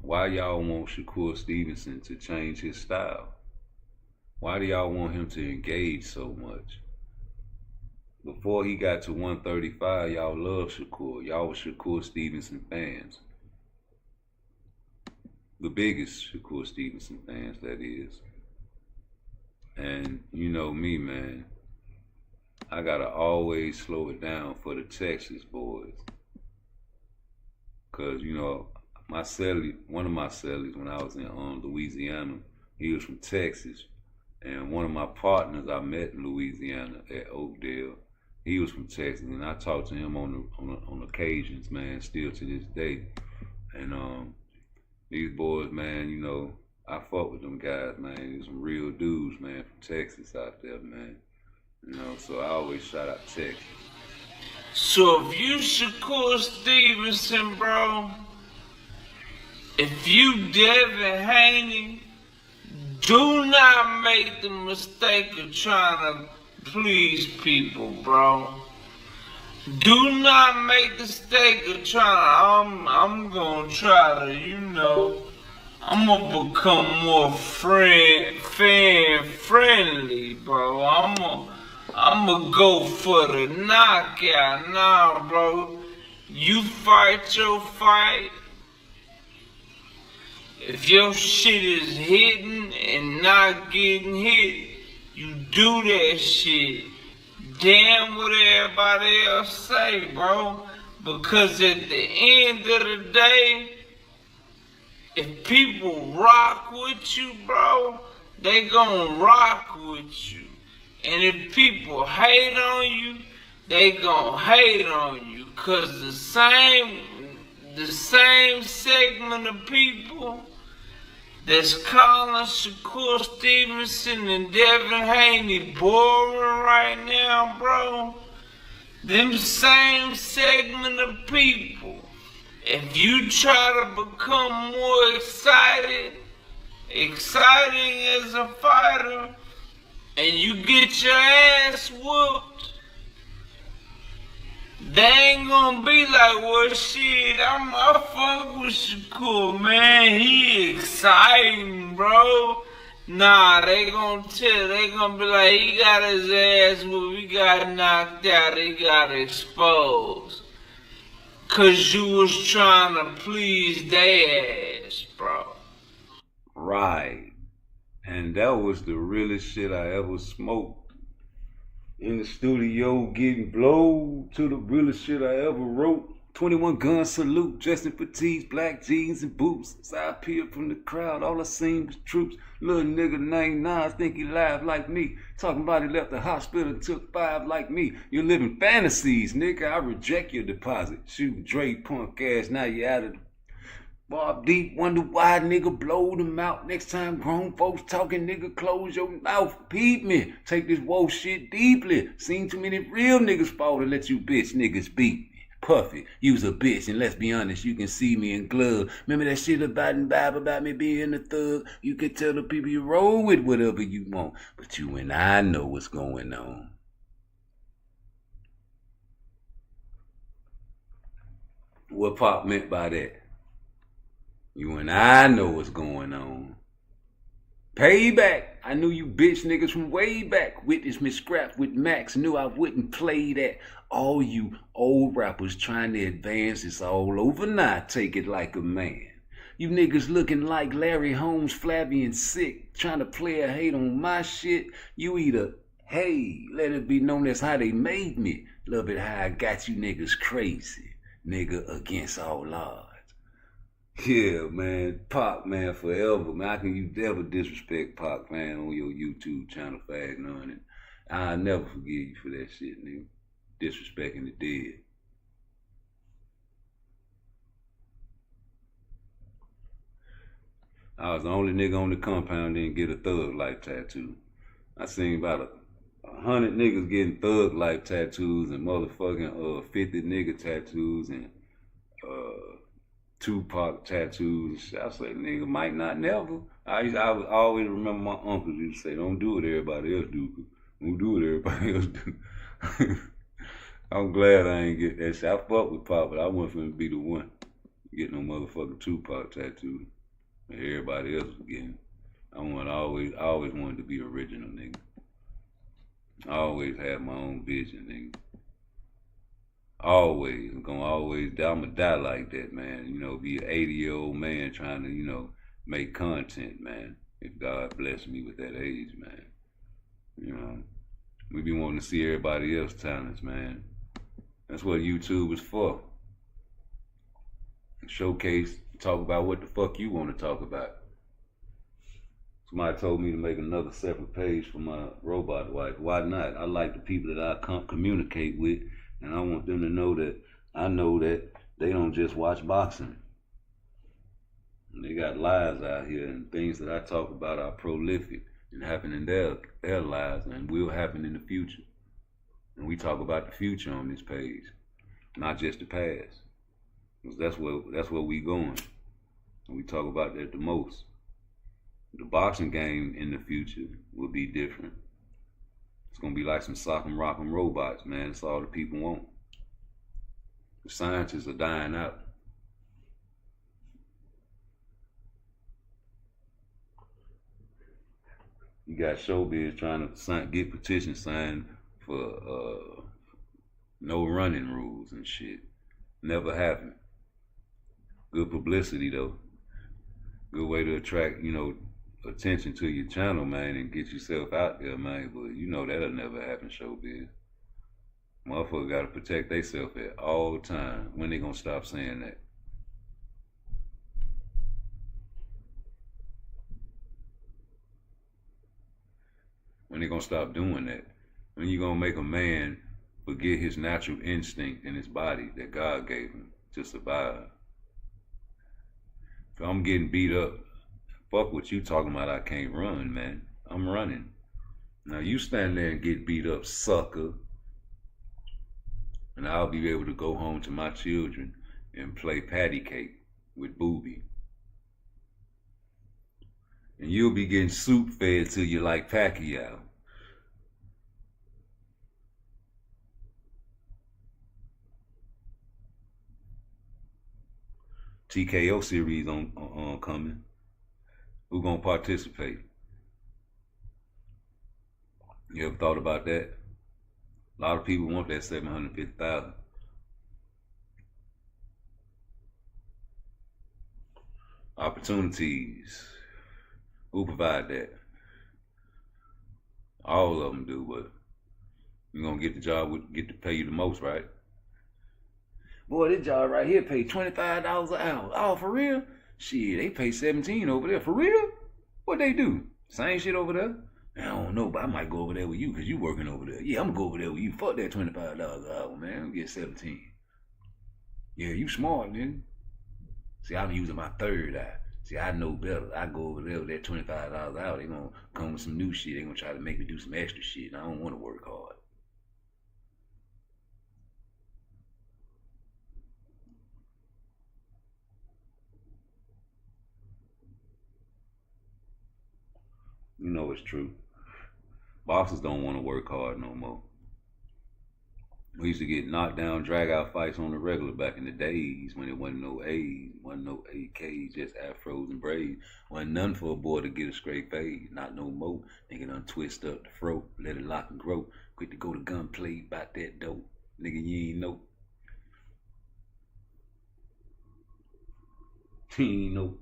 why y'all want Shakur Stevenson to change his style. Why do y'all want him to engage so much? Before he got to 135, y'all loved Shakur. Y'all were Shakur Stevenson fans. The biggest Shakur Stevenson fans, that is. And you know me, man. I gotta always slow it down for the Texas boys. Cause you know, one of my cellies when I was in Louisiana, he was from Texas. And one of my partners I met in Louisiana at Oakdale, he was from Texas, and I talked to him on occasions, man, still to this day. And these boys, man, you know, I fuck with them guys, man. There's some real dudes, man, from Texas out there, man. You know, so I always shout out Texas. So if you Shakur Stevenson, bro, if you Devin Haney, do not make the mistake of trying to please people, bro. Do not make the mistake of trying to, I'm gonna try to, you know, I'm gonna become more fan friendly, bro. I'm gonna go for the knockout. Nah, bro. You fight your fight. If your shit is hitting and not getting hit, you do that shit. Damn what everybody else say, bro. Because at the end of the day, if people rock with you, bro, they gon' rock with you. And if people hate on you, they gon' hate on you. Cause the same segment of people that's calling Shakur Stevenson and Devin Haney boring right now, bro, them same segment of people, if you try to become more exciting as a fighter, and you get your ass whooped, they ain't gonna be like, well, shit, I fuck with Shakur, man, he exciting, bro. Nah, they gonna be like, he got his ass whooped, he got knocked out, he got exposed. Cause you was trying to please their ass, bro. Right. And that was the realest shit I ever smoked. In the studio getting blown to the realest shit I ever wrote. 21 gun salute, dressed in fatigues, black jeans and boots. As I appeared from the crowd, all I seen was troops. Little nigga named Nas, think he live like me. Talking about he left the hospital and took 5 like me. You're living fantasies, nigga. I reject your deposit. Shoot Dre, punk ass, now you out of the Bob Deep, wonder why nigga blowed him out. Next time grown folks talking, nigga, close your mouth. Peep me, take this woe shit deeply. Seen too many real niggas fall to let you bitch niggas beat me. Puffy, you's a bitch, and let's be honest, you can see me in glove. Remember that shit about and vibe about me being a thug? You can tell the people you roll with whatever you want, but you and I know what's going on. What Pop meant by that? You and I know what's going on. Payback. I knew you bitch niggas from way back. Witness me scrap with Max. Knew I wouldn't play that. All you old rappers trying to advance. It's all over now. Take it like a man. You niggas looking like Larry Holmes, flabby and sick. Trying to play a hate on my shit. You either, hey, let it be known that's how they made me. Love it how I got you niggas crazy. Nigga against all odds. Yeah, man. Pac, man, forever, man. How can you ever disrespect Pac, man, on your YouTube channel, Fag None? And I'll never forgive you for that shit, nigga. Disrespecting the dead. I was the only nigga on the compound that didn't get a Thug Life tattoo. I seen about 100 niggas getting Thug Life tattoos and motherfucking 50 nigga tattoos and Tupac tattoos. I say, nigga, might not never. I always remember my uncles used to say, don't do what everybody else do. Don't do what everybody else do. I'm glad I ain't get that shit. I fuck with Pop, but I wasn't finna be the one to get no motherfucking Tupac tattoo. And everybody else was getting. I always wanted to be original, nigga. I always had my own vision, nigga. Always. I'm gonna die like that, man. You know, be an 80-year-old man trying to, you know, make content, man. If God bless me with that age, man. You know, we be wanting to see everybody else's talents, man. That's what YouTube is for. Showcase, talk about what the fuck you want to talk about. Somebody told me to make another separate page for my robot wife. Why not? I like the people that I communicate with, and I want them to know that I know that they don't just watch boxing. And they got lives out here, and things that I talk about are prolific and happen in their lives and will happen in the future. And we talk about the future on this page, not just the past. Because that's where we going. And we talk about that the most. The boxing game in the future will be different. It's gonna be like some sock 'em rock 'em robots, man. That's all the people want. The scientists are dying out. You got showbiz trying to get petitions signed for no running rules and shit. Never happened. Good publicity though. Good way to attract, you know, attention to your channel, man, and get yourself out there, man. But you know that'll never happen, showbiz. Motherfuckers gotta protect themselves at all times. When they gonna stop saying that? When they gonna stop doing that? When you gonna make a man forget his natural instinct in his body that God gave him to survive? If I'm getting beat up, fuck what you talking about, I can't run, man. I'm running. Now you stand there and get beat up, sucker. And I'll be able to go home to my children and play patty cake with Booby. And you'll be getting soup fed to you like Pacquiao. TKO series on coming. Who gonna participate? You ever thought about that? A lot of people want that 750,000. Opportunities. Who provide that? All of them do, but you're gonna get the job, get to pay you the most, right? Boy, this job right here pay $25 an hour. Oh, for real? Shit, they pay 17 over there. For real? What they do? Same shit over there? I don't know, but I might go over there with you because you working over there. Yeah, I'm going to go over there with you. Fuck that $25 an hour, man. I'm get 17. Yeah, you smart, nigga. See, I'm using my third eye. See, I know better. I go over there with that $25 an hour. They going to come with some new shit. They going to try to make me do some extra shit. And I don't want to work hard. You know it's true. Boxers don't want to work hard no more. We used to get knocked down, drag out fights on the regular back in the days when it wasn't no A's, wasn't no AKs, just afros and braids. Wasn't none for a boy to get a straight fade, not no more. Nigga done twist up the throat, let it lock and grow. Quick to go to gunplay, bout that dope. Nigga, you ain't know. You ain't know.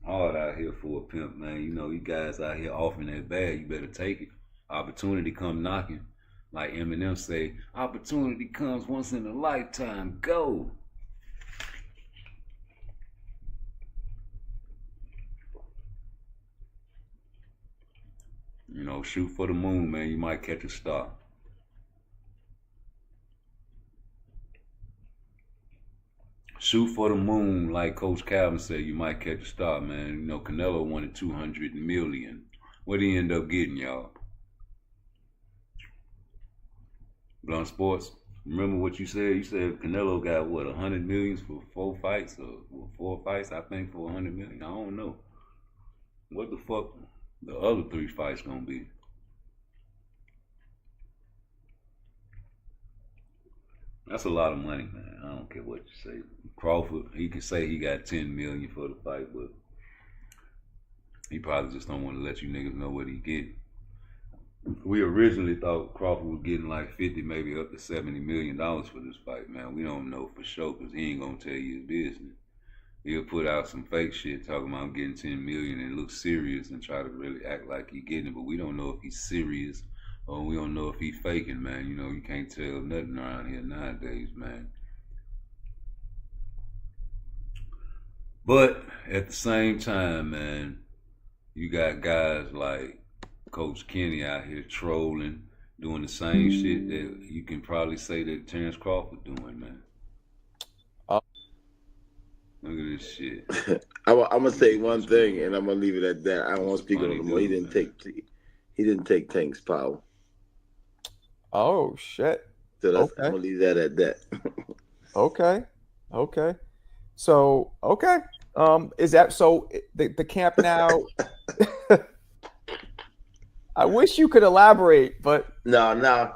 Hard out here for a pimp, man. You know, you guys out here offering that bag, you better take it. Opportunity come knocking. Like Eminem say, opportunity comes once in a lifetime. Go. You know, shoot for the moon, man. You might catch a star. Shoot for the moon, like Coach Calvin said, you might catch a star, man. You know, Canelo wanted 200 million. What did he end up getting, y'all? Blunt Sports, remember what you said? You said Canelo got, what, 100 million for 4 fights? Or 4 fights, I think, for 100 million. I don't know. What the fuck the other 3 fights gonna be? That's a lot of money, man. I don't care what you say. Crawford, he can say he got 10 million for the fight, but he probably just don't want to let you niggas know what he get. We originally thought Crawford was getting like 50, maybe up to $70 million for this fight, man. We don't know for sure because he ain't gonna tell you his business. He'll put out some fake shit talking about I'm getting 10 million and look serious and try to really act like he getting it, but we don't know if he's serious or we don't know if he's faking, man. You know, you can't tell nothing around here nowadays, man. But at the same time, man, you got guys like Coach Kenny out here trolling, doing the same shit that you can probably say that Terrence Crawford doing, man. Look at this shit. I'm gonna say one thing, and I'm gonna leave it at that. I don't want to speak on it more. He didn't take Tank's power. Oh shit. So that's, I'm gonna leave that at that. Okay. So is that so? The camp now. I wish you could elaborate, but no.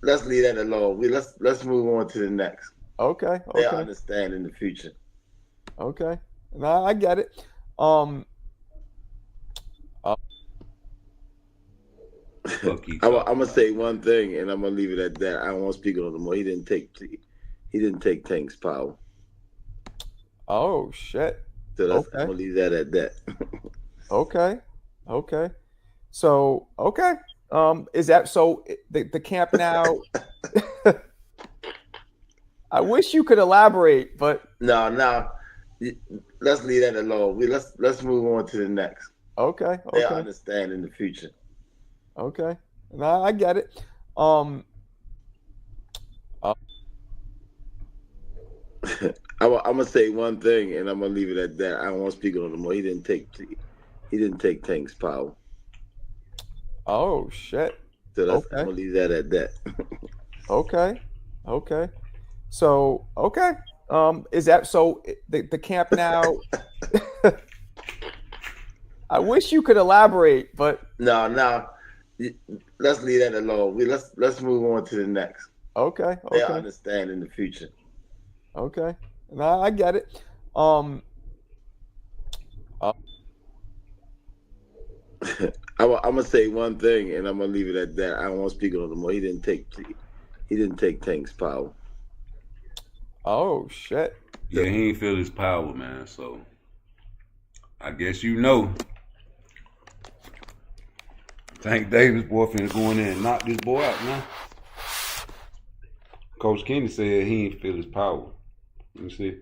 Let's leave that alone. Let's move on to the next. Okay. They'll understand in the future. Okay. No, I get it. I'm gonna say one thing, and I'm gonna leave it at that. I don't want to speak on it more. He didn't take Tank's power. Oh shit. So that's, I'm gonna leave that at that. Okay. So is that so? The camp now. I wish you could elaborate, but no. Let's leave that alone. Let's move on to the next. Okay. They'll understand in the future. Okay. No, I get it. I'm gonna say one thing, and I'm gonna leave it at that. I don't want to speak on it more. He didn't take Tank's power. Oh shit. So that's, I'm gonna leave that at that. Okay. So is that so? The camp now. I wish you could elaborate, but no. Let's leave that alone. Let's move on to the next. Okay. They'll understand in the future. Okay. No, I get it. I'm gonna say one thing, and I'm gonna leave it at that. I don't want to speak on it more. He didn't take Tank's power. Oh shit. Yeah, he ain't feel his power, man. So I guess you know. Tank Davis boy finna go in there and knock this boy out, man. Coach Kenny said he didn't feel his power. Let me see.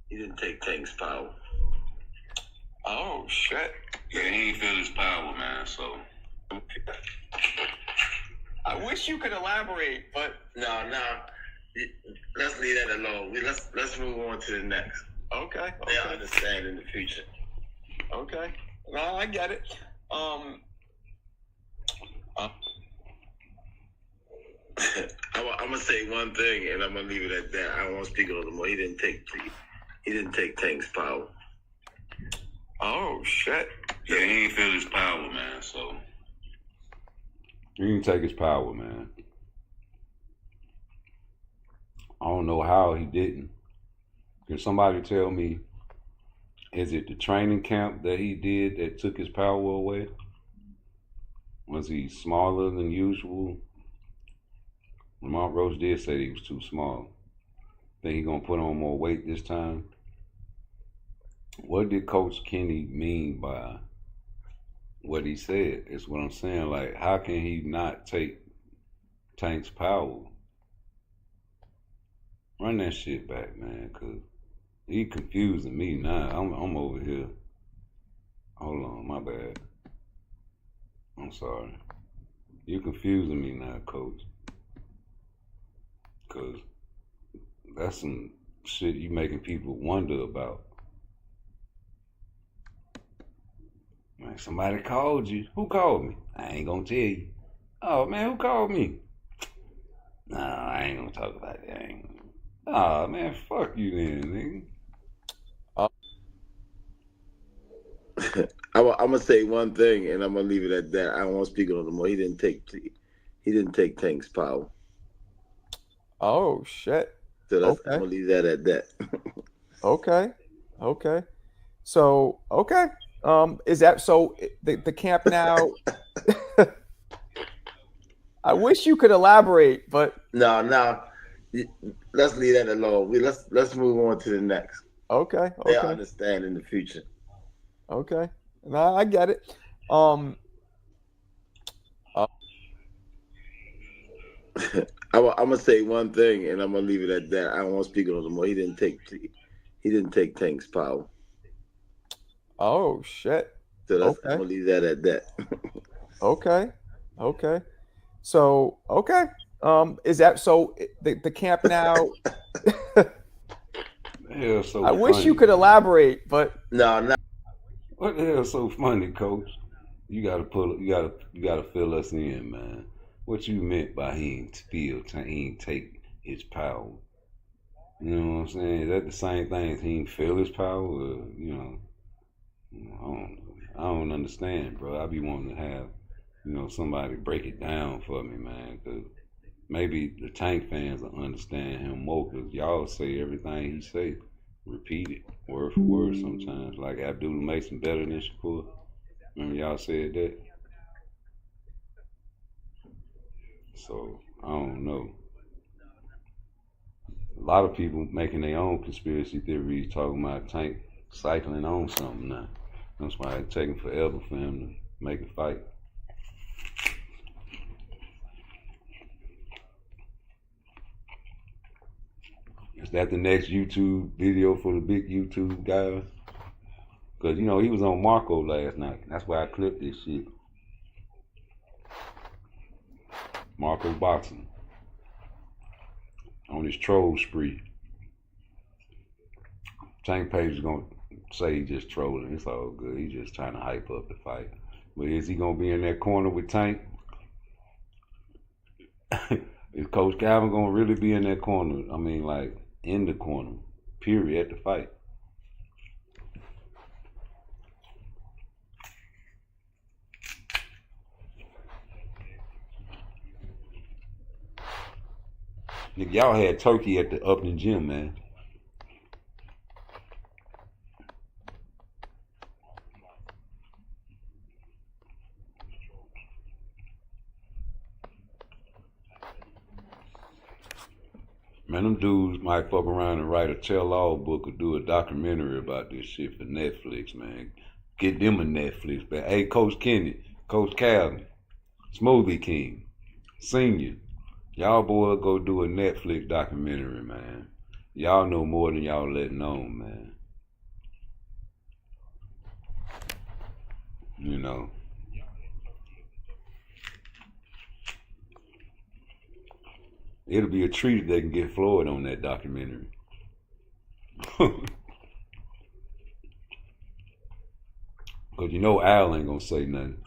He didn't take Tank's power. Oh shit. Yeah, he didn't feel his power, man. So I wish you could elaborate, but No. Let's leave that alone. Let's move on to the next. okay. They'll understand in the future. Okay. No, I get it. I'm gonna say one thing, and I'm gonna leave it at that. I don't want to speak on it more. He didn't take Tank's power. Oh shit. yeah, he didn't feel his power, man. So He didn't take his power, man. I don't know how he didn't. Can somebody tell me, is it the training camp that he did that took his power away? Was he smaller than usual? Lamont Roach did say he was too small. Think he gonna put on more weight this time? What did Coach Kenny mean by what he said? Is what I'm saying. Like, how can he not take Tank's power? Run that shit back, man, cause he confusing me now. I'm over here. Hold on, my bad. I'm sorry. You confusing me now, Coach. Cause that's some shit you making people wonder about. Man, somebody called you. Who called me? I ain't gonna tell you. Oh man, who called me? Nah, I ain't gonna talk about that. Oh man, fuck you then, nigga. I'm gonna say one thing, and I'm gonna leave it at that. I don't want to speak on it more. He didn't take Tank's power. Oh shit. So Okay. I'm gonna leave that at that. Okay. So okay. Is that so? The camp now? I wish you could elaborate, but No. Let's leave that alone. Let's move on to the next. okay. They'll understand in the future. Okay. No, I get it. I'm gonna say one thing, and I'm gonna leave it at that. I don't want to speak on it more. He didn't take Tank's power. Oh shit. So Okay. I'm gonna leave that at that. Okay. So okay. Is that so? The camp now? Hell, so I wish funny. you could elaborate, but No. What the hell's so funny, Coach? You gotta fill us in, man. What you meant by he ain't take his power? You know what I'm saying? Is that the same thing as he ain't feel his power? Or, I don't understand, bro. I be wanting to have, somebody break it down for me, man. Cause maybe the Tank fans will understand him more. Cause y'all say everything he say, repeat it word for word sometimes. Like Abdullah Mason better than Shakur. Remember y'all said that? So, I don't know. A lot of people making their own conspiracy theories talking about Tank cycling on something now. That's why it's taking forever for him to make a fight. Is that the next YouTube video for the big YouTube guys? Because, he was on Marco last night. That's why I clipped this shit. Marco boxing. On his troll spree. Tank Page is going to say he just trolling. It's all good. He's just trying to hype up the fight. But is he going to be in that corner with Tank? Is Coach Calvin going to really be in that corner? I mean, like, in the corner, period, at the fight? Nigga, y'all had turkey at the Upton Gym, man. Man, them dudes might fuck around and write a tell-all book or do a documentary about this shit for Netflix, man. Get them a Netflix, man. Hey, Coach Kenny, Coach Calvin, Smoothie King, Senior, Y'all boys go do a Netflix documentary, man. Y'all know more than y'all letting on, man. You know. It'll be a treat if they can get Floyd on that documentary. Because you know Al ain't gonna say nothing.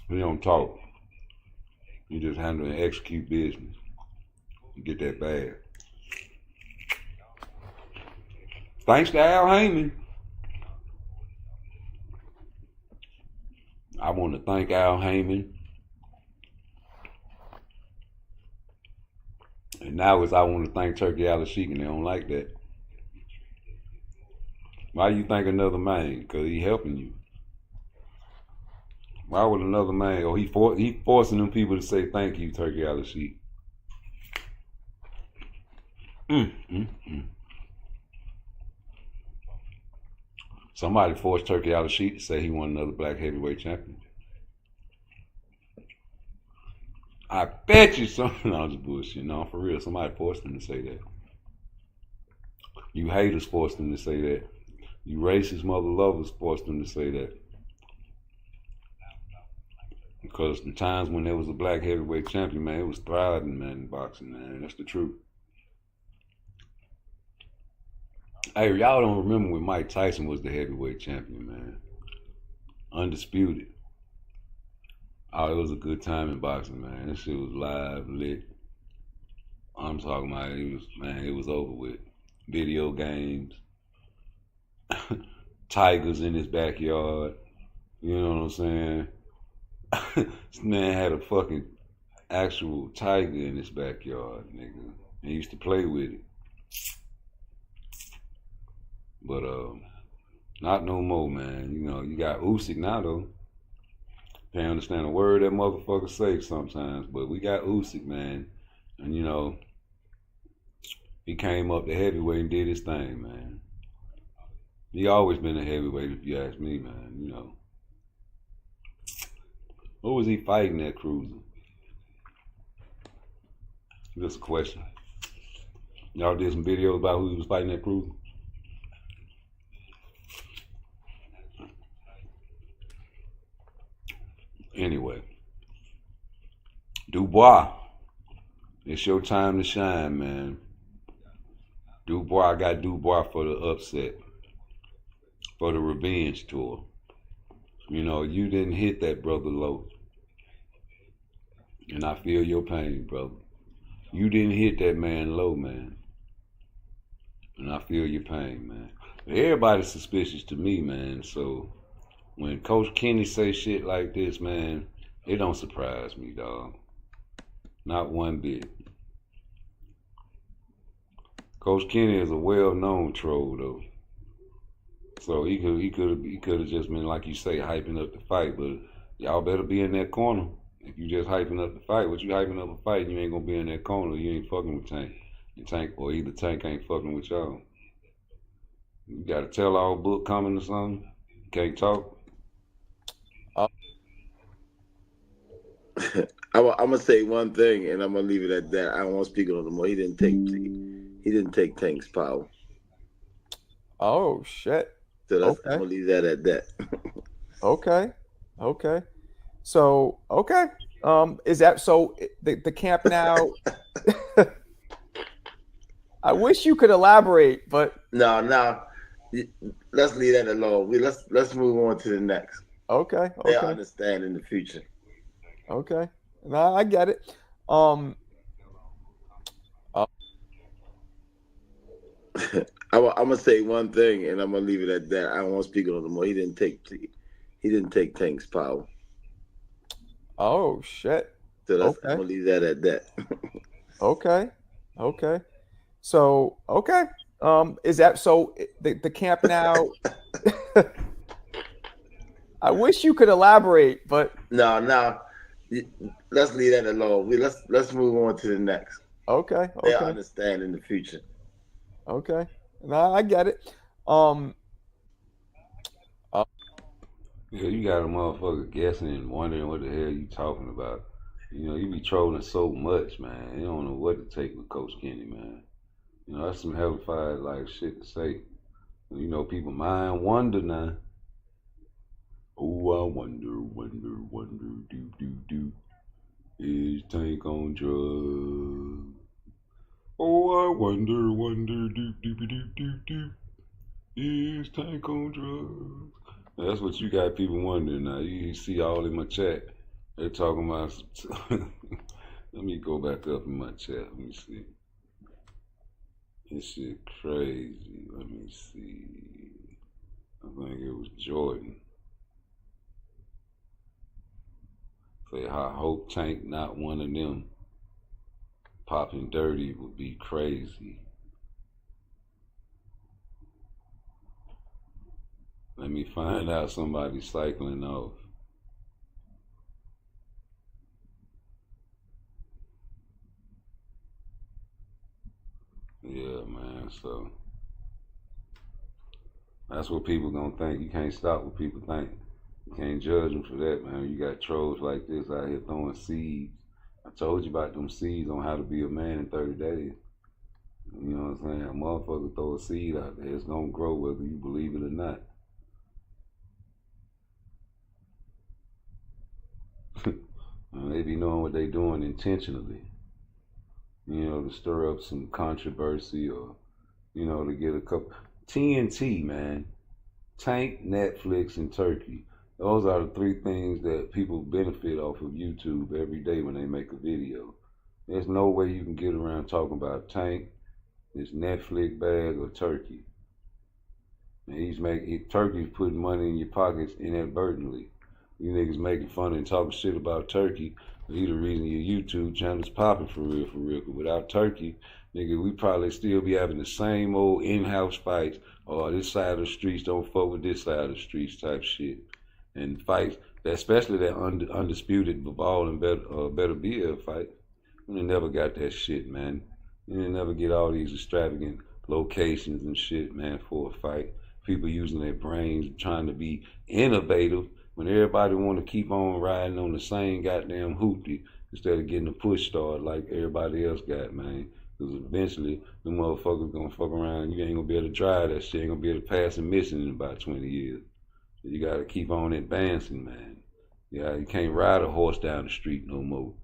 He don't talk. He just handle and execute business. And get that bag. Thanks to Al Heyman. I want to thank Al Heyman. And now I want to thank Turkey Al-Sheik, and they don't like that. Why you thank another man? Because he helping you. Why would another man, or he forcing them people to say thank you, Turkey Al-Sheik? Somebody forced Turkey Al-Sheik to say he won another black heavyweight champion. I bet you something. No, just bullshit. No, for real. Somebody forced him to say that. You haters forced him to say that. You racist mother lovers forced him to say that. Because the times when there was a black heavyweight champion, man, it was thriving, man, in boxing, man. That's the truth. Hey, y'all don't remember when Mike Tyson was the heavyweight champion, man. Undisputed. Oh, it was a good time in boxing, man. This shit was live, lit. I'm talking about it was over with. Video games. Tigers in his backyard. You know what I'm saying? This man had a fucking actual tiger in his backyard, nigga. He used to play with it. But not no more, man. You know, you got Usyk now though. Can't understand a word that motherfucker say sometimes, but we got Usyk, man. And you know, he came up to heavyweight and did his thing, man. He always been a heavyweight if you ask me, man, you know. Who was he fighting at cruiser? Just a question. Y'all did some videos about who he was fighting at cruiser? Anyway, Dubois, it's your time to shine, man. Dubois, I got Dubois for the upset, for the revenge tour. You know, you didn't hit that brother low. And I feel your pain, brother. You didn't hit that man low, man. And I feel your pain, man. Everybody's suspicious to me, man, so when Coach Kenny say shit like this, man, it don't surprise me, dog. Not one bit. Coach Kenny is a well-known troll, though. So he could have just been, like you say, hyping up the fight. But y'all better be in that corner. If you just hyping up the fight, what you hyping up a fight, you ain't gonna be in that corner. You ain't fucking with Tank. Tank, or either Tank ain't fucking with y'all. You got a tell-all book coming or something. You can't talk. I'm gonna say one thing, and I'm gonna leave it at that. I don't want to speak on it no more. He didn't take Tank's power. Oh shit. So that's, Okay. I'm gonna leave that at that. Okay. So is that so? The camp now? I wish you could elaborate, but No. Let's leave that alone. Let's move on to the next. Okay. They'll understand in the future. Okay. No, I get it. I'm gonna say one thing, and I'm gonna leave it at that. I don't want to speak on it no more. He didn't take Tank's power. Oh shit. So that's, I'm gonna leave that at that. Okay. So is that so? The camp now? I wish you could elaborate, but No. Let's leave that alone. Let's move on to the next. Okay. They'll understand in the future. Okay. No, I get it. Yeah, you got a motherfucker guessing and wondering what the hell you talking about. You know, you be trolling so much, man. You don't know what to take with Coach Kenny, man. You know, that's some hellified like shit to say. You know, people mind wonder now. Oh, I wonder, do. Is Tank on drugs? Oh, I wonder, do. Is Tank on drugs? That's what you got people wondering now. You see all in my chat. They're talking about. Let me go back up in my chat. Let me see. This shit crazy. Let me see. I think it was Jordan. Say, I hope Tank not one of them. Popping dirty would be crazy. Let me find out somebody cycling off. Yeah, man, so that's what people gonna think. You can't stop what people think. You can't judge them for that, man. You got trolls like this out here throwing seeds. I told you about them seeds on how to be a man in 30 days. You know what I'm saying? A motherfucker throw a seed out there. It's gonna grow whether you believe it or not. They be knowing what they doing intentionally. You know, to stir up some controversy or, you know, to get a couple. TNT, man. Tank, Netflix, and Turkey. Those are the three things that people benefit off of YouTube every day when they make a video. There's no way you can get around talking about Tank, this Netflix bag, or Turkey. And Turkey's putting money in your pockets inadvertently. You niggas making fun and talking shit about Turkey. He the reason your YouTube channel's popping for real, for real. Cause without Turkey, nigga, we probably still be having the same old in-house fights. Or this side of the streets don't fuck with this side of the streets type shit. And fights, especially that undisputed Ball and Better BL fight. We never got that shit, man. We never get all these extravagant locations and shit, man, for a fight. People using their brains, trying to be innovative when everybody want to keep on riding on the same goddamn hoopty instead of getting a push start like everybody else got, man. Because eventually, the motherfuckers gonna fuck around. You ain't gonna be able to drive that shit. Ain't gonna be able to pass a mission in about 20 years. So you gotta keep on advancing, man. Yeah, you can't ride a horse down the street no more.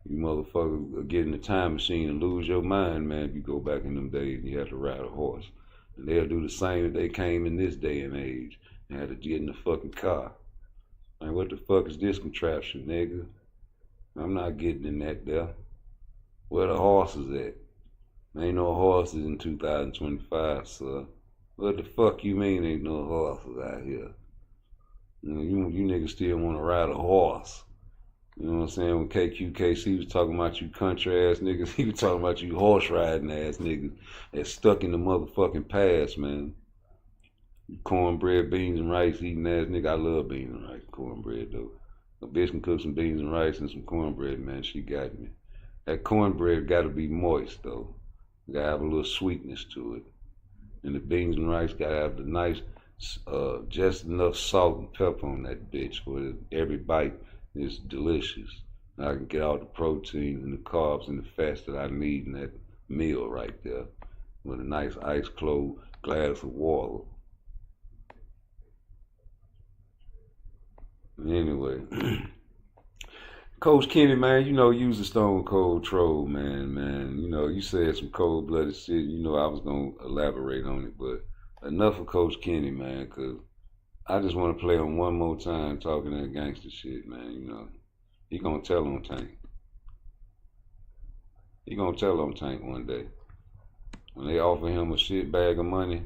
You motherfuckers are getting the time machine and lose your mind, man, if you go back in them days and you have to ride a horse. And they'll do the same if they came in this day and age and had to get in the fucking car. Man, what the fuck is this contraption, nigga? I'm not getting in that there. Where the horses at? Ain't no horses in 2025, sir. What the fuck you mean ain't no horses out here? You niggas still want to ride a horse. You know what I'm saying? When KQKC was talking about you country ass niggas, he was talking about you horse riding ass niggas that's stuck in the motherfucking past, man. Cornbread, beans, and rice eating ass nigga. I love beans and rice, cornbread though. A bitch can cook some beans and rice and some cornbread, man. She got me. That cornbread gotta be moist though. Gotta have a little sweetness to it. And the beans and rice gotta have the nice, just enough salt and pepper on that bitch for every bite is delicious. And I can get all the protein and the carbs and the fats that I need in that meal right there with a nice ice cold glass of water. Anyway, Coach Kenny, man, you know, you was a stone cold troll, man. You know, you said some cold blooded shit. You know, I was gonna elaborate on it, but enough of Coach Kenny, man, cause I just want to play him one more time talking that gangster shit, man. You know, he gonna tell on Tank. He gonna tell on Tank one day when they offer him a shit bag of money.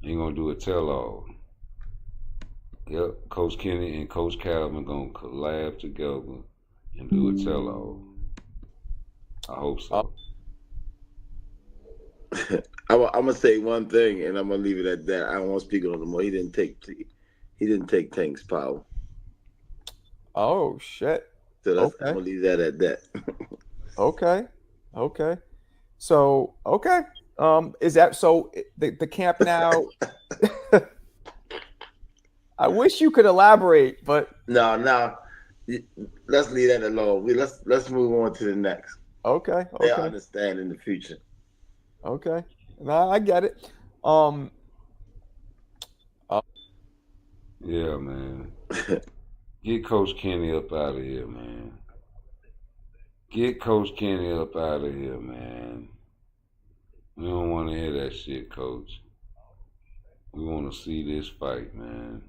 He gonna do a tell all. Yep, Coach Kenny and Coach Calvin gonna collab together and do a tell-all. I hope so. I'm gonna say one thing, and I'm gonna leave it at that. I don't want to speak on it no more. He didn't take Tank's power. Oh shit. So that's, okay. I'm gonna leave that at that. Okay. So okay. Is that so? The camp now. I wish you could elaborate, but no. Let's leave that alone. Let's move on to the next. Okay. They'll understand in the future. Okay. No, I get it. Yeah, man. Get Coach Kenny up out of here, man. Get Coach Kenny up out of here, man. We don't want to hear that shit, Coach. We want to see this fight, man.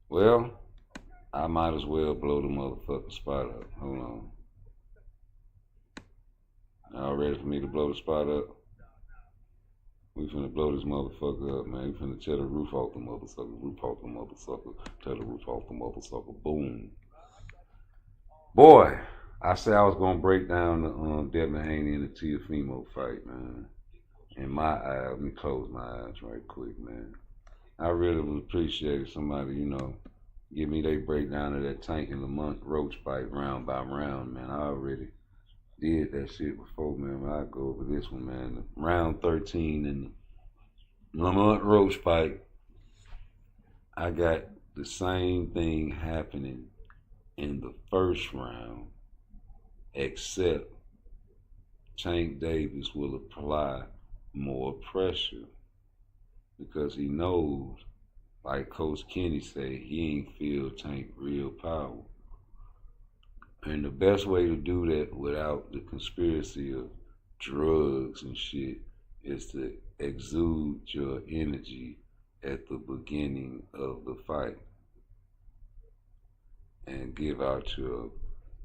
Well, I might as well blow the motherfucking spot up. Hold on. Y'all ready for me to blow the spot up? We finna blow this motherfucker up, man. We finna tear the roof off the motherfucker. Roof off the motherfucker. Tear the roof off the motherfucker. Boom. Boy, I said I was gonna break down the Devin Haney and the Teofimo fight, man. In my eyes, let me close my eyes right quick, man. I really would appreciate somebody, give me their breakdown of that Tank and Lamont Roach fight round by round, man. I already did that shit before, man. I'll go over this one, man. Round 13 in the Lamont Roach fight, I got the same thing happening in the first round, except Tank Davis will apply more pressure because he knows, like Coach Kenny said, he ain't feel Tank real power. And the best way to do that without the conspiracy of drugs and shit is to exude your energy at the beginning of the fight and give out your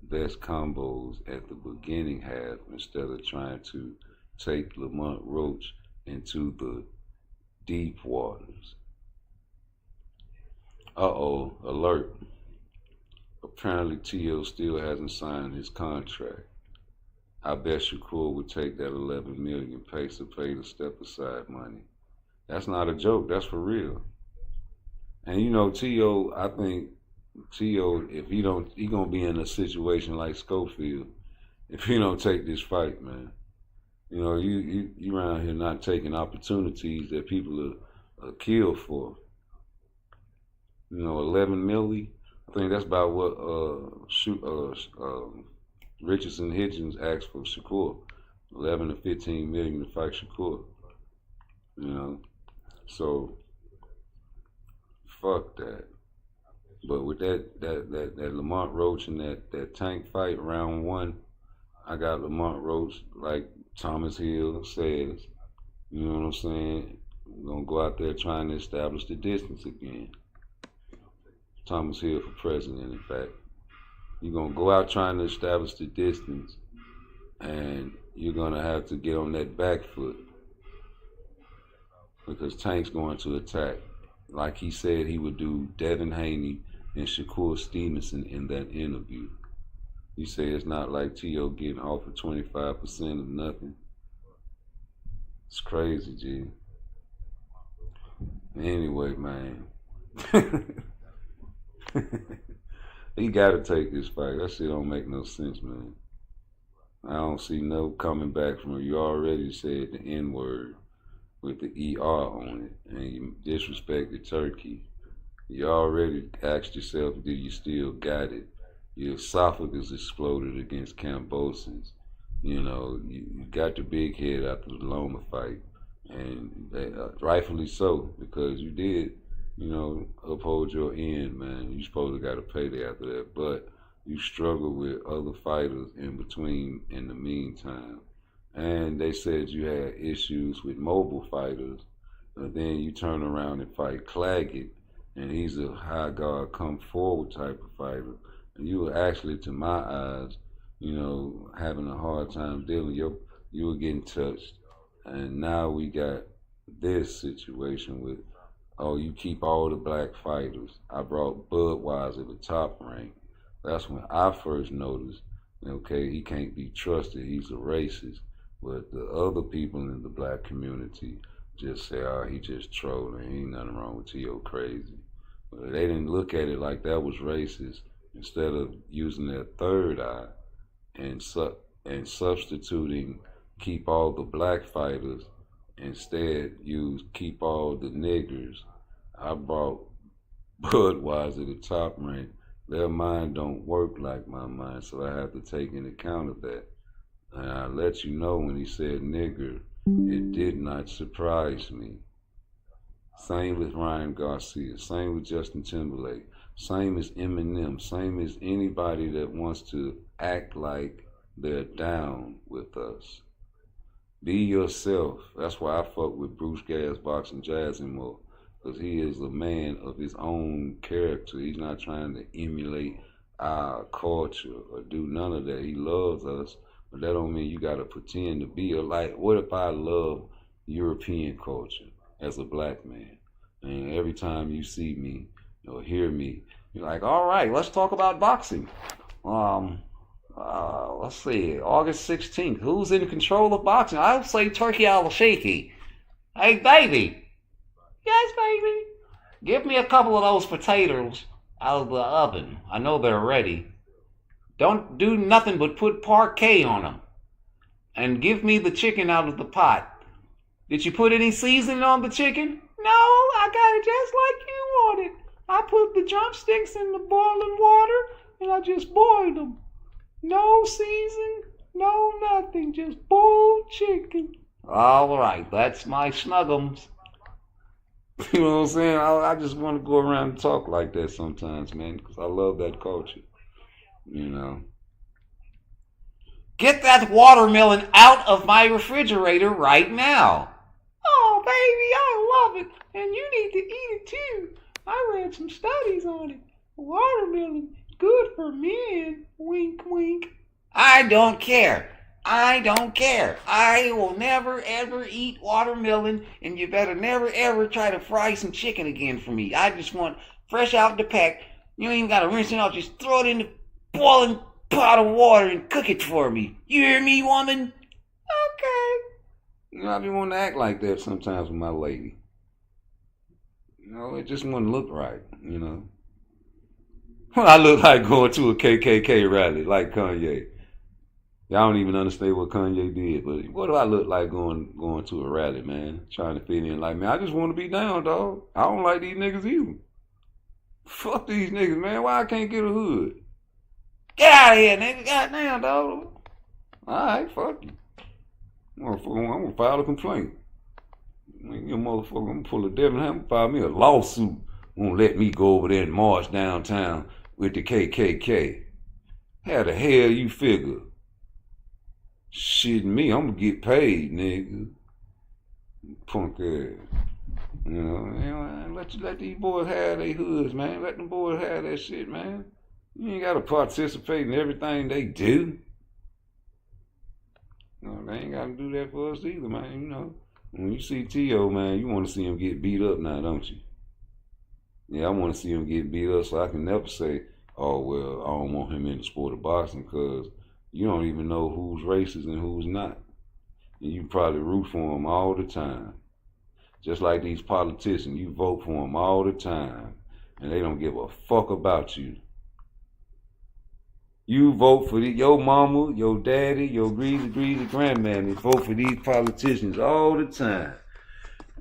best combos at the beginning half instead of trying to take Lamont Roach into the deep waters. Uh-oh, alert. Apparently T.O. still hasn't signed his contract. I bet Shakur would take that $11 million pay the step aside money. That's not a joke, that's for real. And T.O., I think T.O., if he gonna be in a situation like Schofield, if he don't take this fight, man. You around here not taking opportunities that people are killed for. 11 milli. I think that's about what Richardson Hitchens asked for Shakur. 11 to 15 million to fight Shakur. So fuck that. But with that Lamont Roach and that Tank fight round 1, I got Lamont Roach, like Thomas Hill says, you know what I'm saying? We're gonna go out there trying to establish the distance again. Thomas Hill for president, in fact. You're gonna go out trying to establish the distance, and you're gonna have to get on that back foot because Tank's going to attack, like he said he would do Devin Haney and Shakur Stevenson in that interview. He said it's not like T.O. getting offered 25% of nothing. It's crazy, G. Anyway, man. He gotta take this fight. That shit don't make no sense, man. I don't see no coming back from it. You already said the N-word with the ER on it, and you disrespected Turkey. You already asked yourself, do you still got it? Your esophagus exploded against Cambosis. You got the big head after the Loma fight, and rightfully so, because you did, uphold your end, man. You supposed to got a payday after that, but you struggled with other fighters in between in the meantime. And they said you had issues with mobile fighters, but then you turn around and fight Claggett, and he's a high guard, come forward type of fighter. And you were actually, to my eyes, having a hard time dealing. You were getting touched. And now we got this situation with, you keep all the black fighters. I brought Budweiser to top rank. That's when I first noticed, he can't be trusted. He's a racist. But the other people in the black community just say, he just trolling. Ain't nothing wrong with T.O. crazy. But they didn't look at it like that was racist. Instead of using their third eye and substituting keep all the black fighters, instead use keep all the niggers. I brought Budweiser to Top Rank. Their mind don't work like my mind, so I have to take into account of that. And I let you know when he said nigger, it did not surprise me. Same with Ryan Garcia, same with Justin Timberlake, same as Eminem, same as anybody that wants to act like they're down with us. Be yourself. That's why I fuck with Bruce Gas Boxing Jazz more, because he is a man of his own character. He's not trying to emulate our culture or do none of that. He loves us, but that don't mean you gotta pretend to be like. What if I love European culture as a black man, and every time you see me or hear me, you're like, all right, let's talk about boxing. Let's see, August 16th. Who's in control of boxing? I'll say Turkey al-Sheikhi. Hey, baby. Yes, baby. Give me a couple of those potatoes out of the oven. I know they're ready. Don't do nothing but put parquet on them. And give me the chicken out of the pot. Did you put any seasoning on the chicken? No, I got it just like you wanted. I put the drumsticks in the boiling water and I just boiled them. No season, no nothing, just boiled chicken. All right, that's my snuggums. You know what I'm saying? I just want to go around and talk like that sometimes, man, because I love that culture. You know. Get that watermelon out of my refrigerator right now. Oh, baby, I love it. And you need to eat it too. I read some studies on it. Watermelon, good for men. Wink, wink. I don't care. I don't care. I will never, ever eat watermelon, and you better never, ever try to fry some chicken again for me. I just want fresh out the pack. You ain't even got to rinse it out. Just throw it in the boiling pot of water and cook it for me. You hear me, woman? Okay. You know, I be wanting to act like that sometimes with my lady. You know, it just wouldn't look right, you know. I look like going to a KKK rally like Kanye. Y'all don't even understand what Kanye did, but what do I look like going to a rally, man? Trying to fit in like, man, I just want to be down, dog. I don't like these niggas either. Fuck these niggas, man. Why I can't get a hood? Get out of here, nigga. Goddamn, dog. Alright, fuck you. I'm gonna file a complaint. You motherfucker, I'm gonna pull a Devin Hammer, file me a lawsuit. Won't let me go over there and march downtown with the KKK. How the hell you figure? Shit, me, I'm gonna get paid, nigga. Punk ass. You know, let these boys have their hoods, man. Let them boys have that shit, man. You ain't gotta participate in everything they do. No, they ain't gotta do that for us either, man. You know, when you see T.O., man, you want to see him get beat up now, don't you? Yeah, I want to see him get beat up so I can never say, oh, well, I don't want him in the sport of boxing, because you don't even know who's racist and who's not. And you probably root for him all the time. Just like these politicians, you vote for them all the time, and they don't give a fuck about you. You vote for your mama, your daddy, your greasy grandman. They vote for these politicians all the time.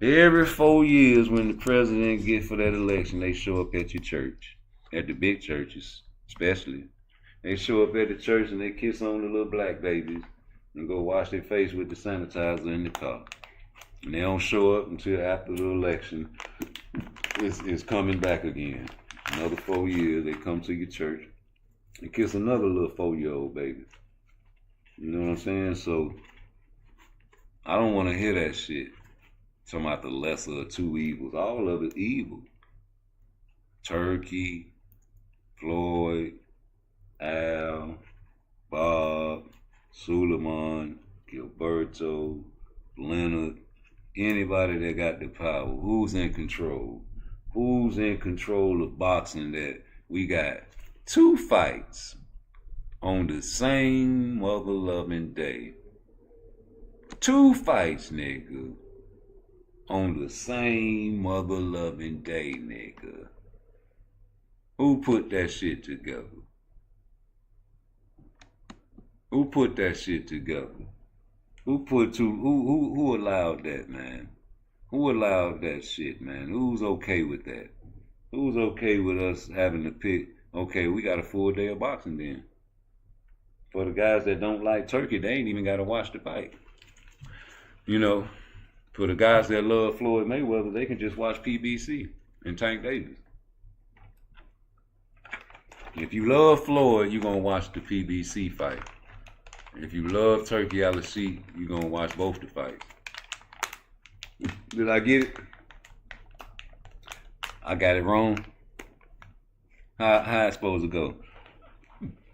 Every 4 years when the president gets for that election, they show up at your church, at the big churches especially. They show up at the church and they kiss on the little black babies and go wash their face with the sanitizer in the car. And they don't show up until after the election is coming back again. Another 4 years, they come to your church and kiss another little 4-year-old baby. You know what I'm saying? So, I don't want to hear that shit. Talking about the lesser of two evils. All of it evil. Turkey, Floyd, Al, Bob, Suleiman, Gilberto, Leonard, anybody that got the power. Who's in control? Who's in control of boxing that we got 2 fights on the same mother-loving day? 2 fights, nigga, on the same mother-loving day, nigga. Who put that shit together? Who put that shit together? Who allowed that, man? Who allowed that shit, man? Who's okay with that? Who's okay with us having to pick, okay, we got a full day of boxing then. For the guys that don't like turkey, they ain't even got to watch the fight. You know, for the guys that love Floyd Mayweather, they can just watch PBC and Tank Davis. If you love Floyd, you're going to watch the PBC fight. If you love Turkey Al-Sheikh, you're going to watch both the fights. Did I get it? I got it wrong? How it's supposed to go?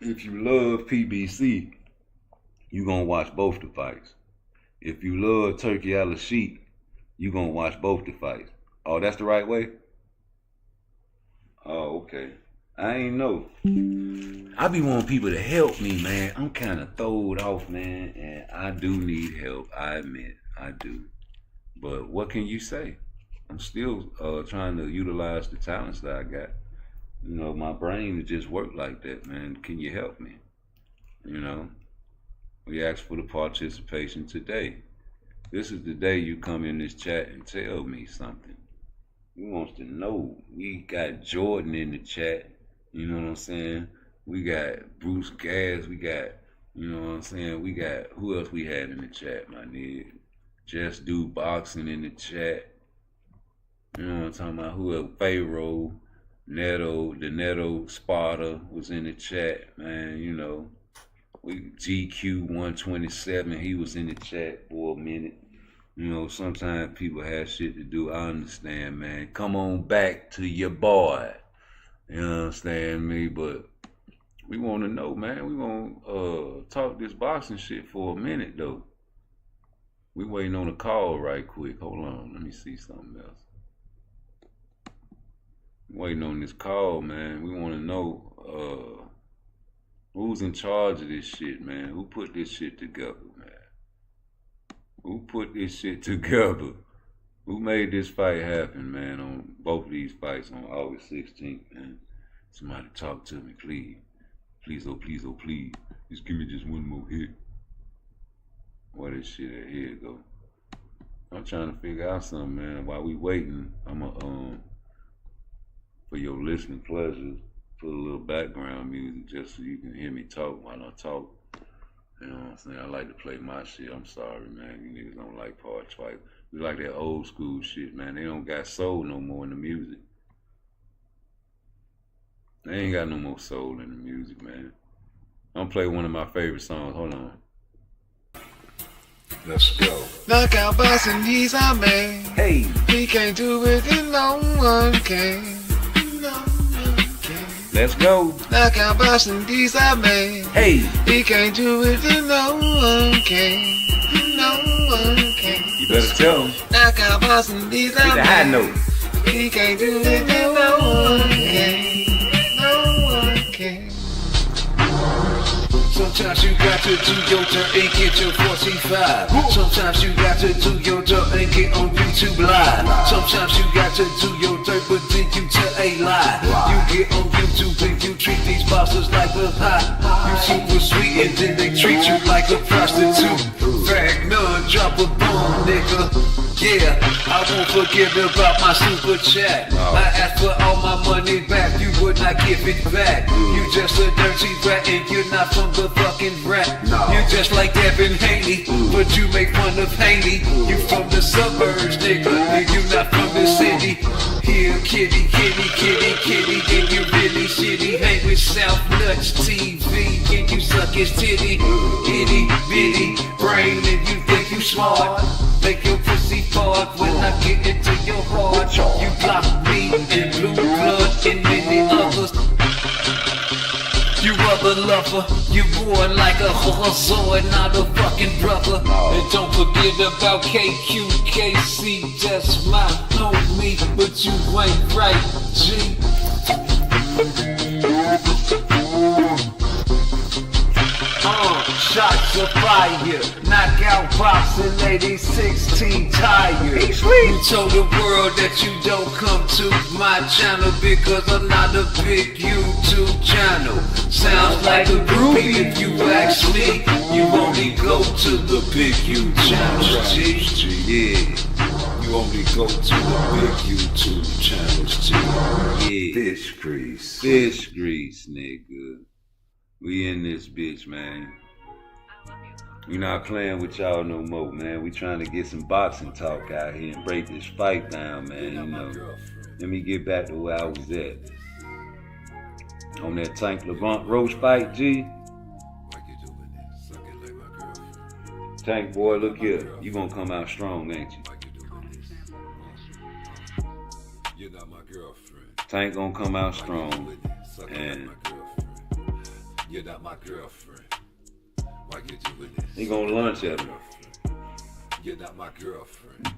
If you love PBC, you're going to watch both the fights. If you love Turkey Al-Sheikh, you're going to watch both the fights. Oh, that's the right way? Oh, okay. I ain't know. I be wanting people to help me, man. I'm kind of throwed off, man, and I do need help. I admit, I do. But what can you say? I'm still trying to utilize the talents that I got. You know, my brain just work like that, man. Can you help me? You know, we ask for the participation today. This is the day you come in this chat and tell me something. We wants to know. We got Jordan in the chat. You know what I'm saying? We got Bruce Gas. We got, you know what I'm saying? We got, who else we had in the chat, my nigga? Just Do Boxing in the chat. You know what I'm talking about? Who else? Pharaoh, Neto, the Neto Sparta was in the chat, man. You know, we GQ 127, he was in the chat for a minute. You know, sometimes people have shit to do. I understand, man. Come on back to your boy. You understand me? But we want to know, man. We want to talk this boxing shit for a minute, though. We waiting on a call right quick. Hold on. Let me see something else. Waiting on this call, man. We want to know who's in charge of this shit, man. Who put this shit together, man? Who put this shit together? Who made this fight happen, man, on both of these fights on August 16th, man? Somebody talk to me, please. Please, oh, please, oh, please. Just give me just one more hit. Where this shit at? Here it go. I'm trying to figure out something, man. While we waiting, I'm going for your listening pleasure, put a little background music just so you can hear me talk while I talk. You know what I'm saying? I like to play my shit. I'm sorry, man. You niggas don't like Part Twice. We like that old school shit, man. They don't got soul no more in the music. They ain't got no more soul in the music, man. I'm gonna play one of my favorite songs. Hold on. Let's go. Knockout boxing, he's our man. Hey. He can't do it and no one can. Let's go. Knockout boxing, he's our man. Hey. He can't do it and no one can. No one can. You better tell him. Knockout boxing, he's our man. Hit the high note. He can't do it and no one can. No one can. Sometimes you got to do your dirt and get your 45. Sometimes you got to do your dirt and get on YouTube Live. Sometimes you got to do your dirt, but then you tell a lie. You get on YouTube and you treat these bosses like a high. You super sweet and then they treat you like a prostitute. Fact none, drop a bomb, nigga. Yeah, I won't forget about my super chat. I asked for all my money back, you would not give it back. You just a dirty rat and you're not from the fucking rat. You just like Devin Haney, but you make fun of Haney. You from the suburbs, nigga, and you not from the city. Here, kitty, kitty, kitty, kitty, and you really shitty. Hang with South Nuts TV, and you suck his titty. Itty bitty brain, and you think you smart. Make your pussy fart when I get into your heart. You block me and blue blood and many others. You rubber lover, you born like a whore, not a fucking brother. And don't forget about KQKC, that's my homie, but you ain't right, G. Shots of fire, knockout boxing, lady 16 tired. You told the world that you don't come to my channel because I'm not a big YouTube channel. Sounds like a groupie if you ask me. You only go to the big YouTube channel. Yeah. You want me to go to the big YouTube channels too. Yeah. Fish grease. Fish grease, nigga. We in this bitch, man. We not playing with y'all no more, man. We trying to get some boxing talk out here and break this fight down, man. You know, let me get back to where I was at. On that Tank Levant Roach fight, G. Tank boy, look here. You gonna come out strong, ain't you? You're not my girlfriend. Tank gonna come out strong. And you're not my girlfriend. Why you doing this? he gonna lunch at him. You're not my girlfriend.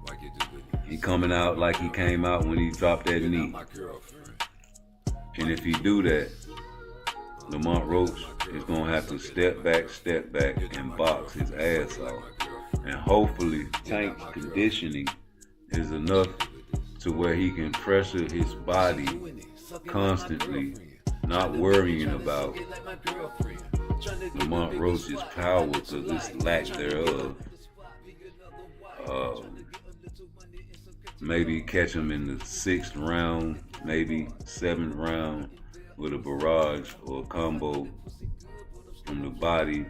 Why you doing this? He coming out like he came out when he dropped that knee. My girlfriend. And if he do that, Lamont Roach is gonna have to step back, and box his ass off. And hopefully Tank's conditioning is enough to where he can pressure his body constantly, not worrying about Lamont Roach's power because it's lack thereof. Maybe catch him in the 6th round, maybe 7th round with a barrage or a combo from the body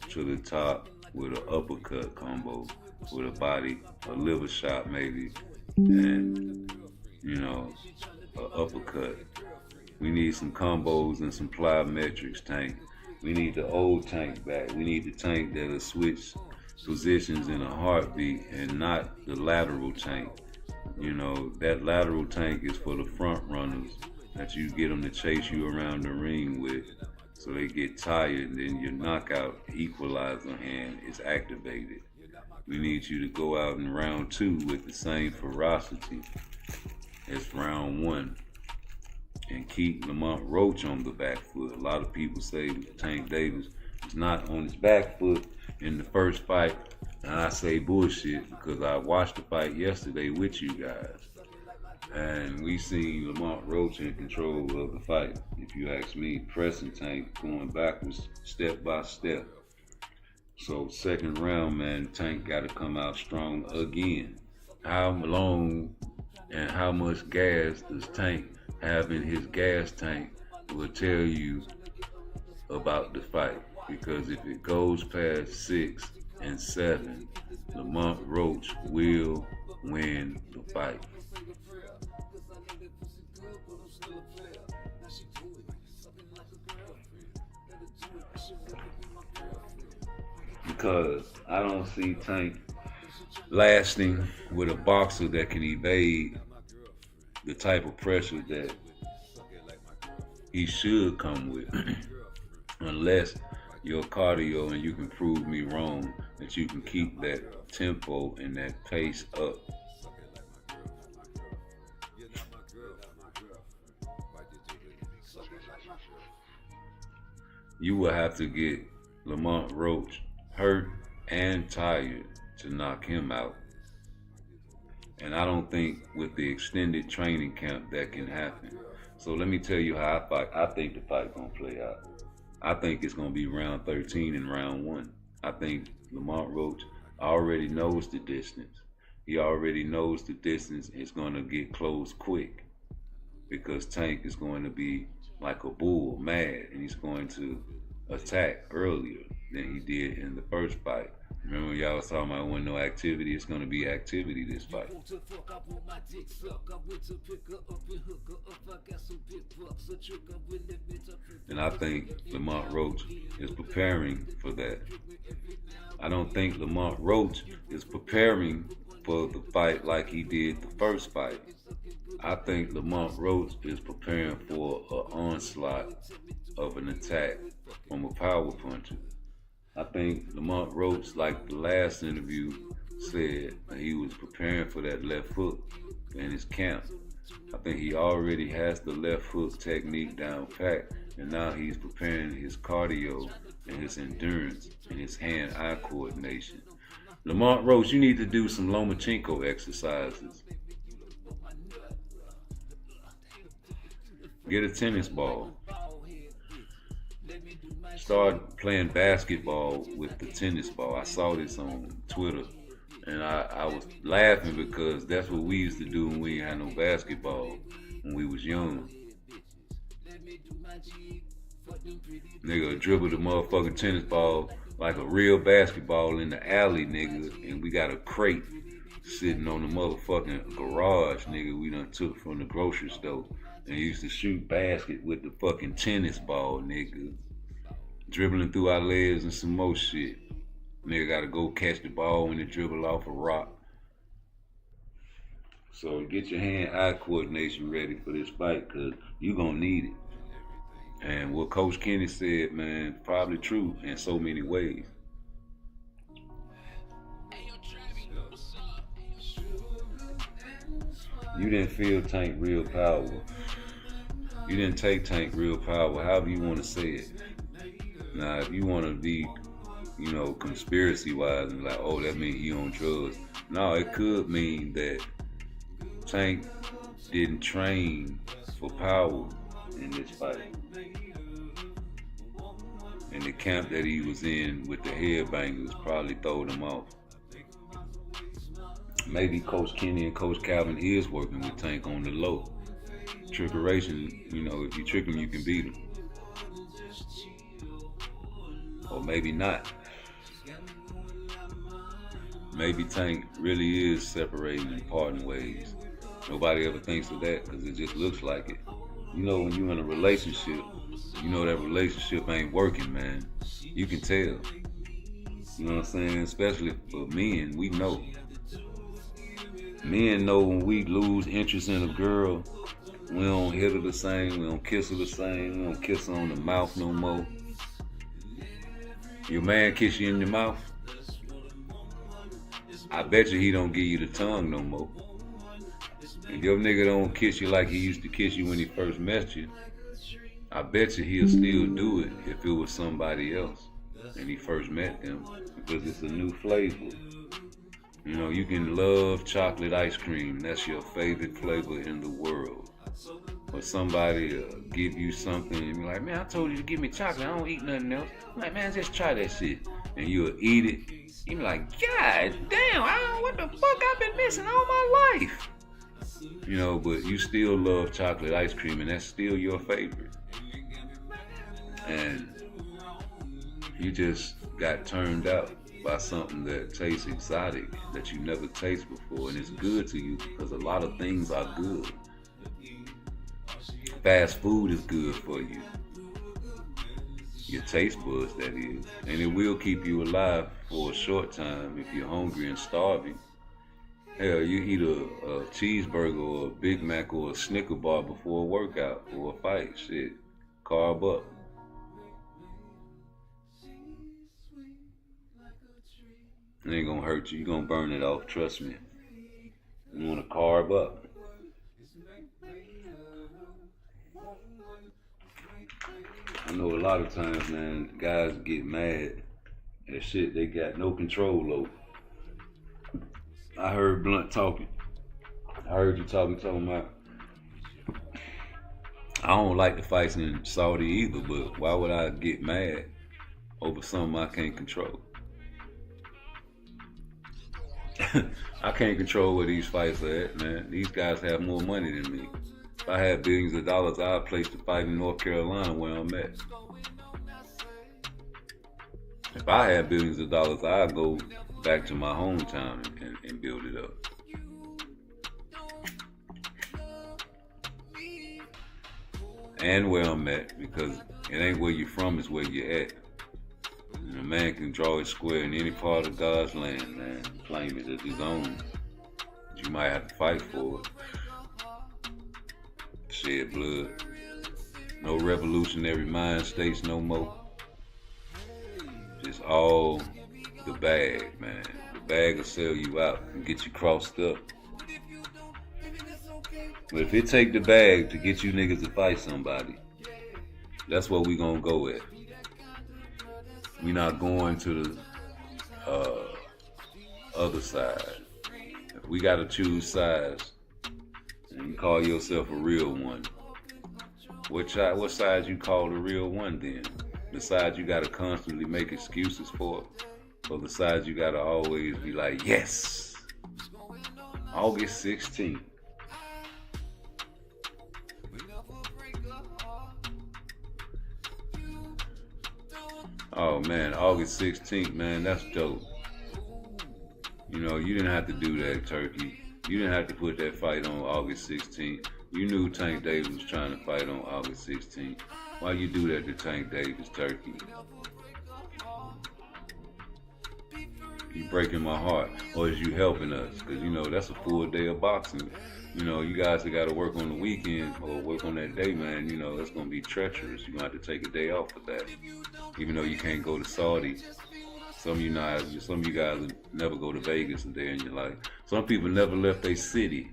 to the top with an uppercut combo with a body, a liver shot maybe, and you know, an uppercut. We need some combos and some plyometrics, Tank. We need the old Tank back. We need the Tank that'll switch positions in a heartbeat and not the lateral Tank. You know, that lateral Tank is for the front runners that you get them to chase you around the ring with so they get tired and then your knockout equalizer hand is activated. We need you to go out in round 2 with the same ferocity as round 1 and keep Lamont Roach on the back foot. A lot of people say Tank Davis is not on his back foot in the first fight. And I say bullshit because I watched the fight yesterday with you guys. And we seen Lamont Roach in control of the fight. If you ask me, pressing Tank, going backwards step by step. So 2nd round, man, Tank got to come out strong again. How long and how much gas does Tank have in his gas tank will tell you about the fight. Because if it goes past 6 and 7, Lamont Roach will win the fight. Because I don't see Tank lasting with a boxer that can evade the type of pressure that he should come with. Unless your cardio, and you can prove me wrong, that you can keep that tempo and that pace up. You will have to get Lamont Roach hurt and tired to knock him out. And I don't think with the extended training camp that can happen. So let me tell you how I think the fight gonna play out. I think it's gonna be round 13 and round 1. I think Lamont Roach already knows the distance. He already knows the distance is gonna get close quick because Tank is going to be like a bull, mad, and he's going to attack earlier than he did in the first fight. Remember when y'all was talking about when no activity, it's going to be activity this fight. And I think Lamont Roach is preparing for that. I don't think Lamont Roach is preparing for the fight like he did the first fight. I think Lamont Roach is preparing for an onslaught of an attack from a power puncher. I think Lamont Roach, like the last interview said, he was preparing for that left hook in his camp. I think he already has the left hook technique down pat, and now he's preparing his cardio and his endurance and his hand-eye coordination. Lamont Roach, you need to do some Lomachenko exercises. Get a tennis ball. Start playing basketball with the tennis ball. I saw this on Twitter And I was laughing because that's what we used to do when we ain't had no basketball when we was young. Nigga dribble the motherfucking tennis ball like a real basketball in the alley, nigga, and we got a crate sitting on the motherfucking garage, nigga, we done took from the grocery store. And used to shoot basket with the fucking tennis ball, nigga. Dribbling through our legs and some more shit. Nigga gotta go catch the ball when it dribble off a rock. So get your hand-eye coordination ready for this fight, cause you gonna need it. And what Coach Kenny said, man, probably true in so many ways. You didn't feel Tank real power. You didn't take Tank real power, however you want to say it. Now, if you want to be, you know, conspiracy-wise and like, oh, that means he on drugs. No, it could mean that Tank didn't train for power in this fight. And the camp that he was in with the headbangers probably throwed him off. Maybe Coach Kenny and Coach Calvin is working with Tank on the low. Trickeration, you know, if you trick him, you can beat him. Or maybe not. Maybe Tank really is separating and parting ways. Nobody ever thinks of that because it just looks like it. You know, when you're in a relationship, you know that relationship ain't working, man. You can tell. You know what I'm saying? Especially for men, we know. Men know when we lose interest in a girl, we don't hit her the same, we don't kiss her the same, we don't kiss her on the mouth no more. Your man kiss you in the mouth, I bet you he don't give you the tongue no more. If your nigga don't kiss you like he used to kiss you when he first met you, I bet you he'll still do it if it was somebody else and he first met them, because it's a new flavor. You know, you can love chocolate ice cream, that's your favorite flavor in the world. Or somebody give you something and be like, man, I told you to give me chocolate, I don't eat nothing else. I'm like, man, just try that shit. And you'll eat it. You be like, God damn, what the fuck I've been missing all my life? You know, but you still love chocolate ice cream and that's still your favorite. And you just got turned out by something that tastes exotic, that you never tasted before, and it's good to you because a lot of things are good. Fast food is good for you. Your taste buds, that is. And it will keep you alive for a short time if you're hungry and starving. Hell, you eat a cheeseburger or a Big Mac or a Snicker bar before a workout or a fight. Shit, carb up. It ain't gonna hurt you. You're gonna burn it off, trust me. You wanna carb up. I know a lot of times, man, guys get mad at shit they got no control over. I heard Blunt talking. I heard you talking about, I don't like the fights in Saudi either, but why would I get mad over something I can't control? I can't control where these fights are at, man. These guys have more money than me. If I had billions of dollars, I'd place the fight in North Carolina where I'm at. If I had billions of dollars, I'd go back to my hometown and build it up. And where I'm at, because it ain't where you're from, it's where you're at. And a man can draw his square in any part of God's land, man, and claim it as his own. But you might have to fight for it. Shed blood. No revolutionary mind states no more. Just all the bag, man. The bag will sell you out and get you crossed up. But if it take the bag to get you niggas to fight somebody, that's what we gonna go at. We not going to the other side. If we gotta choose sides, and you call yourself a real one, what side you call the real one then? The side you gotta constantly make excuses for? So besides, you gotta always be like, yes, August 16th. Oh man, August 16th, man, that's dope. You know, you didn't have to do that, Turkey. You didn't have to put that fight on August 16th. You knew Tank Davis was trying to fight on August 16th. Why you do that to Tank Davis, Turkey? You breaking my heart, or is you helping us? Because, you know, that's a full day of boxing. You know, you guys that got to work on the weekend or work on that day, man, you know, that's going to be treacherous. You're going to have to take a day off for that. Even though you can't go to Saudi. Some of you guys will never go to Vegas a day in your life. Some people never left their city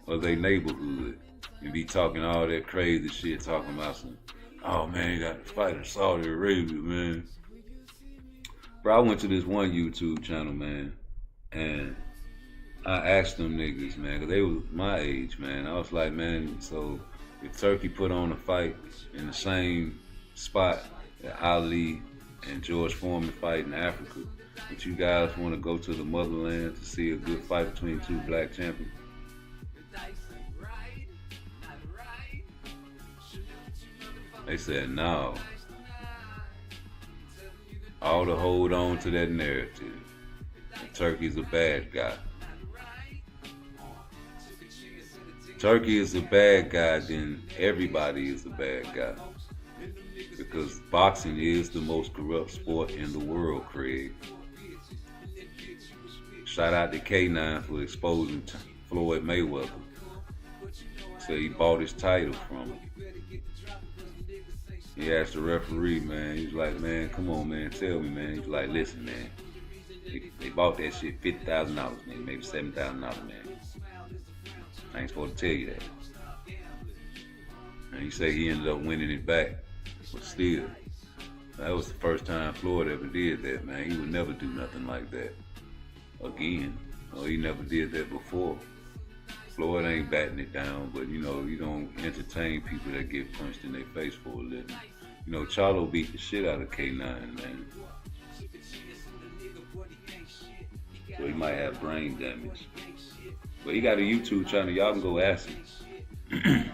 or their neighborhood and be talking all that crazy shit, talking about some, oh man, you got to fight in Saudi Arabia, man. Bro, I went to this one YouTube channel, man, and I asked them niggas, man, because they was my age, man. I was like, man, so if Turkey put on a fight in the same spot that Ali and George Foreman fight in Africa, would you guys want to go to the motherland to see a good fight between two black champions? They said no. All to hold on to that narrative. Turkey's a bad guy. Turkey is a bad guy, then everybody is a bad guy. Because boxing is the most corrupt sport in the world, Craig. Shout out to K9 for exposing Floyd Mayweather. So he bought his title from him. He asked the referee, man, he was like, man, come on, man, tell me, man. He was like, listen, man, they bought that shit $50,000, man, maybe $7,000, man. I ain't supposed to tell you that. And he said he ended up winning it back. But still, that was the first time Floyd ever did that, man. He would never do nothing like that again. Or he never did that before. Floyd ain't batting it down, but you know, you don't entertain people that get punched in their face for a living. You know, Charlo beat the shit out of K9, man. So he might have brain damage. But he got a YouTube channel, y'all can go ask him.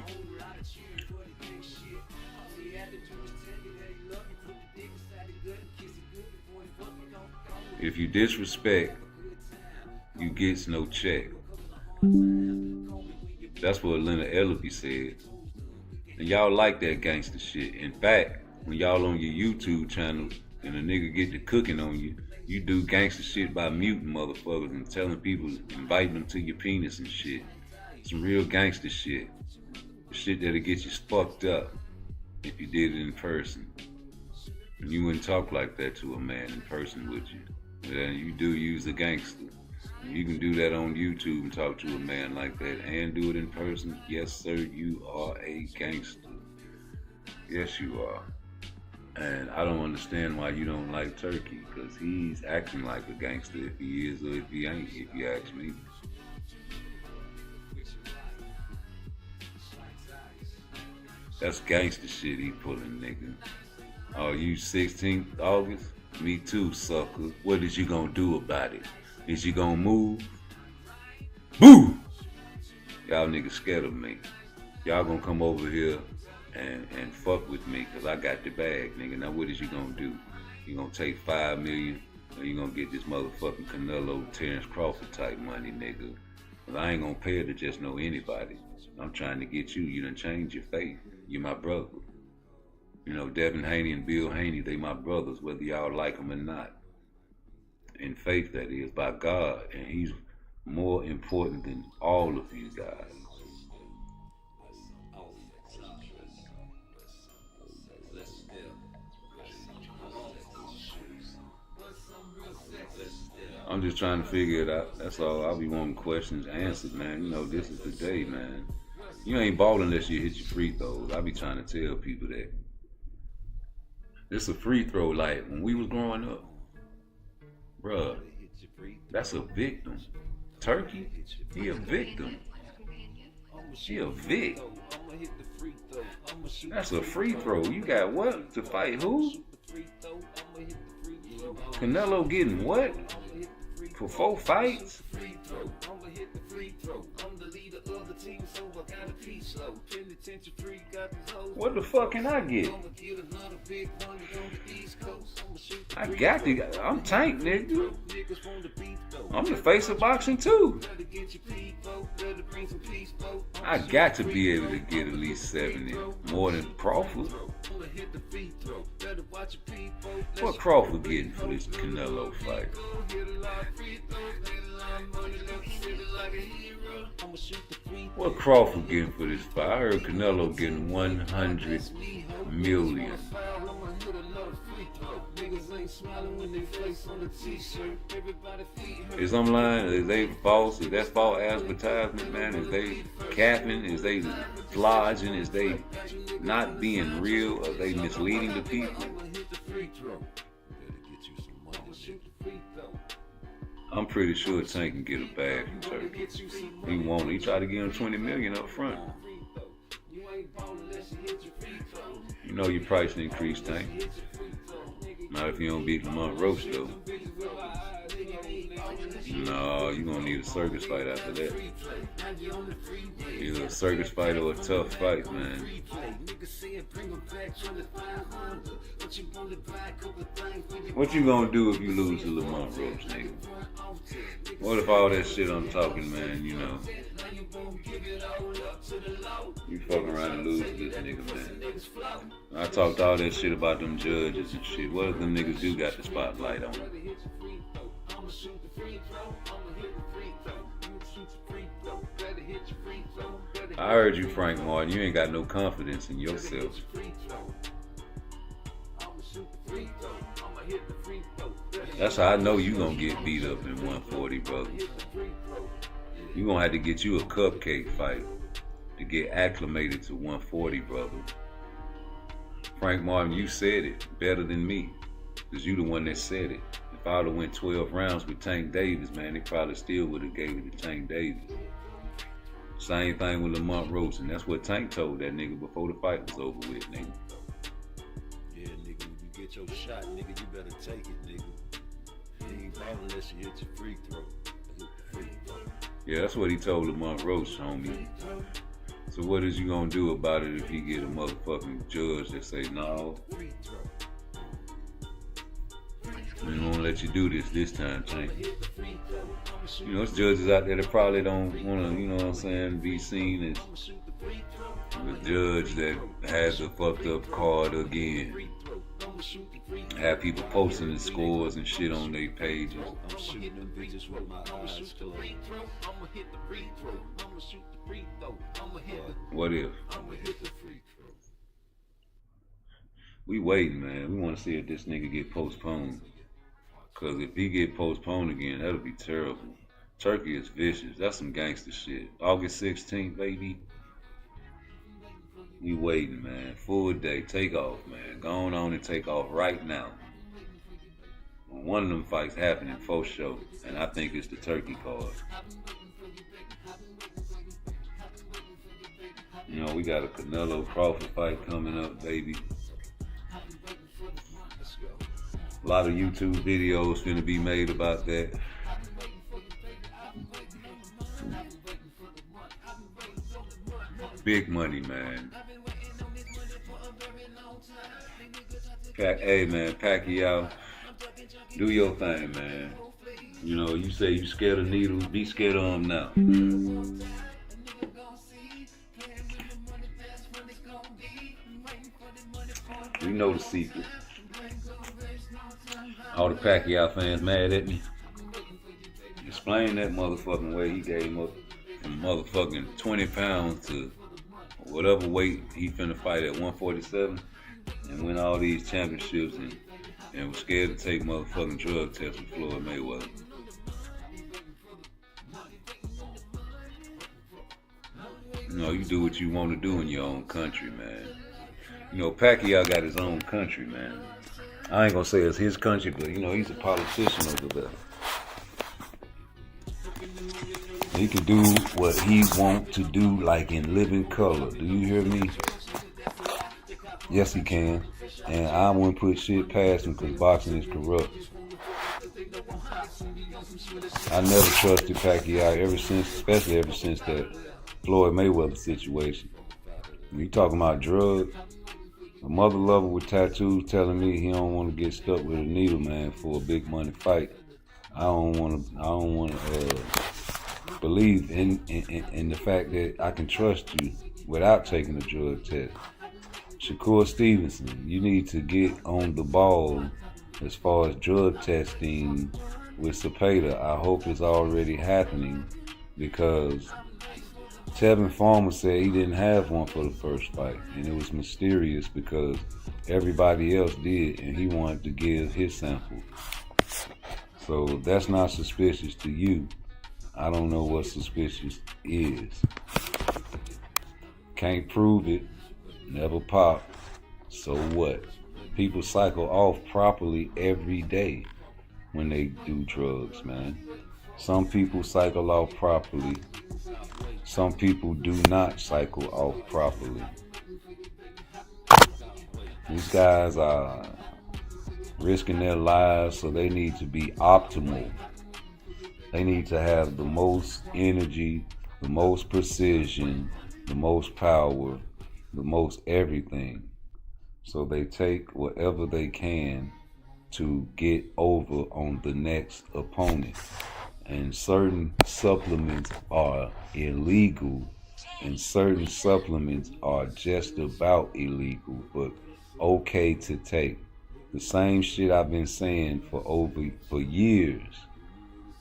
If you disrespect, you gets no check. That's what Leonard Ellaby said. And y'all like that gangster shit. In fact, when y'all on your YouTube channel and a nigga get to cooking on you, you do gangster shit by muting motherfuckers and telling people, inviting them to your penis and shit. Some real gangster shit. Shit that'll get you fucked up if you did it in person. And you wouldn't talk like that to a man in person, would you? And you do use a gangster. You can do that on YouTube and talk to a man like that and do it in person. Yes, sir, you are a gangster. Yes, you are. And I don't understand why you don't like Turkey, because he's acting like a gangster if he is or if he ain't, if you ask me. That's gangster shit he pulling, nigga. Oh, you 16th August? Me too, sucker. What is you gonna do about it? Is you gonna move? Boo! Y'all niggas scared of me. Y'all gonna come over here and fuck with me because I got the bag, nigga. Now what is you gonna do? You gonna take $5 million or you gonna get this motherfucking Canelo, Terrence Crawford type money, nigga? Cause I ain't gonna pay her to just know anybody. I'm trying to get you. You done changed your faith. You're my brother. You know, Devin Haney and Bill Haney, they my brothers, whether y'all like them or not. In faith, that is, by God. And he's more important than all of you guys. I'm just trying to figure it out. That's all. I'll be wanting questions answered, man. You know, this is the day, man. You ain't balling unless you hit your free throws. I be trying to tell people that. It's a free throw, like when we was growing up. Bruh, that's a victim. Turkey, he a victim. She a vic. That's a free throw. You got what? To fight who? Canelo getting what? For 4 fights? What the fuck can I get? I got to. I'm Tank, nigga. I'm the face of boxing too. I got to be able to get at least 70, more than Crawford. What Crawford getting for this Canelo fight? What Crawford getting for this fight? I heard Canelo getting 100 million. Is I'm lying? Is they false? Is that false advertisement, man? Is they capping? Is they flogging? Is they not being real? Are they misleading the people? I'm pretty sure Tank can get a bag from Turkey. He won't. He tried to give him 20 million up front. You know your price increase, Tank. Not if you don't beat Lamont Roach, though. No, you're gonna need a circus fight after that. Either a circus fight or a tough fight, man. What you gonna do if you lose to Lamont Roach, nigga? What if all that shit I'm talking, man, you know, you fucking around and lose to this nigga, man? I talked all that shit about them judges and shit. What if them niggas do got the spotlight on them? I heard you, Frank Martin. You ain't got no confidence in yourself. That's how I know you gonna get beat up in 140, brother. You gonna have to get you a cupcake fight to get acclimated to 140, brother. Frank Martin, you said it better than me, because you the one that said it. If I would've went 12 rounds with Tank Davis, man, they probably still would've gave it to Tank Davis. Same thing with Lamont Roach, and that's what Tank told that nigga before the fight was over with, nigga. Yeah, nigga, when you get your shot, nigga, you better take it, nigga. You ain't ballin' unless you hit your free throw. Yeah, that's what he told Lamont Roach, homie. So what is you gonna do about it if he get a motherfucking judge that say, no, we won't let you do this time, Tank. You know, there's judges out there that probably don't wanna, you know what I'm saying, be seen as the judge that has a fucked up card again. Have people posting the scores and shit on their pages. I'm shooting them bitches with my eyes closed. What if? We waiting, man. We want to see if this nigga get postponed. Cause if he get postponed again, that'll be terrible. Turkey is vicious. That's some gangster shit. August 16th, baby. We waiting, man. Full day. Take off, man. Go on and take off right now. One of them fights happening for sure. And I think it's the Turkey card. You know, we got a Canelo Crawford fight coming up, baby. A lot of YouTube videos finna be made about that. Big money, man. Hey, man, Pacquiao, do your thing, man. You know, you say you scared of needles, be scared of them now. We know the secret. All the Pacquiao fans mad at me. Explain that motherfucking way he gave him up from motherfucking 20 pounds to whatever weight he finna fight at 147 and win all these championships and was scared to take motherfucking drug tests with Floyd Mayweather. You know, you do what you want to do in your own country, man. You know, Pacquiao got his own country, man. I ain't gonna say it's his country, but you know, he's a politician over there. He can do what he wants to do, like in living color. Do you hear me? Yes, he can. And I wouldn't put shit past him because boxing is corrupt. I never trusted Pacquiao especially ever since that Floyd Mayweather situation. When you talking about drugs, a mother lover with tattoos telling me he don't want to get stuck with a needle, man, for a big money fight. I don't want to believe in the fact that I can trust you without taking a drug test. Shakur Stevenson, you need to get on the ball as far as drug testing with Cepeda. I hope it's already happening, because Tevin Farmer said he didn't have one for the first fight, and it was mysterious because everybody else did, and he wanted to give his sample. So that's not suspicious to you. I don't know what suspicious is. Can't prove it, never pop. So what? People cycle off properly every day when they do drugs, man. Some people cycle off properly. Some people do not cycle off properly. These guys are risking their lives, so they need to be optimal. They need to have the most energy, the most precision, the most power, the most everything. So they take whatever they can to get over on the next opponent. And certain supplements are illegal, and certain supplements are just about illegal, but okay to take. The same shit I've been saying for years.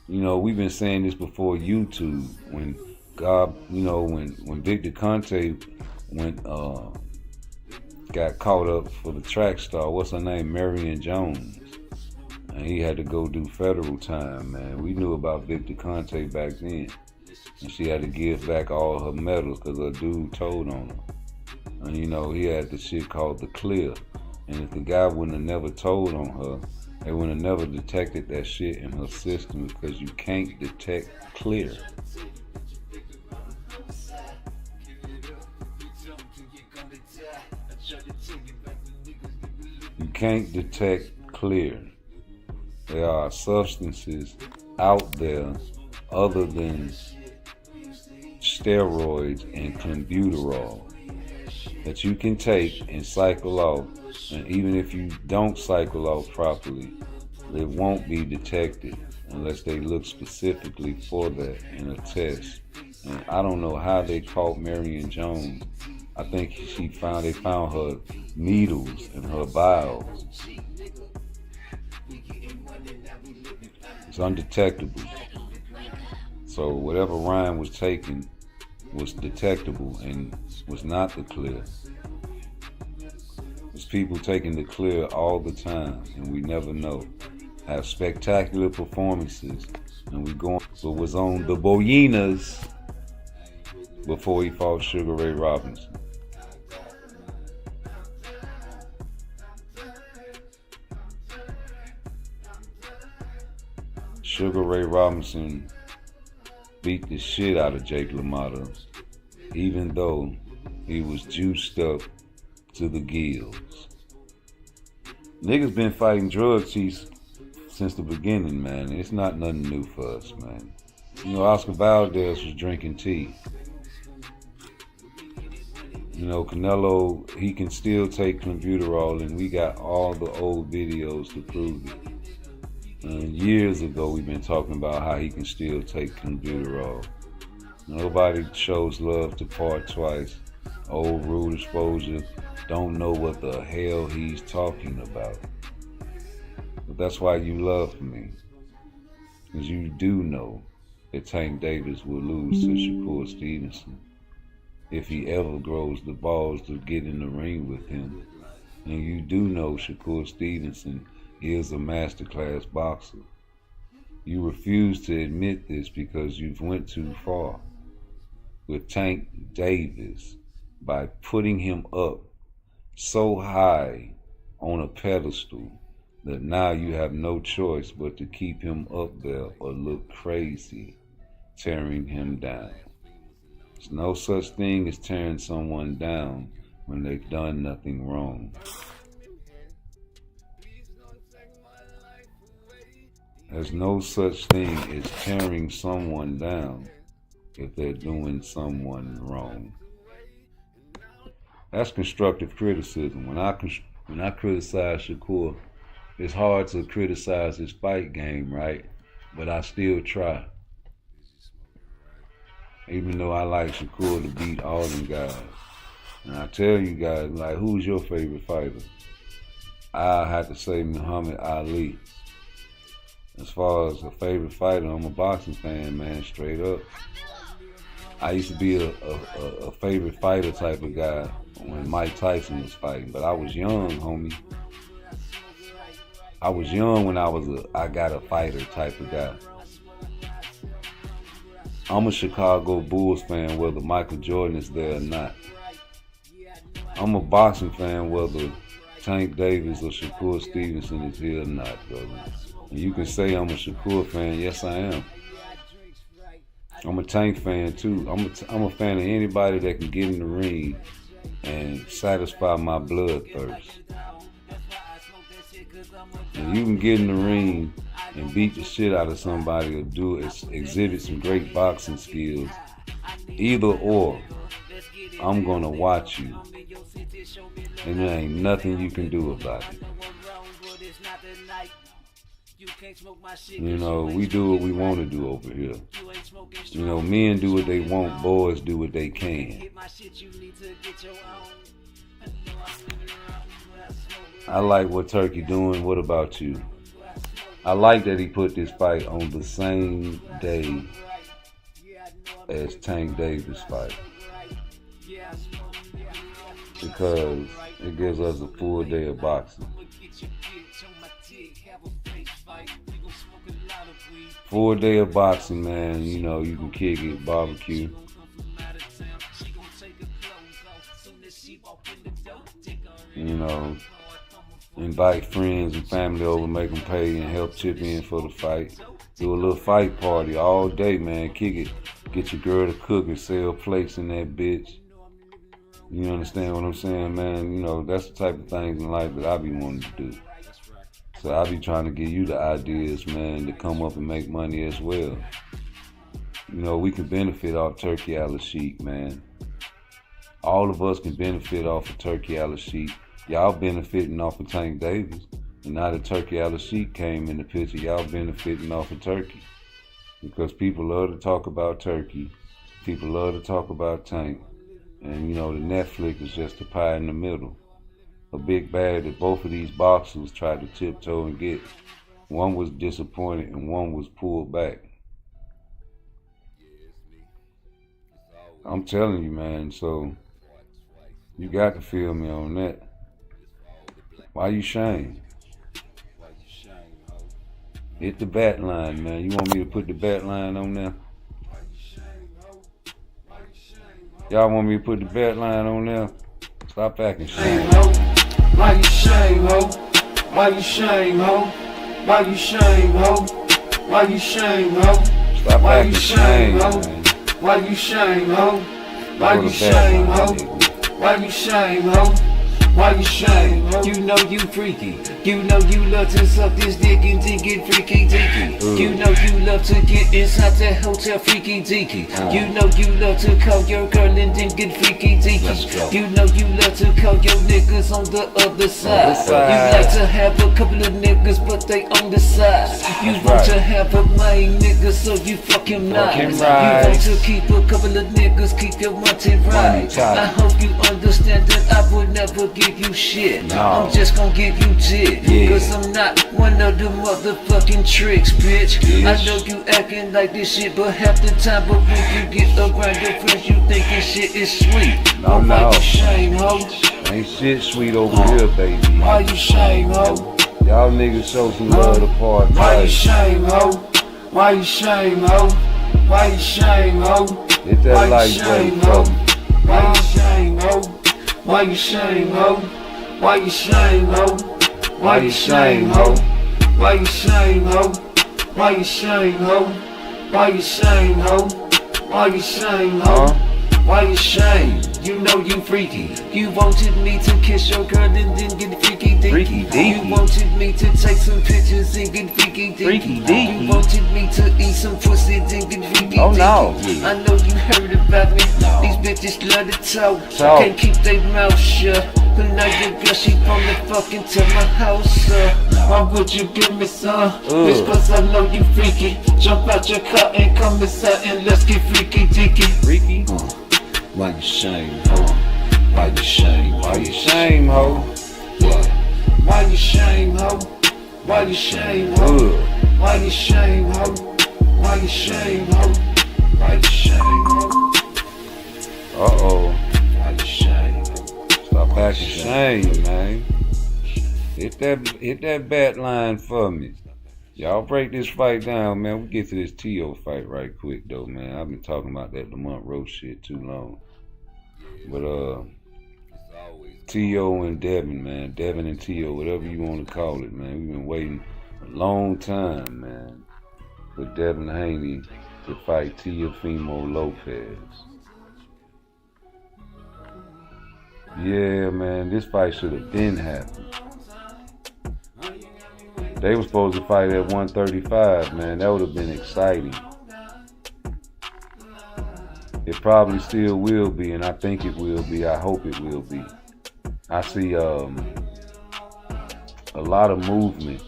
You know, we've been saying this before YouTube. When when Victor Conte got caught up for the track star, what's her name, Marion Jones, and he had to go do federal time, man. We knew about Victor Conte back then, and she had to give back all her medals because her dude told on her. And you know, he had the shit called the clear, and if the guy wouldn't have never told on her, they would have never detected that shit in her system, because you can't detect clear. You can't detect clear. There are substances out there other than steroids and clenbuterol that you can take and cycle off, and even if you don't cycle off properly, it won't be detected unless they look specifically for that in a test. And I don't know how they caught Marion Jones. I think they found her needles and her vials. It's undetectable. So whatever Ryan was taking was detectable and was not the clear. There's people taking the clear all the time, and we never know. Have spectacular performances, and was on the Boyinas before he fought Sugar Ray Robinson. Sugar Ray Robinson beat the shit out of Jake LaMotta, even though he was juiced up to the gills. Niggas been fighting drug chiefs since the beginning, man. It's not nothing new for us, man. You know, Oscar Valdez was drinking tea. You know, Canelo, he can still take clenbuterol, and we got all the old videos to prove it. And years ago, we've been talking about how he can still take clenbuterol. Nobody shows love to PARTTWICE. Old rude exposure don't know what the hell he's talking about. But that's why you love me, because you do know that Tank Davis will lose to Shakur Stevenson if he ever grows the balls to get in the ring with him. And you do know Shakur Stevenson is a masterclass boxer. You refuse to admit this because you've went too far with Tank Davis by putting him up so high on a pedestal that now you have no choice but to keep him up there or look crazy tearing him down. There's no such thing as tearing someone down when they've done nothing wrong. There's no such thing as tearing someone down if they're doing someone wrong. That's constructive criticism. When I criticize Shakur, it's hard to criticize his fight game, right? But I still try. Even though I like Shakur to beat all them guys. And I tell you guys, like, who's your favorite fighter? I have to say Muhammad Ali. As far as a favorite fighter, I'm a boxing fan, man, straight up. I used to be a favorite fighter type of guy when Mike Tyson was fighting, but I was young, homie. I was young when I got a fighter type of guy. I'm a Chicago Bulls fan whether Michael Jordan is there or not. I'm a boxing fan whether Tank Davis or Shakur Stevenson is here or not, brother. And you can say I'm a Shakur fan. Yes, I am. I'm a Tank fan too. I'm a fan of anybody that can get in the ring and satisfy my bloodthirst. And you can get in the ring and beat the shit out of somebody or exhibit some great boxing skills. Either or, I'm gonna watch you. And there ain't nothing you can do about it. You know, we do what we want to do over here. You know, men do what they want, boys do what they can. I like what Turkey doing. What about you? I like that he put this fight on the same day as Tank Davis fight. Because it gives us a full day of boxing. Full day of boxing, man. You know, you can kick it, barbecue. You know, invite friends and family over, make them pay and help chip in for the fight. Do a little fight party all day, man. Kick it. Get your girl to cook and sell plates in that bitch. You understand what I'm saying, man? You know, that's the type of things in life that I be wanting to do. So I be trying to give you the ideas, man, to come up and make money as well. You know, we can benefit off Turkey Al-Sheikh, man. All of us can benefit off of Turkey Al-Sheikh. Y'all benefiting off of Tank Davis. And now that Turkey Al-Sheikh came in the picture, y'all benefiting off of Turkey. Because people love to talk about Turkey. People love to talk about Tank. And, you know, the Netflix is just a pie in the middle. A big bag that both of these boxers tried to tiptoe and get. One was disappointed and one was pulled back. I'm telling you, man, so you got to feel me on that. Why you shame? Hit the bat line, man. You want me to put the bat line on there? Y'all want me to put the bat line on there? Stop acting shame. Why you shame, ho? Why you shame, ho? Why you shame, ho? Why you shame, ho? Stop acting shame, ho? Why you shame, ho? Why you shame, ho? Why you shame, ho? Why you shame, ho? You know you freaky. You know you love to suck this dick and think it freaky deaky. You know you love to get inside that hotel freaky deaky. You know you love to call your girl and then get freaky deaky. You know you love to call your niggas on the other side. You like to have a couple of niggas but they on the side. You want to have a main nigga so you fucking nice. You want to keep a couple of niggas, keep your money right. I hope you understand that I would never give you shit. I'm just gonna give you tit. Cause I'm not one of the motherfucking tricks, bitch. I know you acting like this shit, but half the time, but when you get around your friends, you think this shit is sweet. No. Why you shame, ho? Ain't shit sweet over here, baby. Why you shame, ho? Y'all niggas show some love to PARTTWICE. Why you shame, ho? Why you shame, ho? Why you shame, ho? Hit that like button, bro. Why you shame, ho? Why you shame, ho? Why you shame, ho? Why you shame, ho? Why you shame, ho? Why you shame, ho? Why you shame, ho? Why you shame, ho? Why you shame? You know you freaky. You wanted me to kiss your girl and then get freaky deaky. You wanted me to take some pictures and get freaky deaky. You wanted me to eat some pussy and get freaky deaky. Oh no. I know you heard about me. These bitches love to talk. Can't keep their mouth shut. But now your girl, she wanna fucking to my house up. Why would you give me some? Bitch, cause I know you freaky. Jump out your car and come inside and let's get freaky deaky. Freaky? Why you shame, ho? Why you shame? Why you shame, ho? Why you shame, ho? Why you shame, ho? Why you shame, ho? Why you shame, ho? Why you shame, ho? Uh-oh. Why you shame, ho? Stop acting shame, man. Hit that bat line for me. Y'all break this fight down, man. We get to this T.O. fight right quick, though, man. I've been talking about that Lamont Roach shit too long. But, T.O. and Devin, man. Devin and T.O., whatever you want to call it, man. We've been waiting a long time, man, for Devin Haney to fight Teofimo Lopez. Yeah, man, this fight should have been happened. They were supposed to fight at 135, man. That would have been exciting. It probably still will be, and I think it will be. I hope it will be. I see a lot of movement,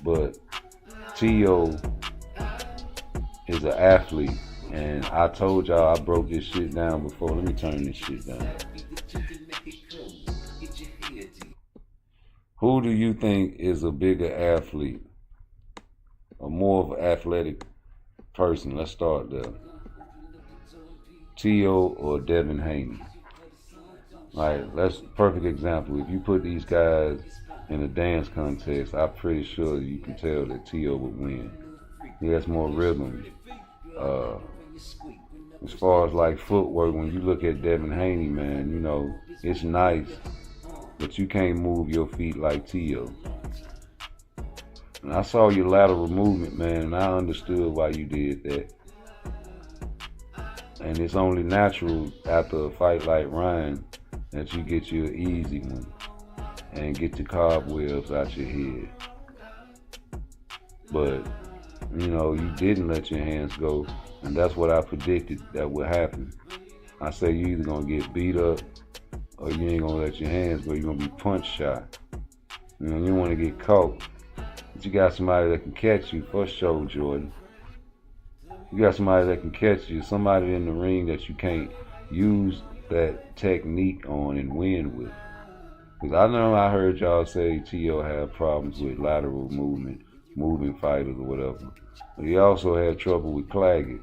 but T.O. is an athlete, and I told y'all I broke this shit down before. Let me turn this shit down. Who do you think is a bigger athlete, or more of an athletic person? Let's start there. T.O. or Devin Haney? Like, that's a perfect example. If you put these guys in a dance contest, I'm pretty sure you can tell that T.O. would win. He has more rhythm. As far as like footwork, when you look at Devin Haney, man, you know, it's nice, but you can't move your feet like T.O. And I saw your lateral movement, man, and I understood why you did that. And it's only natural after a fight like Ryan that you get you an easy one and get the cobwebs out your head. But, you know, you didn't let your hands go, and that's what I predicted that would happen. I say you either gonna get beat up or you ain't gonna let your hands go. You're gonna be punch shy. You know, you don't wanna get caught. But you got somebody that can catch you for sure, Jordan. You got somebody that can catch you, somebody in the ring that you can't use that technique on and win with. Because I know I heard y'all say T.O. had problems with lateral movement, moving fighters or whatever. But he also had trouble with Claggett.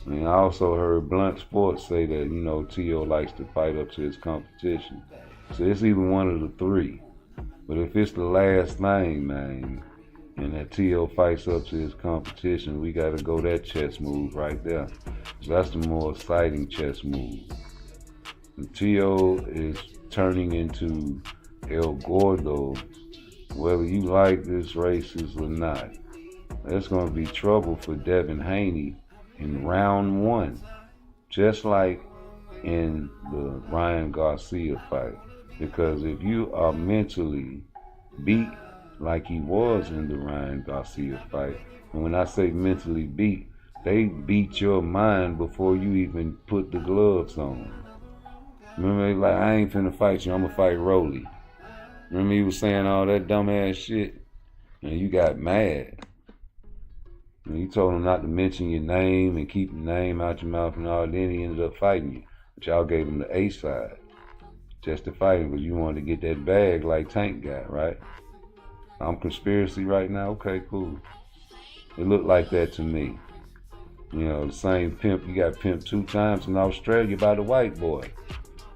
And I also heard Blunt Sports say that, you know, T.O. likes to fight up to his competition. So it's either one of the three. But if it's the last thing, man, and that T.O. fights up to his competition, we got to go that chess move right there. So that's the more exciting chess move. And T.O. is turning into El Gordo, whether you like this racist or not. There's going to be trouble for Devin Haney in round one, just like in the Ryan Garcia fight. Because if you are mentally beat like he was in the Ryan Garcia fight, and when I say mentally beat, they beat your mind before you even put the gloves on. Remember, they like, I ain't finna fight you, I'm gonna fight Rolly. Remember he was saying all that dumbass shit? And you got mad. And you told him not to mention your name and keep your name out your mouth and all. Then he ended up fighting you. But y'all gave him the A side. Just to fight him, because you wanted to get that bag like Tank got, right? I'm conspiracy right now? Okay, cool. It looked like that to me. You know, the same pimp, you got pimped 2 times in Australia by the white boy.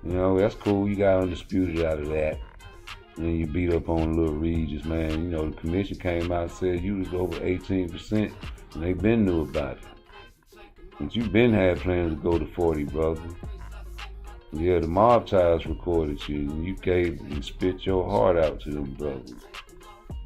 You know, that's cool. You got undisputed out of that. And then you beat up on Lil Regis, man. You know, the commission came out and said you was over 18%, and they been knew about it. But you been had plans to go to 40, brother. Yeah, the Mob Ties recorded you, and you gave and spit your heart out to them brothers.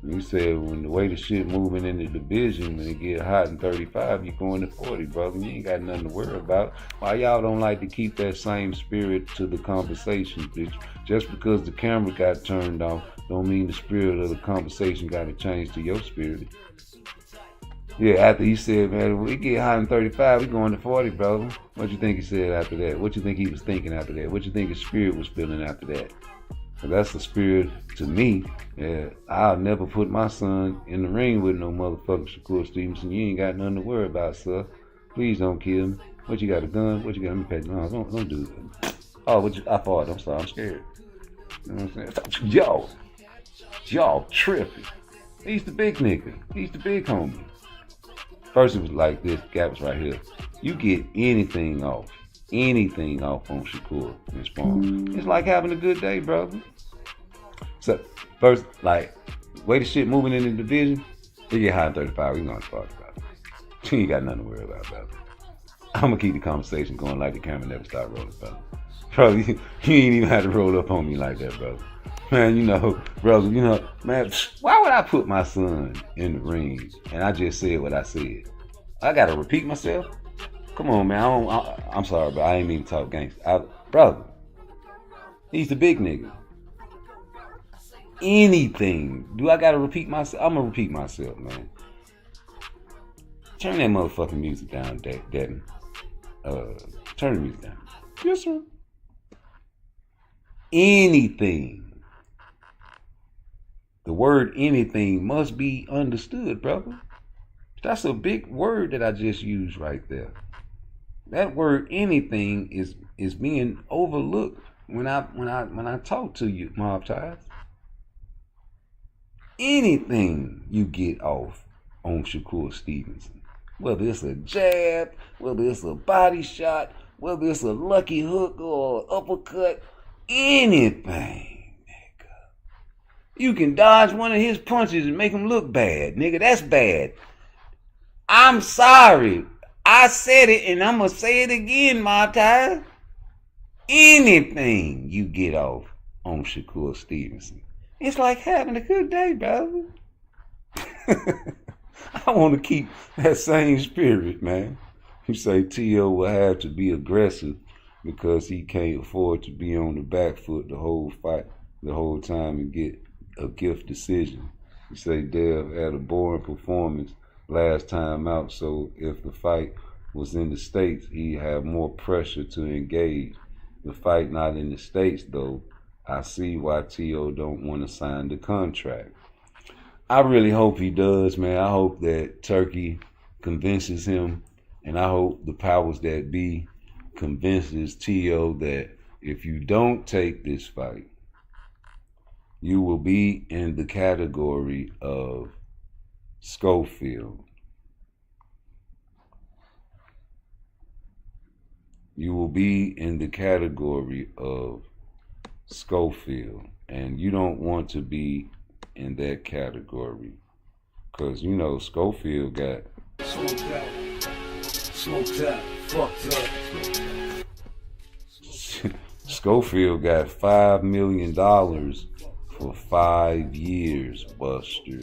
You said when the way the shit moving in the division, when it get hot in 35, you going to 40, brother. You ain't got nothing to worry about. Why y'all don't like to keep that same spirit to the conversation, bitch? Just because the camera got turned off, don't mean the spirit of the conversation got to change to your spirit. Yeah, after he said, man, when it get hot in 35, we going to 40, brother. What you think he said after that? What you think he was thinking after that? What you think his spirit was feeling after that? So that's the spirit to me. Yeah, I'll never put my son in the ring with no motherfucker Shakur Stevenson. You ain't got nothing to worry about, sir. Please don't kill me. What, you got a gun? What you got? Let me pay. No, don't do that. Oh, I thought. I'm sorry. I'm scared. You know what I'm saying? Y'all tripping. He's the big nigga. He's the big homie. First it was like this. Gap was right here. You get anything off on Shakur and Spawn. It's like having a good day, brother. So first, like, way the shit moving in the division, it get high in 35. We gonna talk about it. You ain't got nothing to worry about, brother. I'm gonna keep the conversation going like the camera never start rolling, brother. Bro, you ain't even had to roll up on me like that, brother. Man, brother, man, why would I put my son in the ring and I just said what I said? I gotta repeat myself? Come on, man. I'm sorry, but I ain't mean to talk gangster. Brother, he's the big nigga. Anything. Do I gotta repeat myself? I'm gonna repeat myself, man. Turn that motherfucking music down, Devin. Turn the music down. Yes, sir. Anything. The word anything must be understood, brother. That's a big word that I just used right there. That word anything is being overlooked when I talk to you, Mob Ties. Anything you get off on Shakur Stevenson, whether it's a jab, whether it's a body shot, whether it's a lucky hook or uppercut, anything, nigga. You can dodge one of his punches and make him look bad, nigga. That's bad. I'm sorry. I said it and I'm going to say it again, Mob Ties. Anything you get off on Shakur Stevenson, it's like having a good day, brother. I want to keep that same spirit, man. You say T.O. will have to be aggressive because he can't afford to be on the back foot the whole fight, the whole time and get a gift decision. You say Dev had a boring performance last time out, so if the fight was in the States, he'd have more pressure to engage. The fight not in the States, though, I see why T.O. don't want to sign the contract. I really hope he does, man. I hope that Turkey convinces him, and I hope the powers that be convinces T.O. that if you don't take this fight, you will be in the category of Schofield. You will be in the category of Schofield, and you don't want to be in that category because Schofield got smoked out, fucked up. Schofield got $5 million for 5 years, Buster.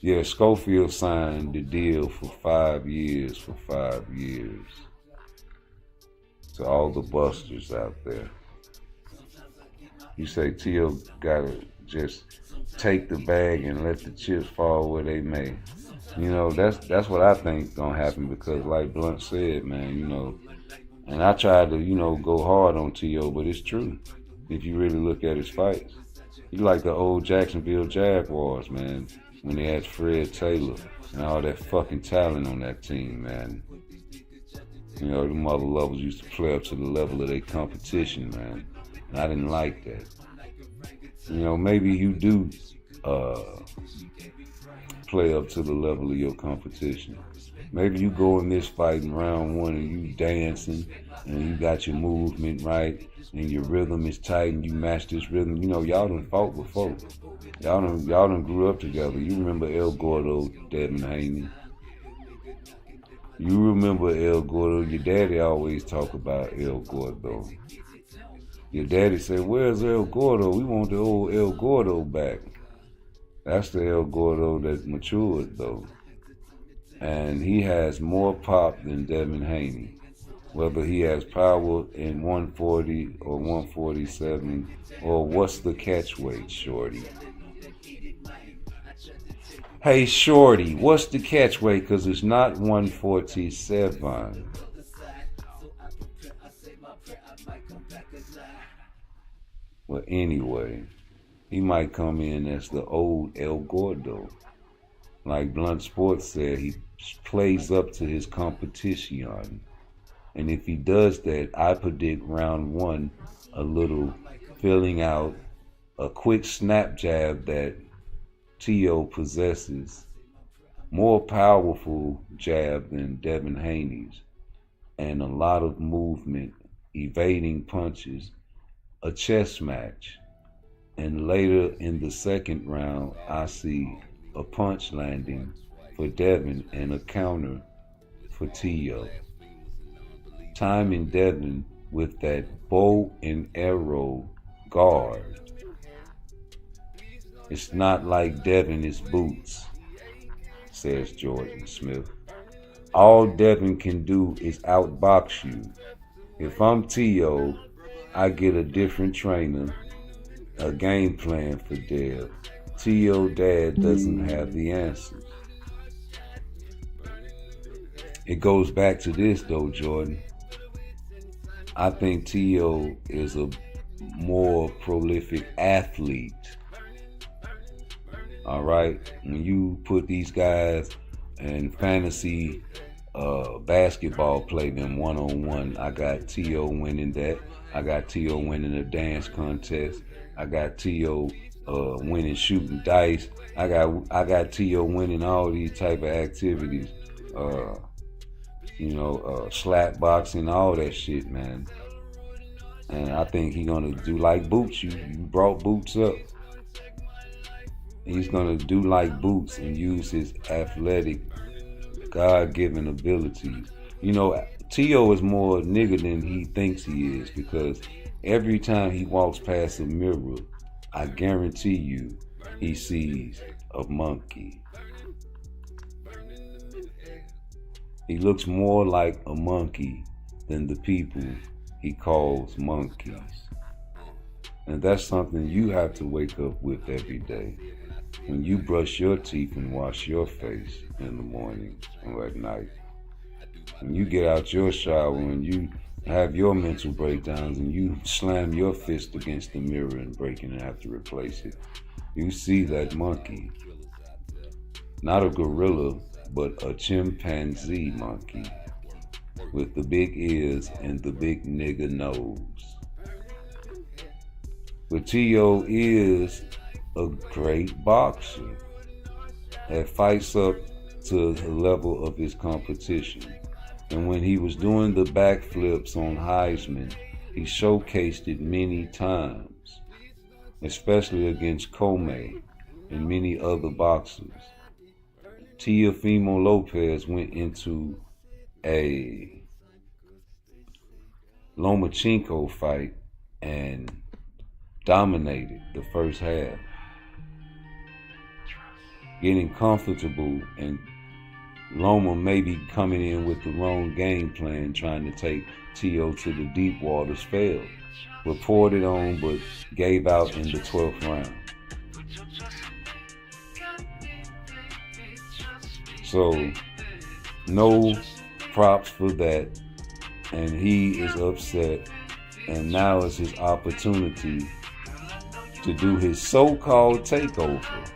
Yeah, Schofield signed the deal for 5 years, for 5 years. To all the busters out there. You say T.O. gotta just take the bag and let the chips fall where they may. That's what I think gonna happen because like Blunt said, man, and I tried to, go hard on T.O., but it's true. If you really look at his fights. You like the old Jacksonville Jaguars, man, when they had Fred Taylor and all that fucking talent on that team, man. The mother lovers used to play up to the level of their competition, man. And I didn't like that. Maybe you do play up to the level of your competition. Maybe you go in this fight in round one and you dancing and you got your movement right and your rhythm is tight and you match this rhythm. Y'all done fought before. Y'all done grew up together. You remember El Gordo, Devin Haney. You remember El Gordo. Your daddy always talk about El Gordo. Your daddy said, where's El Gordo? We want the old El Gordo back. That's the El Gordo that matured, though. And he has more pop than Devin Haney. Whether he has power in 140 or 147, or what's the catch weight, Shorty? Hey, Shorty, what's the catch weight? Because it's not 147. Well, anyway, he might come in as the old El Gordo. Like Blunt Sports said, he plays up to his competition. And if he does that, I predict round one, a little filling out, a quick snap jab that T.O. possesses, more powerful jab than Devin Haney's, and a lot of movement, evading punches, a chess match. And later in the second round, I see a punch landing for Devin and a counter for T.O. Timing Devin with that bow and arrow guard. It's not like Devin is boots, says Jordan Smith. All Devin can do is outbox you. If I'm T.O., I get a different trainer, a game plan for Dev. T.O. dad doesn't have the answers. It goes back to this though, Jordan. I think T.O. is a more prolific athlete. All right, when you put these guys in fantasy basketball, play them one-on-one, I got T.O. winning that. I got T.O. winning a dance contest. I got T.O. Winning shooting dice. I got T.O. winning all these type of activities. Slap boxing, all that shit, man. And I think he's gonna do like Boots. You brought Boots up. He's gonna do like Boots and use his athletic, God-given abilities. You know, T.O. is more nigga than he thinks he is, because every time he walks past a mirror, I guarantee you, he sees a monkey. He looks more like a monkey than the people he calls monkeys. And that's something you have to wake up with every day. When you brush your teeth and wash your face in the morning or at night. When you get out your shower and you have your mental breakdowns and you slam your fist against the mirror and break it and have to replace it, you see that monkey. Not a gorilla, but a chimpanzee monkey with the big ears and the big nigga nose. But T.O. is a great boxer that fights up to the level of his competition. And when he was doing the backflips on Heisman, he showcased it many times, especially against Comey and many other boxers. Teofimo Lopez went into a Lomachenko fight and dominated the first half, getting comfortable, and Loma maybe coming in with the wrong game plan, trying to take T.O. to the deep waters, failed. Reported on, but gave out in the 12th round. So, no props for that. And he is upset. And now is his opportunity to do his so-called takeover.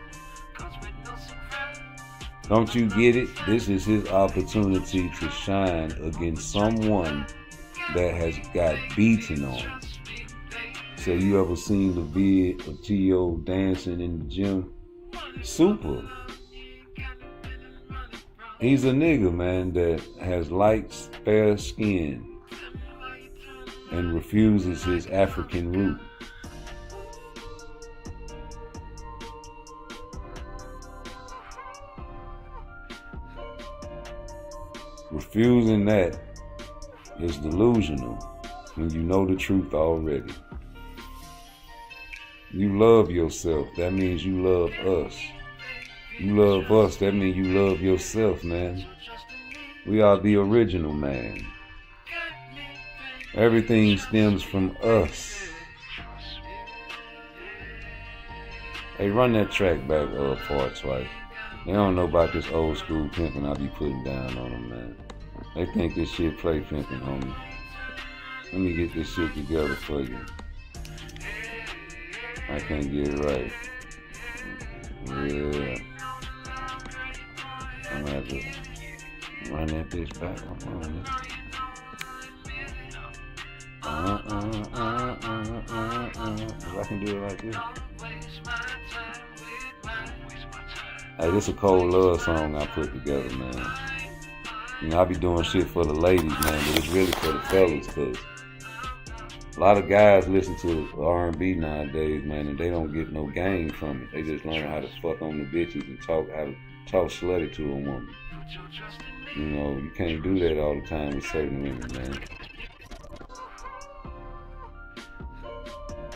Don't you get it? This is his opportunity to shine against someone that has got beaten on. So you ever seen the vid of T.O. dancing in the gym? Super. He's a nigga, man, that has light, fair skin and refuses his African root. Refusing that is delusional when you know the truth already. You love yourself. That means you love us. You love us. That means you love yourself, man. We are the original, man. Everything stems from us. Hey, run that track back, Part Twice. They don't know about this old school pimping I be putting down on them, man. They think this shit play pimping, homie. Let me get this shit together for you. I can't get it right. Yeah. I'm gonna have to run that bitch back. If I can do it like this. Hey, this a cold love song I put together, man. You know, I be doing shit for the ladies, man, but it's really for the fellas, cause a lot of guys listen to R&B nowadays, man, and they don't get no game from it. They just learn how to fuck on the bitches and how to talk slutty to a woman. You know, you can't do that all the time with certain women, man.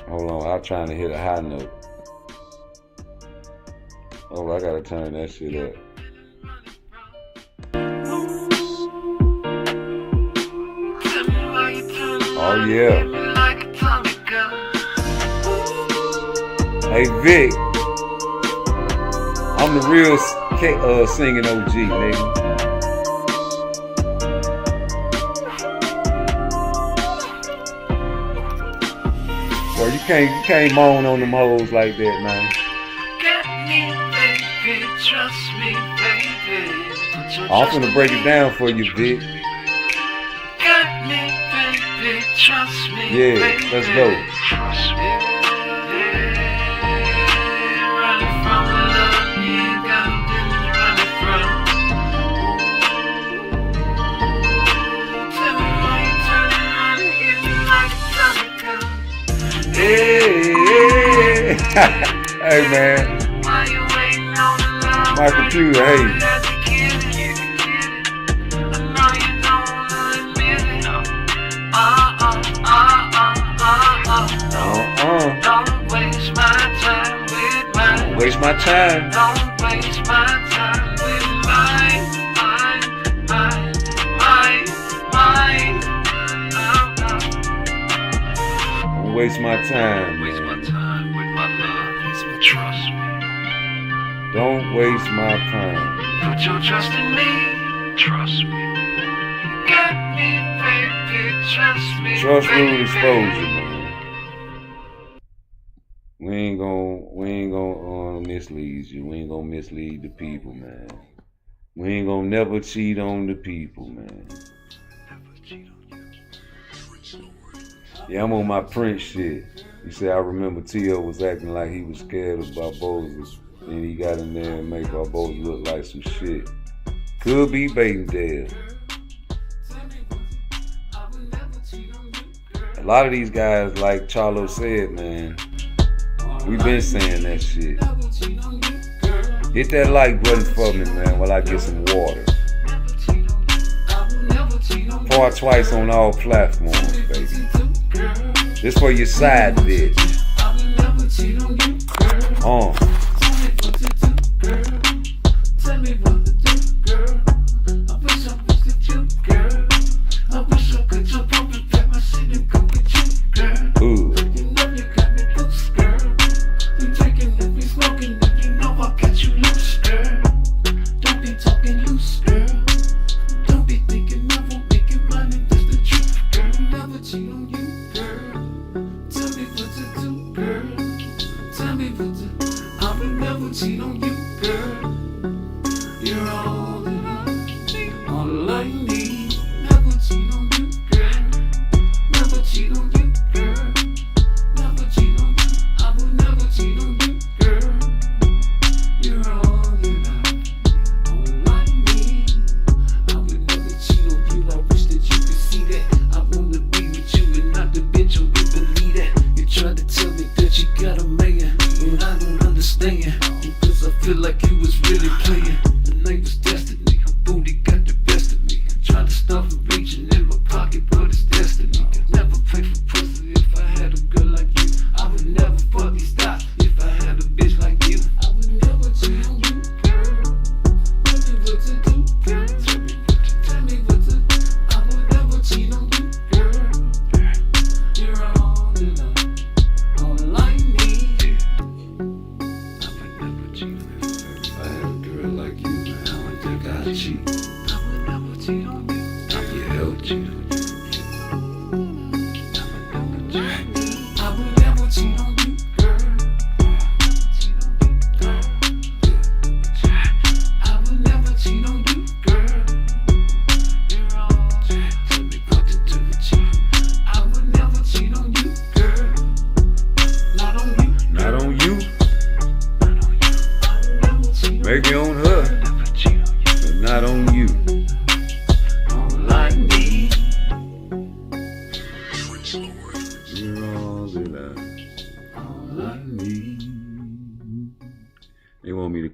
Hold on, I'm trying to hit a high note. Oh, I gotta turn that shit up. Oh yeah. Hey Vic, I'm the real singing OG, nigga. Well, you can't moan on them hoes like that, man. I'm finna break it down for you, Vic. Yeah, let's go. Hey man, my computer, hey. Don't waste my time with mine. Don't waste my time. Don't waste my time with mine. Don't waste my time, man. Waste my time with my love. Trust me. Don't waste my time. Put your trust in me. Trust me. Got me, baby. Trust me. Trust rule exposure, man. We ain't gonna mislead you. We ain't gonna mislead the people, man. We ain't gonna never cheat on the people, man. Yeah, I'm on my Prince shit. You say I remember T.O. was acting like he was scared of Barboza, and he got in there and made Barboza look like some shit. Could be Baby. A lot of these guys, like Charlo said, man, we been saying that shit. Hit that like button for me, man, while I get some water. Part Twice on all platforms, baby. This for your side bitch.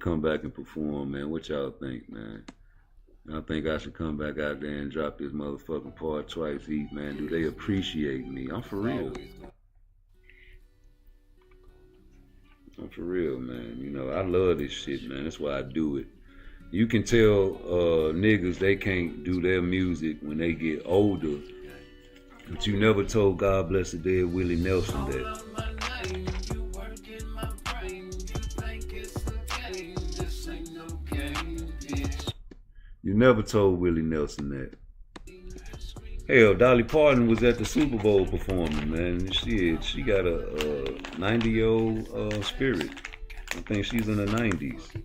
come back and perform, man. What y'all think, man? I think I should come back out there and drop this motherfucking Part Twice heat, man. Do they appreciate me? I'm for real. I'm for real, man. You know, I love this shit, man. That's why I do it. You can tell niggas they can't do their music when they get older. But you never told God Bless the Dead Willie Nelson that. You never told Willie Nelson that. Hell, Dolly Parton was at the Super Bowl performing, man. Shit, she got a 90-year-old spirit. I think she's in her 90s.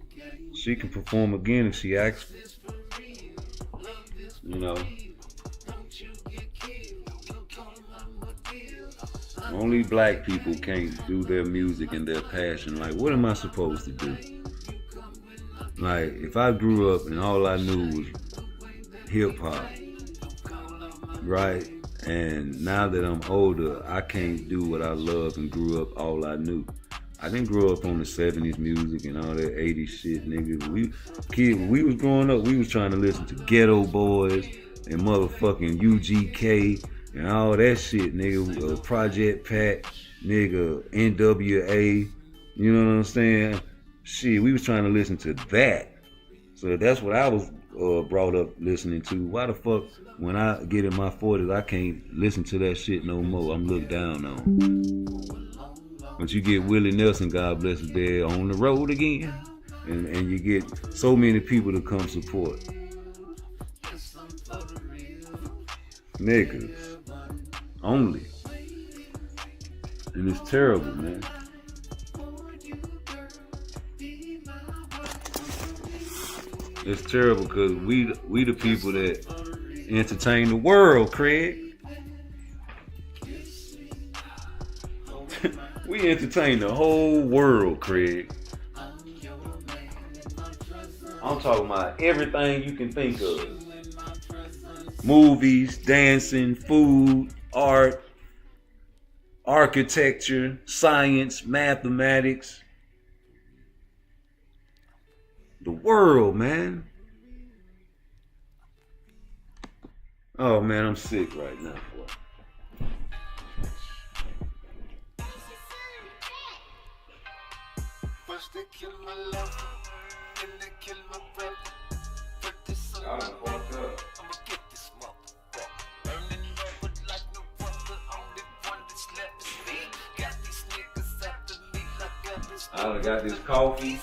She can perform again if she asks. You know. Only black people can't do their music and their passion. Like, what am I supposed to do? Like, if I grew up and all I knew was hip-hop, right? And now that I'm older, I can't do what I love and grew up all I knew. I didn't grow up on the 70s music and all that 80s shit, nigga. We was growing up, we was trying to listen to Ghetto Boys and motherfucking UGK and all that shit, nigga. Project Pat, nigga, NWA, you know what I'm saying? Shit, we was trying to listen to that. So that's what I was brought up listening to. Why the fuck, when I get in my 40s, I can't listen to that shit no more? I'm looked down on. But you get Willie Nelson, God bless his dead, on the road again. And you get so many people to come support. Niggas. Only. And it's terrible, man. It's terrible because we the people that entertain the world, Craig. We entertain the whole world, Craig. I'm talking about everything you can think of. Movies, dancing, food, art, architecture, science, mathematics. The world, man. Oh, man, I'm sick right now, boy. First they kill my love, then they kill my brother. Put this on I'm fucked up. I'ma get this motherfucker. Burning rubber like no brother. Only one that's left is me. Got these niggas after me like others. I done got this coffee.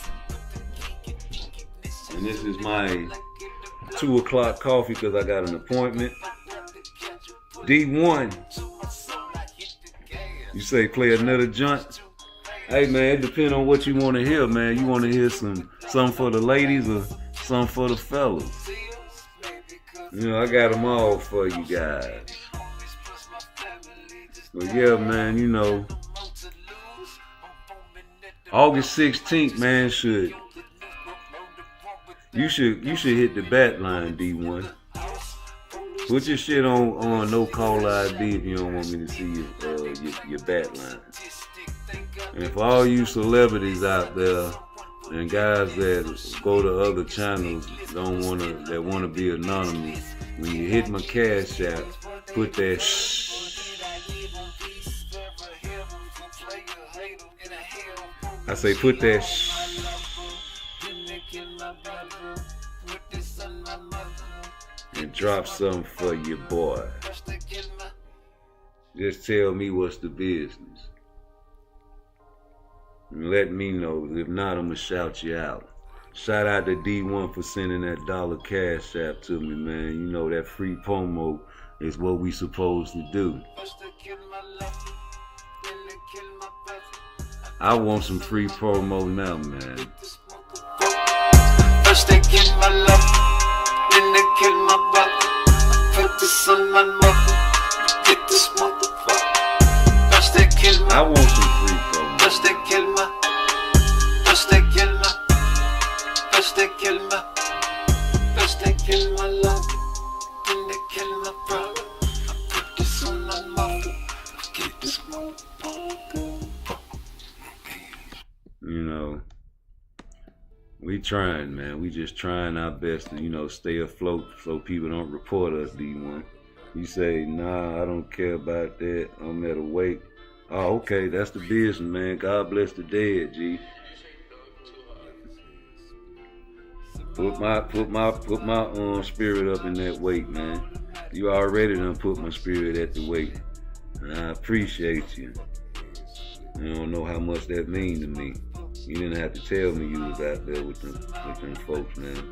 And this is my 2 o'clock coffee because I got an appointment. D1. You say play another joint? Hey man, it depends on what you want to hear, man. You want to hear some for the ladies or some for the fellas? You know, I got them all for you guys. But yeah, man, you know, August 16th, man, You should hit the bat line, D1. Put your shit on no call ID if you don't want me to see your bat line. And for all you celebrities out there and guys that go to other channels that wanna be anonymous, when you hit my Cash App, put that I say put that and drop something for your boy. Just tell me what's the business. And let me know. If not, I'm gonna shout you out. Shout out to D1 for sending that $1 Cash App to me, man. You know that free promo is what we supposed to do. I want some free promo now, man. First they kill my love, then they kill my brother. Put this on my mother, get this motherfucker. First they kill my, I want some free promo. First they kill my, first they kill my, first they kill my, first they kill my love, then they kill my brother. Put this on my mother, get this motherfucker. You know, We trying, man. We just trying our best to, stay afloat so people don't report us, D1. You say, nah, I don't care about that. I'm at a wake. Oh, okay, that's the business, man. God bless the dead, G. Put my spirit up in that weight, man. You already done put my spirit at the weight. And I appreciate you. You don't know how much that mean to me. You didn't have to tell me you was out there with them folks, man.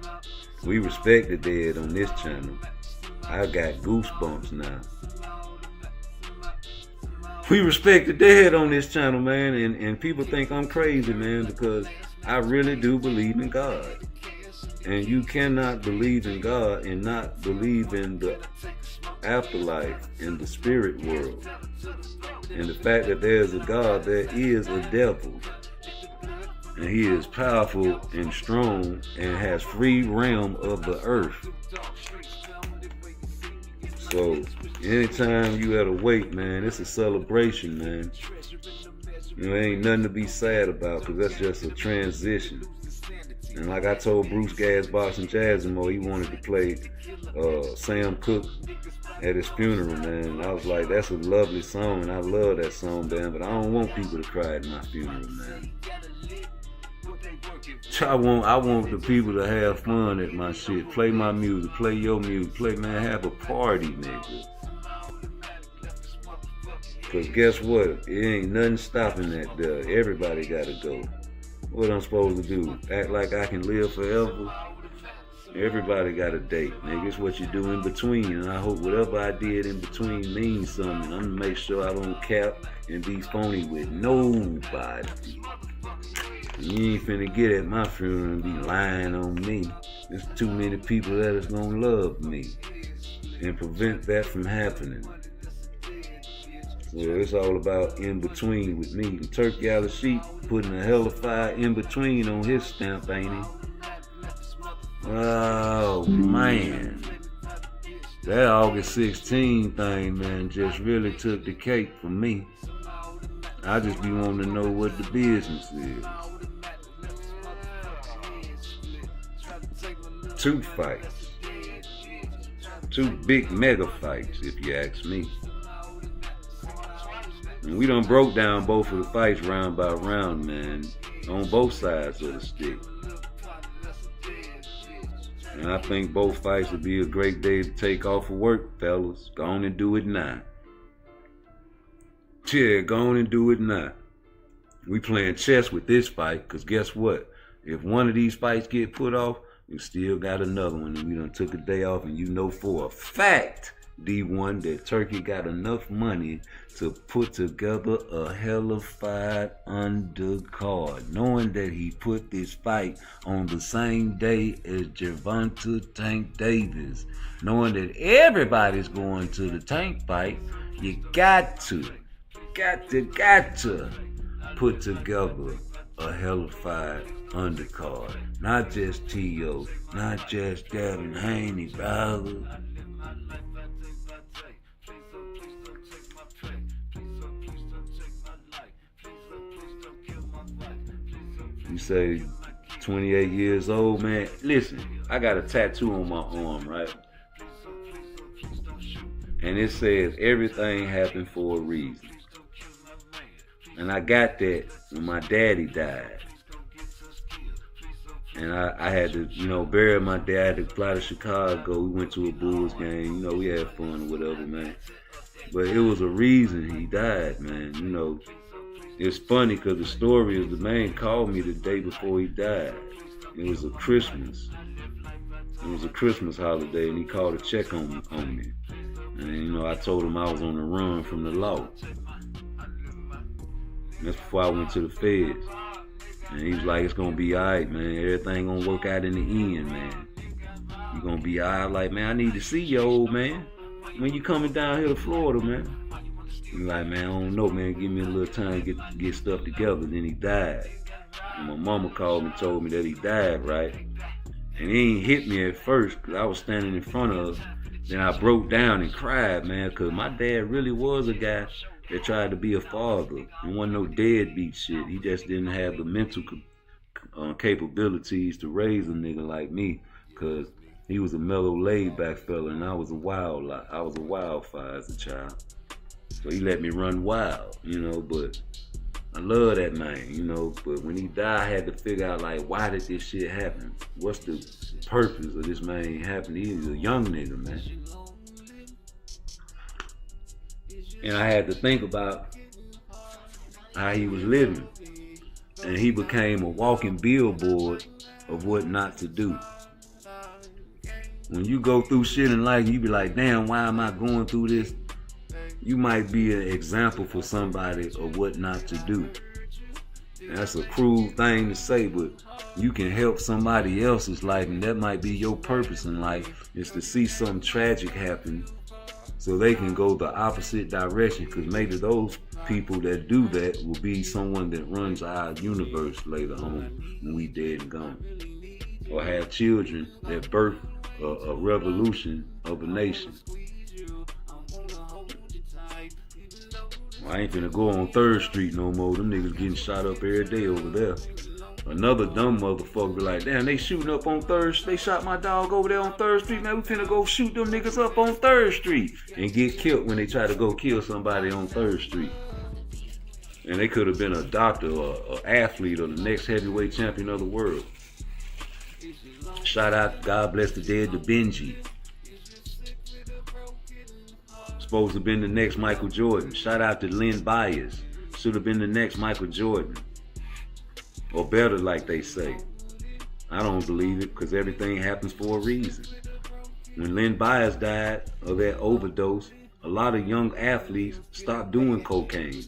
We respect the dead on this channel. I got goosebumps now. We respect the dead on this channel, man, and people think I'm crazy, man, because I really do believe in God. And you cannot believe in God and not believe in the afterlife, in the spirit world. And the fact that there's a God, there is a devil. And he is powerful and strong and has free realm of the earth. So anytime you at a wake, man, it's a celebration, man. Ain't nothing to be sad about, because that's just a transition. And like I told Bruce Gasbox and Jazzimo, he wanted to play Sam Cooke at his funeral, man. And I was like, that's a lovely song, and I love that song, man, but I don't want people to cry at my funeral, man. I want the people to have fun at my shit. Play my music, play your music, man, have a party, nigga. Cause guess what? It ain't nothing stopping that there. Everybody gotta go. What I'm supposed to do? Act like I can live forever? Everybody got a date, nigga. It's what you do in between, and I hope whatever I did in between means something. I'm gonna make sure I don't cap and be phony with nobody. You ain't finna get at my funeral and be lying on me. There's too many people that is gonna love me and prevent that from happening. So it's all about in between with me. And Turkey out of sheep putting a hell of fire in between on his stamp, ain't he? Oh man. That August 16 thing, man, just really took the cake for me. I just be wanting to know what the business is. 2 fights. 2 big mega fights, if you ask me. And we done broke down both of the fights round by round, man, on both sides of the stick. And I think both fights would be a great day to take off of work, fellas. Go on and do it now. Yeah, go on and do it now. We playing chess with this fight, because guess what? If one of these fights get put off, we still got another one, and we done took a day off, and you know for a fact, D1, that Turkey got enough money to put together a hellified undercard, knowing that he put this fight on the same day as Gervonta Tank Davis, knowing that everybody's going to the Tank fight. You got to put together a hellified undercard. Not just T.O., not just Devin Haney, brother. You say 28 years old, man. Listen, I got a tattoo on my arm, right? And it says everything happened for a reason. And I got that when my daddy died. And I had to, bury my dad. I had to fly to Chicago. We went to a Bulls game. We had fun or whatever, man. But it was a reason he died, man. It's funny because the story is the man called me the day before he died. It was a Christmas. It was a Christmas holiday, and he called to check on me. And, I told him I was on the run from the law. And that's before I went to the feds. And he was like, it's going to be all right, man. Everything going to work out in the end, man. You going to be all right. Like, man, I need to see you, old man. When you coming down here to Florida, man. He's like, man, I don't know, man. Give me a little time to get stuff together. Then he died. And my mama called me and told me that he died, right? And he ain't hit me at first because I was standing in front of him. Then I broke down and cried, man, because my dad really was a guy that tried to be a father. He wasn't no deadbeat shit. He just didn't have the mental capabilities to raise a nigga like me, cause he was a mellow, laid-back fella, and I was a wildfire as a child. So he let me run wild, you know. But I love that man, you know. But when he died, I had to figure out like, why did this shit happen? What's the purpose of this man happening? He was a young nigga, man. And I had to think about how he was living. And he became a walking billboard of what not to do. When you go through shit in life, you be like, damn, why am I going through this? You might be an example for somebody of what not to do. And that's a cruel thing to say, but you can help somebody else's life, and that might be your purpose in life, is to see something tragic happen so they can go the opposite direction, because maybe those people that do that will be someone that runs our universe later on when we dead and gone. Or have children that birth a revolution of a nation. I ain't finna go on 3rd Street no more. Them niggas getting shot up every day over there. Another dumb motherfucker be like, damn, they shooting up on 3rd Street. They shot my dog over there on 3rd Street. Man, we finna go shoot them niggas up on 3rd Street. And get killed when they try to go kill somebody on 3rd Street. And they could have been a doctor or an athlete or the next heavyweight champion of the world. Shout out, God bless the dead, to Benji. Supposed to have been the next Michael Jordan. Shout out to Len Bias. Should have been the next Michael Jordan. Or better, like they say. I don't believe it, because everything happens for a reason. When Len Bias died of that overdose, a lot of young athletes stopped doing cocaine.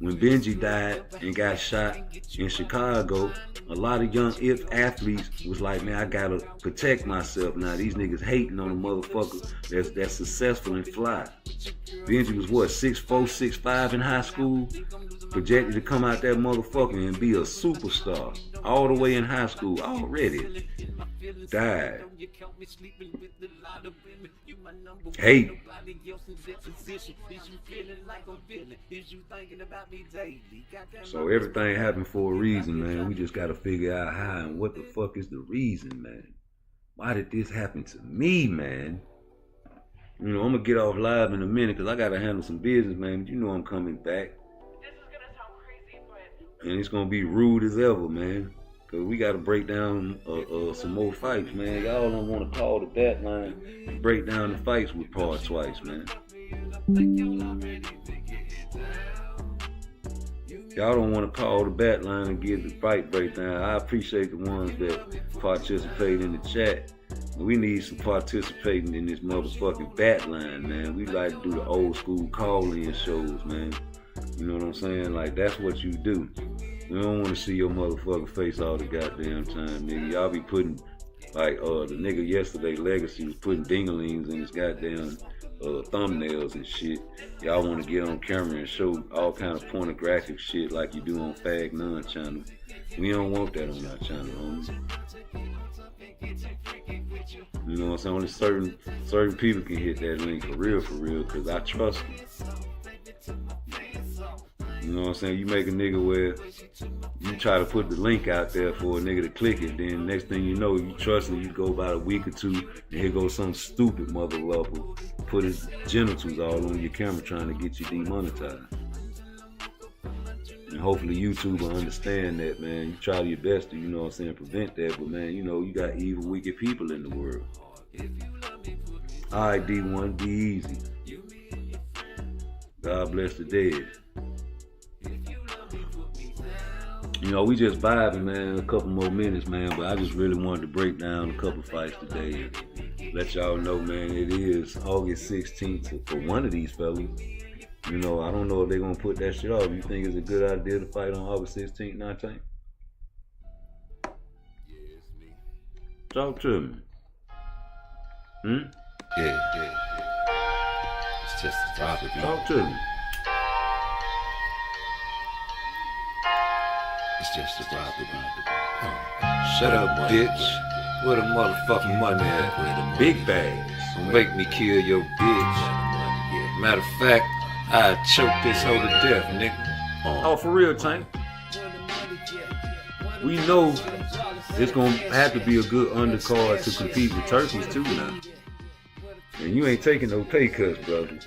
When Benji died and got shot in Chicago, a lot of young athletes was like, man, I gotta protect myself now. These niggas hating on a motherfucker that's successful and fly. Benji was what, 6'4", 6'5" in high school? Projected to come out that motherfucker and be a superstar. All the way in high school, already. Died. Hate. So everything happened for a reason, man. We just gotta figure out how and what the fuck is the reason, man. Why did this happen to me, man? You know, I'm gonna get off live in a minute because I gotta handle some business, man. You know I'm coming back. This is gonna sound crazy, but... And it's gonna be rude as ever, man. Cause we gotta break down some more fights, man. Y'all don't wanna call the bat line and break down the fights with Part Twice, man. Y'all don't wanna call the bat line and give the fight breakdown. I appreciate the ones that participate in the chat. We need some participating in this motherfucking bat line, man. We like to do the old school call-in shows, man. You know what I'm saying? Like, that's what you do. We don't want to see your motherfucking face all the goddamn time, nigga. Y'all be putting, like, the nigga yesterday, Legacy, was putting dinglings in his goddamn thumbnails and shit. Y'all want to get on camera and show all kind of pornographic shit like you do on Fag Nun channel. We don't want that on our channel, homie. You know what I'm saying? Only certain people can hit that link for real, because I trust them. You know what I'm saying? You make a nigga where you try to put the link out there for a nigga to click it, then next thing you know, you trust him, you go about a week or two, and here goes some stupid mother lover, put his genitals all on your camera trying to get you demonetized. And hopefully YouTube will understand that, man. You try your best to, you know what I'm saying, prevent that, but man, you know, you got evil, wicked people in the world. Alright, D1, be easy. God bless the dead. You know, we just vibing, man, a couple more minutes, man, but I just really wanted to break down a couple fights today and let y'all know, man, it is August 16th for one of these fellas. You know, I don't know if they're going to put that shit off. You think it's a good idea to fight on August 16th, 19th? Talk to me. Yeah. It's just a topic. Talk to me. It's just a topic. Shut up, bitch. Where the motherfucking money at? Big bags. Don't make me kill your bitch. Matter of fact, I choke this hoe to death, nigga. Oh, for real, Tank? we know it's gonna have to be a good undercard to compete with turkeys too now. And you ain't taking no pay cuts, brother.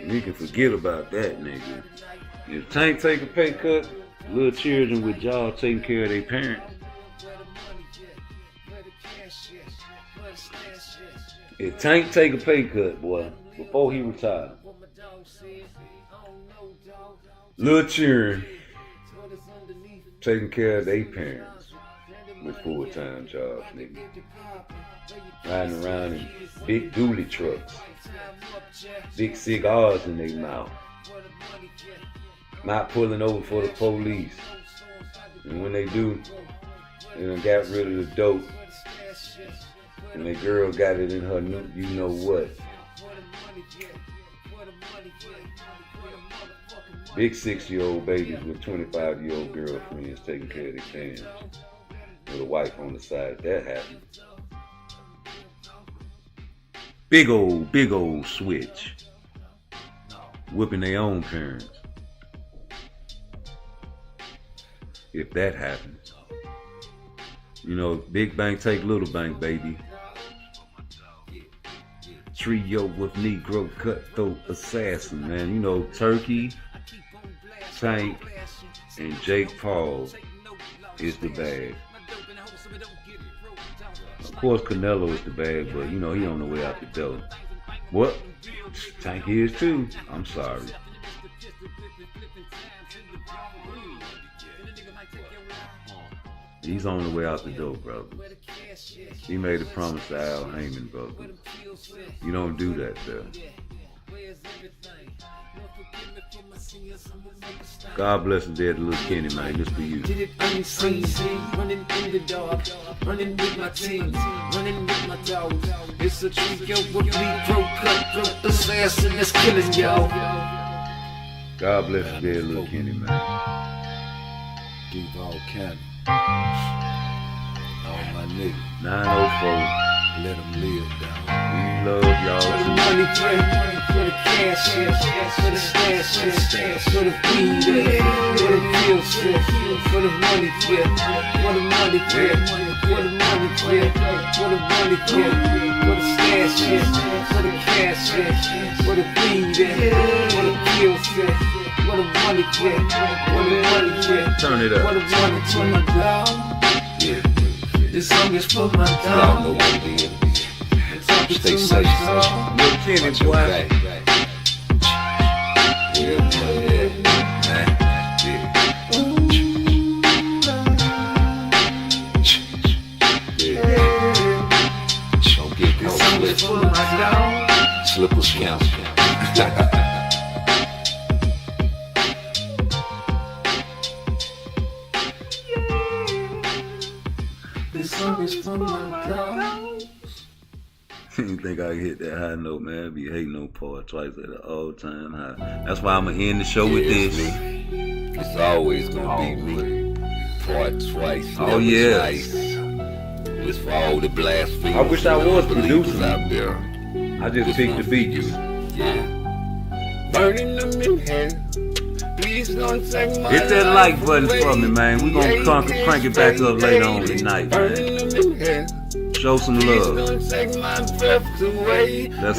You can forget about that, nigga. If Tank take a pay cut, little children with y'all taking care of their parents. If Tank take a pay cut, boy, before he retire, little children taking care of their parents with full-time jobs, nigga. Riding around in big dually trucks, big cigars in their mouth, not pulling over for the police. And when they do, they done got rid of the dope. And the girl got it in her new, you know what. Big 6-year-old babies with 25-year-old girlfriends taking care of their parents. With a wife on the side, that happened. Big old switch. Whipping their own parents. If that happens. You know, big bank take little bank, baby. Trio with Negro cutthroat assassin, man. You know, Turkey, Tank, and Jake Paul is the bag. Of course, Canelo is the bag, but you know, he on the way out the door. What? Tank is too. I'm sorry. He's on the way out the door, brother. He made a promise to Al Heyman, brother. You don't do that, though. God bless the dead little Kenny, man. This for you. Did it unseen, running in the dark, running with my team, running with my dogs. It's a trio with Negro cutthroat assassin that's killing y'all. God bless the dead little Kenny, man. Duval County. All my niggas. 904. Let them live, dog. We love y'all. For the money, for the cash, for the stash, for the weed, for the real shit, for the money, for the money, for the money, for the money, for the stash, for the cash, for the weed, for the real shit, for the money, for the money, turn it up. For the money, to my dog. Yeah. This song is for my dog. Stay safe. Little Kenny, boy. Yeah, boy. Don't get caught slippers count. This song is for my dog. You think I can hit that high note, man? I be hating on Part Twice at an all-time high. That's why I'm going to end the show with this. It's always going to be me. Part Twice. Oh, yeah. Twice. It's for all the blasphemers. I wish I was producing out there. I just picked the beats. Yeah. Burning them in hell. Please don't take my Hit that like button for me, man. We're going to crank it back up later on tonight, man. Show some love. Let's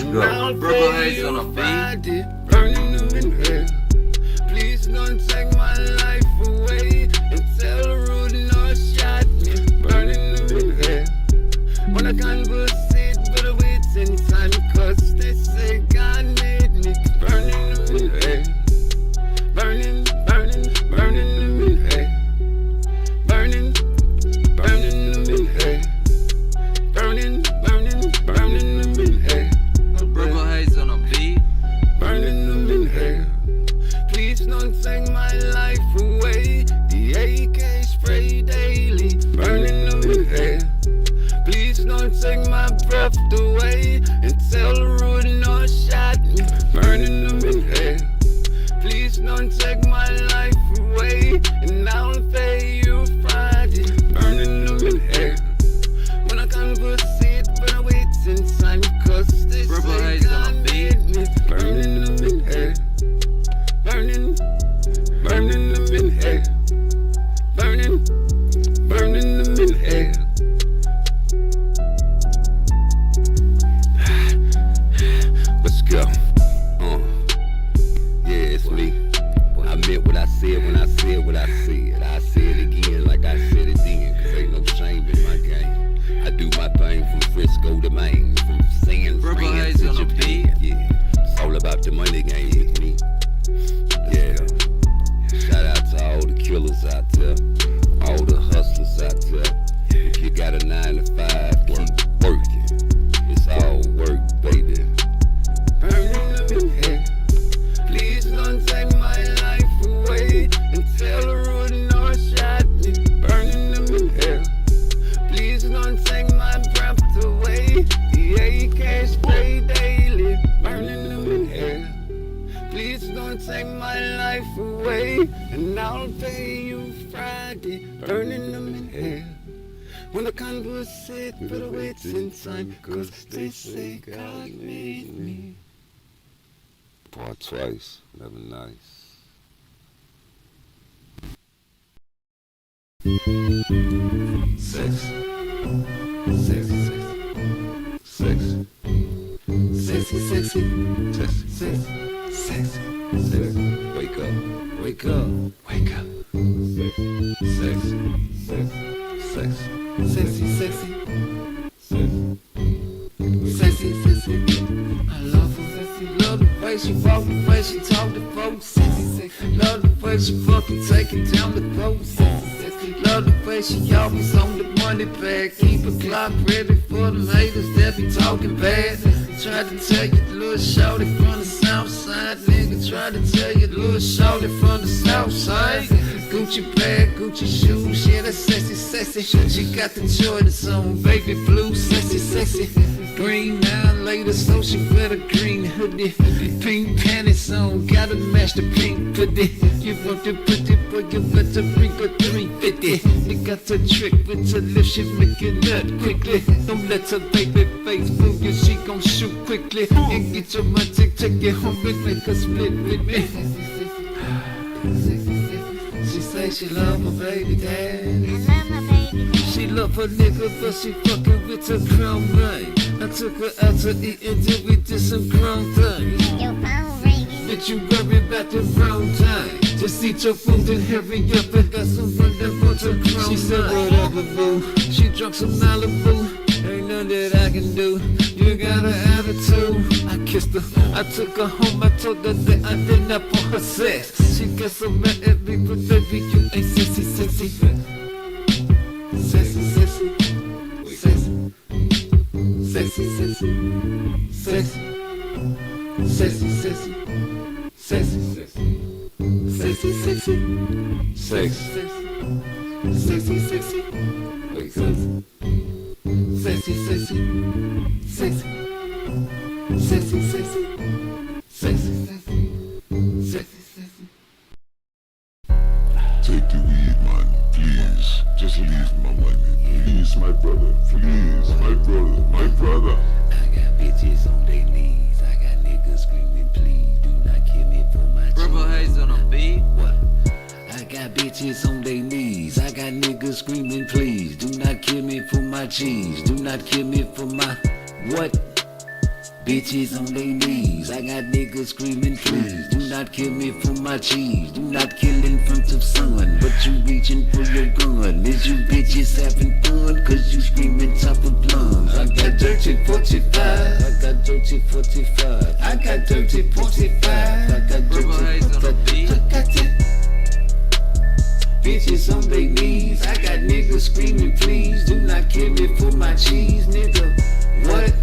go. Purple haze on a beat. Burning them in hell. Please don't take my life away and tell the road no shot me. Burning them in hell. When I can't proceed, but I wait in time, cause they say God made me. Burning them in hell. Burning, burning, burning them in hell. Burning, burning them in hell. Burning, burning, burning them in hell. Purple haze on a beat. Burning them in hell. Please don't take my life away. nigga ain't hit me. Yeah. Shout out to all the killers out there, all the hustlers out there. If you got a 9 to 5, keep working. It's all work, baby. Burning them in hell. Please don't take my life away until the road north shot me. Burning them in hell. Please don't take my breath away. The AK spray daily. Burning them in hell. Please don't take my life away, and I'll pay you Friday. Burning them in hell. When the converse said, better wait in time, cause they say God made me. Part twice, never nice. Sex. Sex. Sex. Sexy, sexy. Sexy. Sex. Sex. Sex. Wake up. Wake up. Wake up. Sex. Sex. Sex. Sexy, sexy. Sexy, sexy. I love her, sexy. Love the way she walk, the way she talk to folks. Sexy, sexy. Love the way she fucking take it down the road. Sexy, sexy. Love the way she always on the money bag. Keep a clock ready for the haters that be talking bad. Tried to tell you the little shorty from the south side. Nigga tried to tell you the little shorty from the south side. Gucci bag, Gucci shoes, yeah, that's sexy, sexy. She got the Jordans on, baby blue, sexy, sexy. Green now later, so she wear the green hoodie. Pink panties on, gotta match the pink hoodie. You want to put it, but you got to bring a 350. You got the trick with her lips, she make it nut quickly. Don't let her baby face fool you, she gon' shoot quickly. And get your money, take it home and make her split with me. She say she love my baby daddy. She love her nigga, but she fucking with her crown ring. I took her out to eat and then we did some crown things. Bitch, you worry about the wrong time. Just eat your food and hurry up and got some fun that wants her crown. She said whatever boo. She drunk some Malibu. Ain't nothing that I can do. You got an attitude. I kissed her, I took her home. I told her that I did not for her sex. She got so mad at me, but baby, you ain't sexy, sexy. Sexy, sexy. Sexy. Sexy, sexy. Sexy. Sexy, sexy. Sexy, sexy. Sexy, sexy. Sexy, sexy. Sexy, sexy. Wake up. Sexy, sexy. Sexy. Sexy, sexy. Sexy, sexy. Sexy, sexy. Take the weed, man, please. Just leave my money, please, my brother. Please, my brother, my brother. I got bitches on their knees. I got niggas screaming, please do not kill me for my cheese. Purple haze on a beat. What? I got bitches on their knees. I got niggas screaming, please do not kill me for my cheese. Do not kill me for my what? Bitches on their knees. I got niggas screaming, please do not kill me for my cheese. Do not kill in front of someone, but you reaching for your gun. Is you bitches having fun? Cause you screaming top of lungs. I got dirty 45. I got dirty 45. I got dirty 45. I got dirty 45. I got it. Bitches on their knees. I got niggas screaming, please do not kill me for my cheese, nigga. What?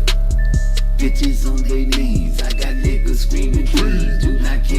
Bitches on their knees. I got niggas screaming, please do not kill me.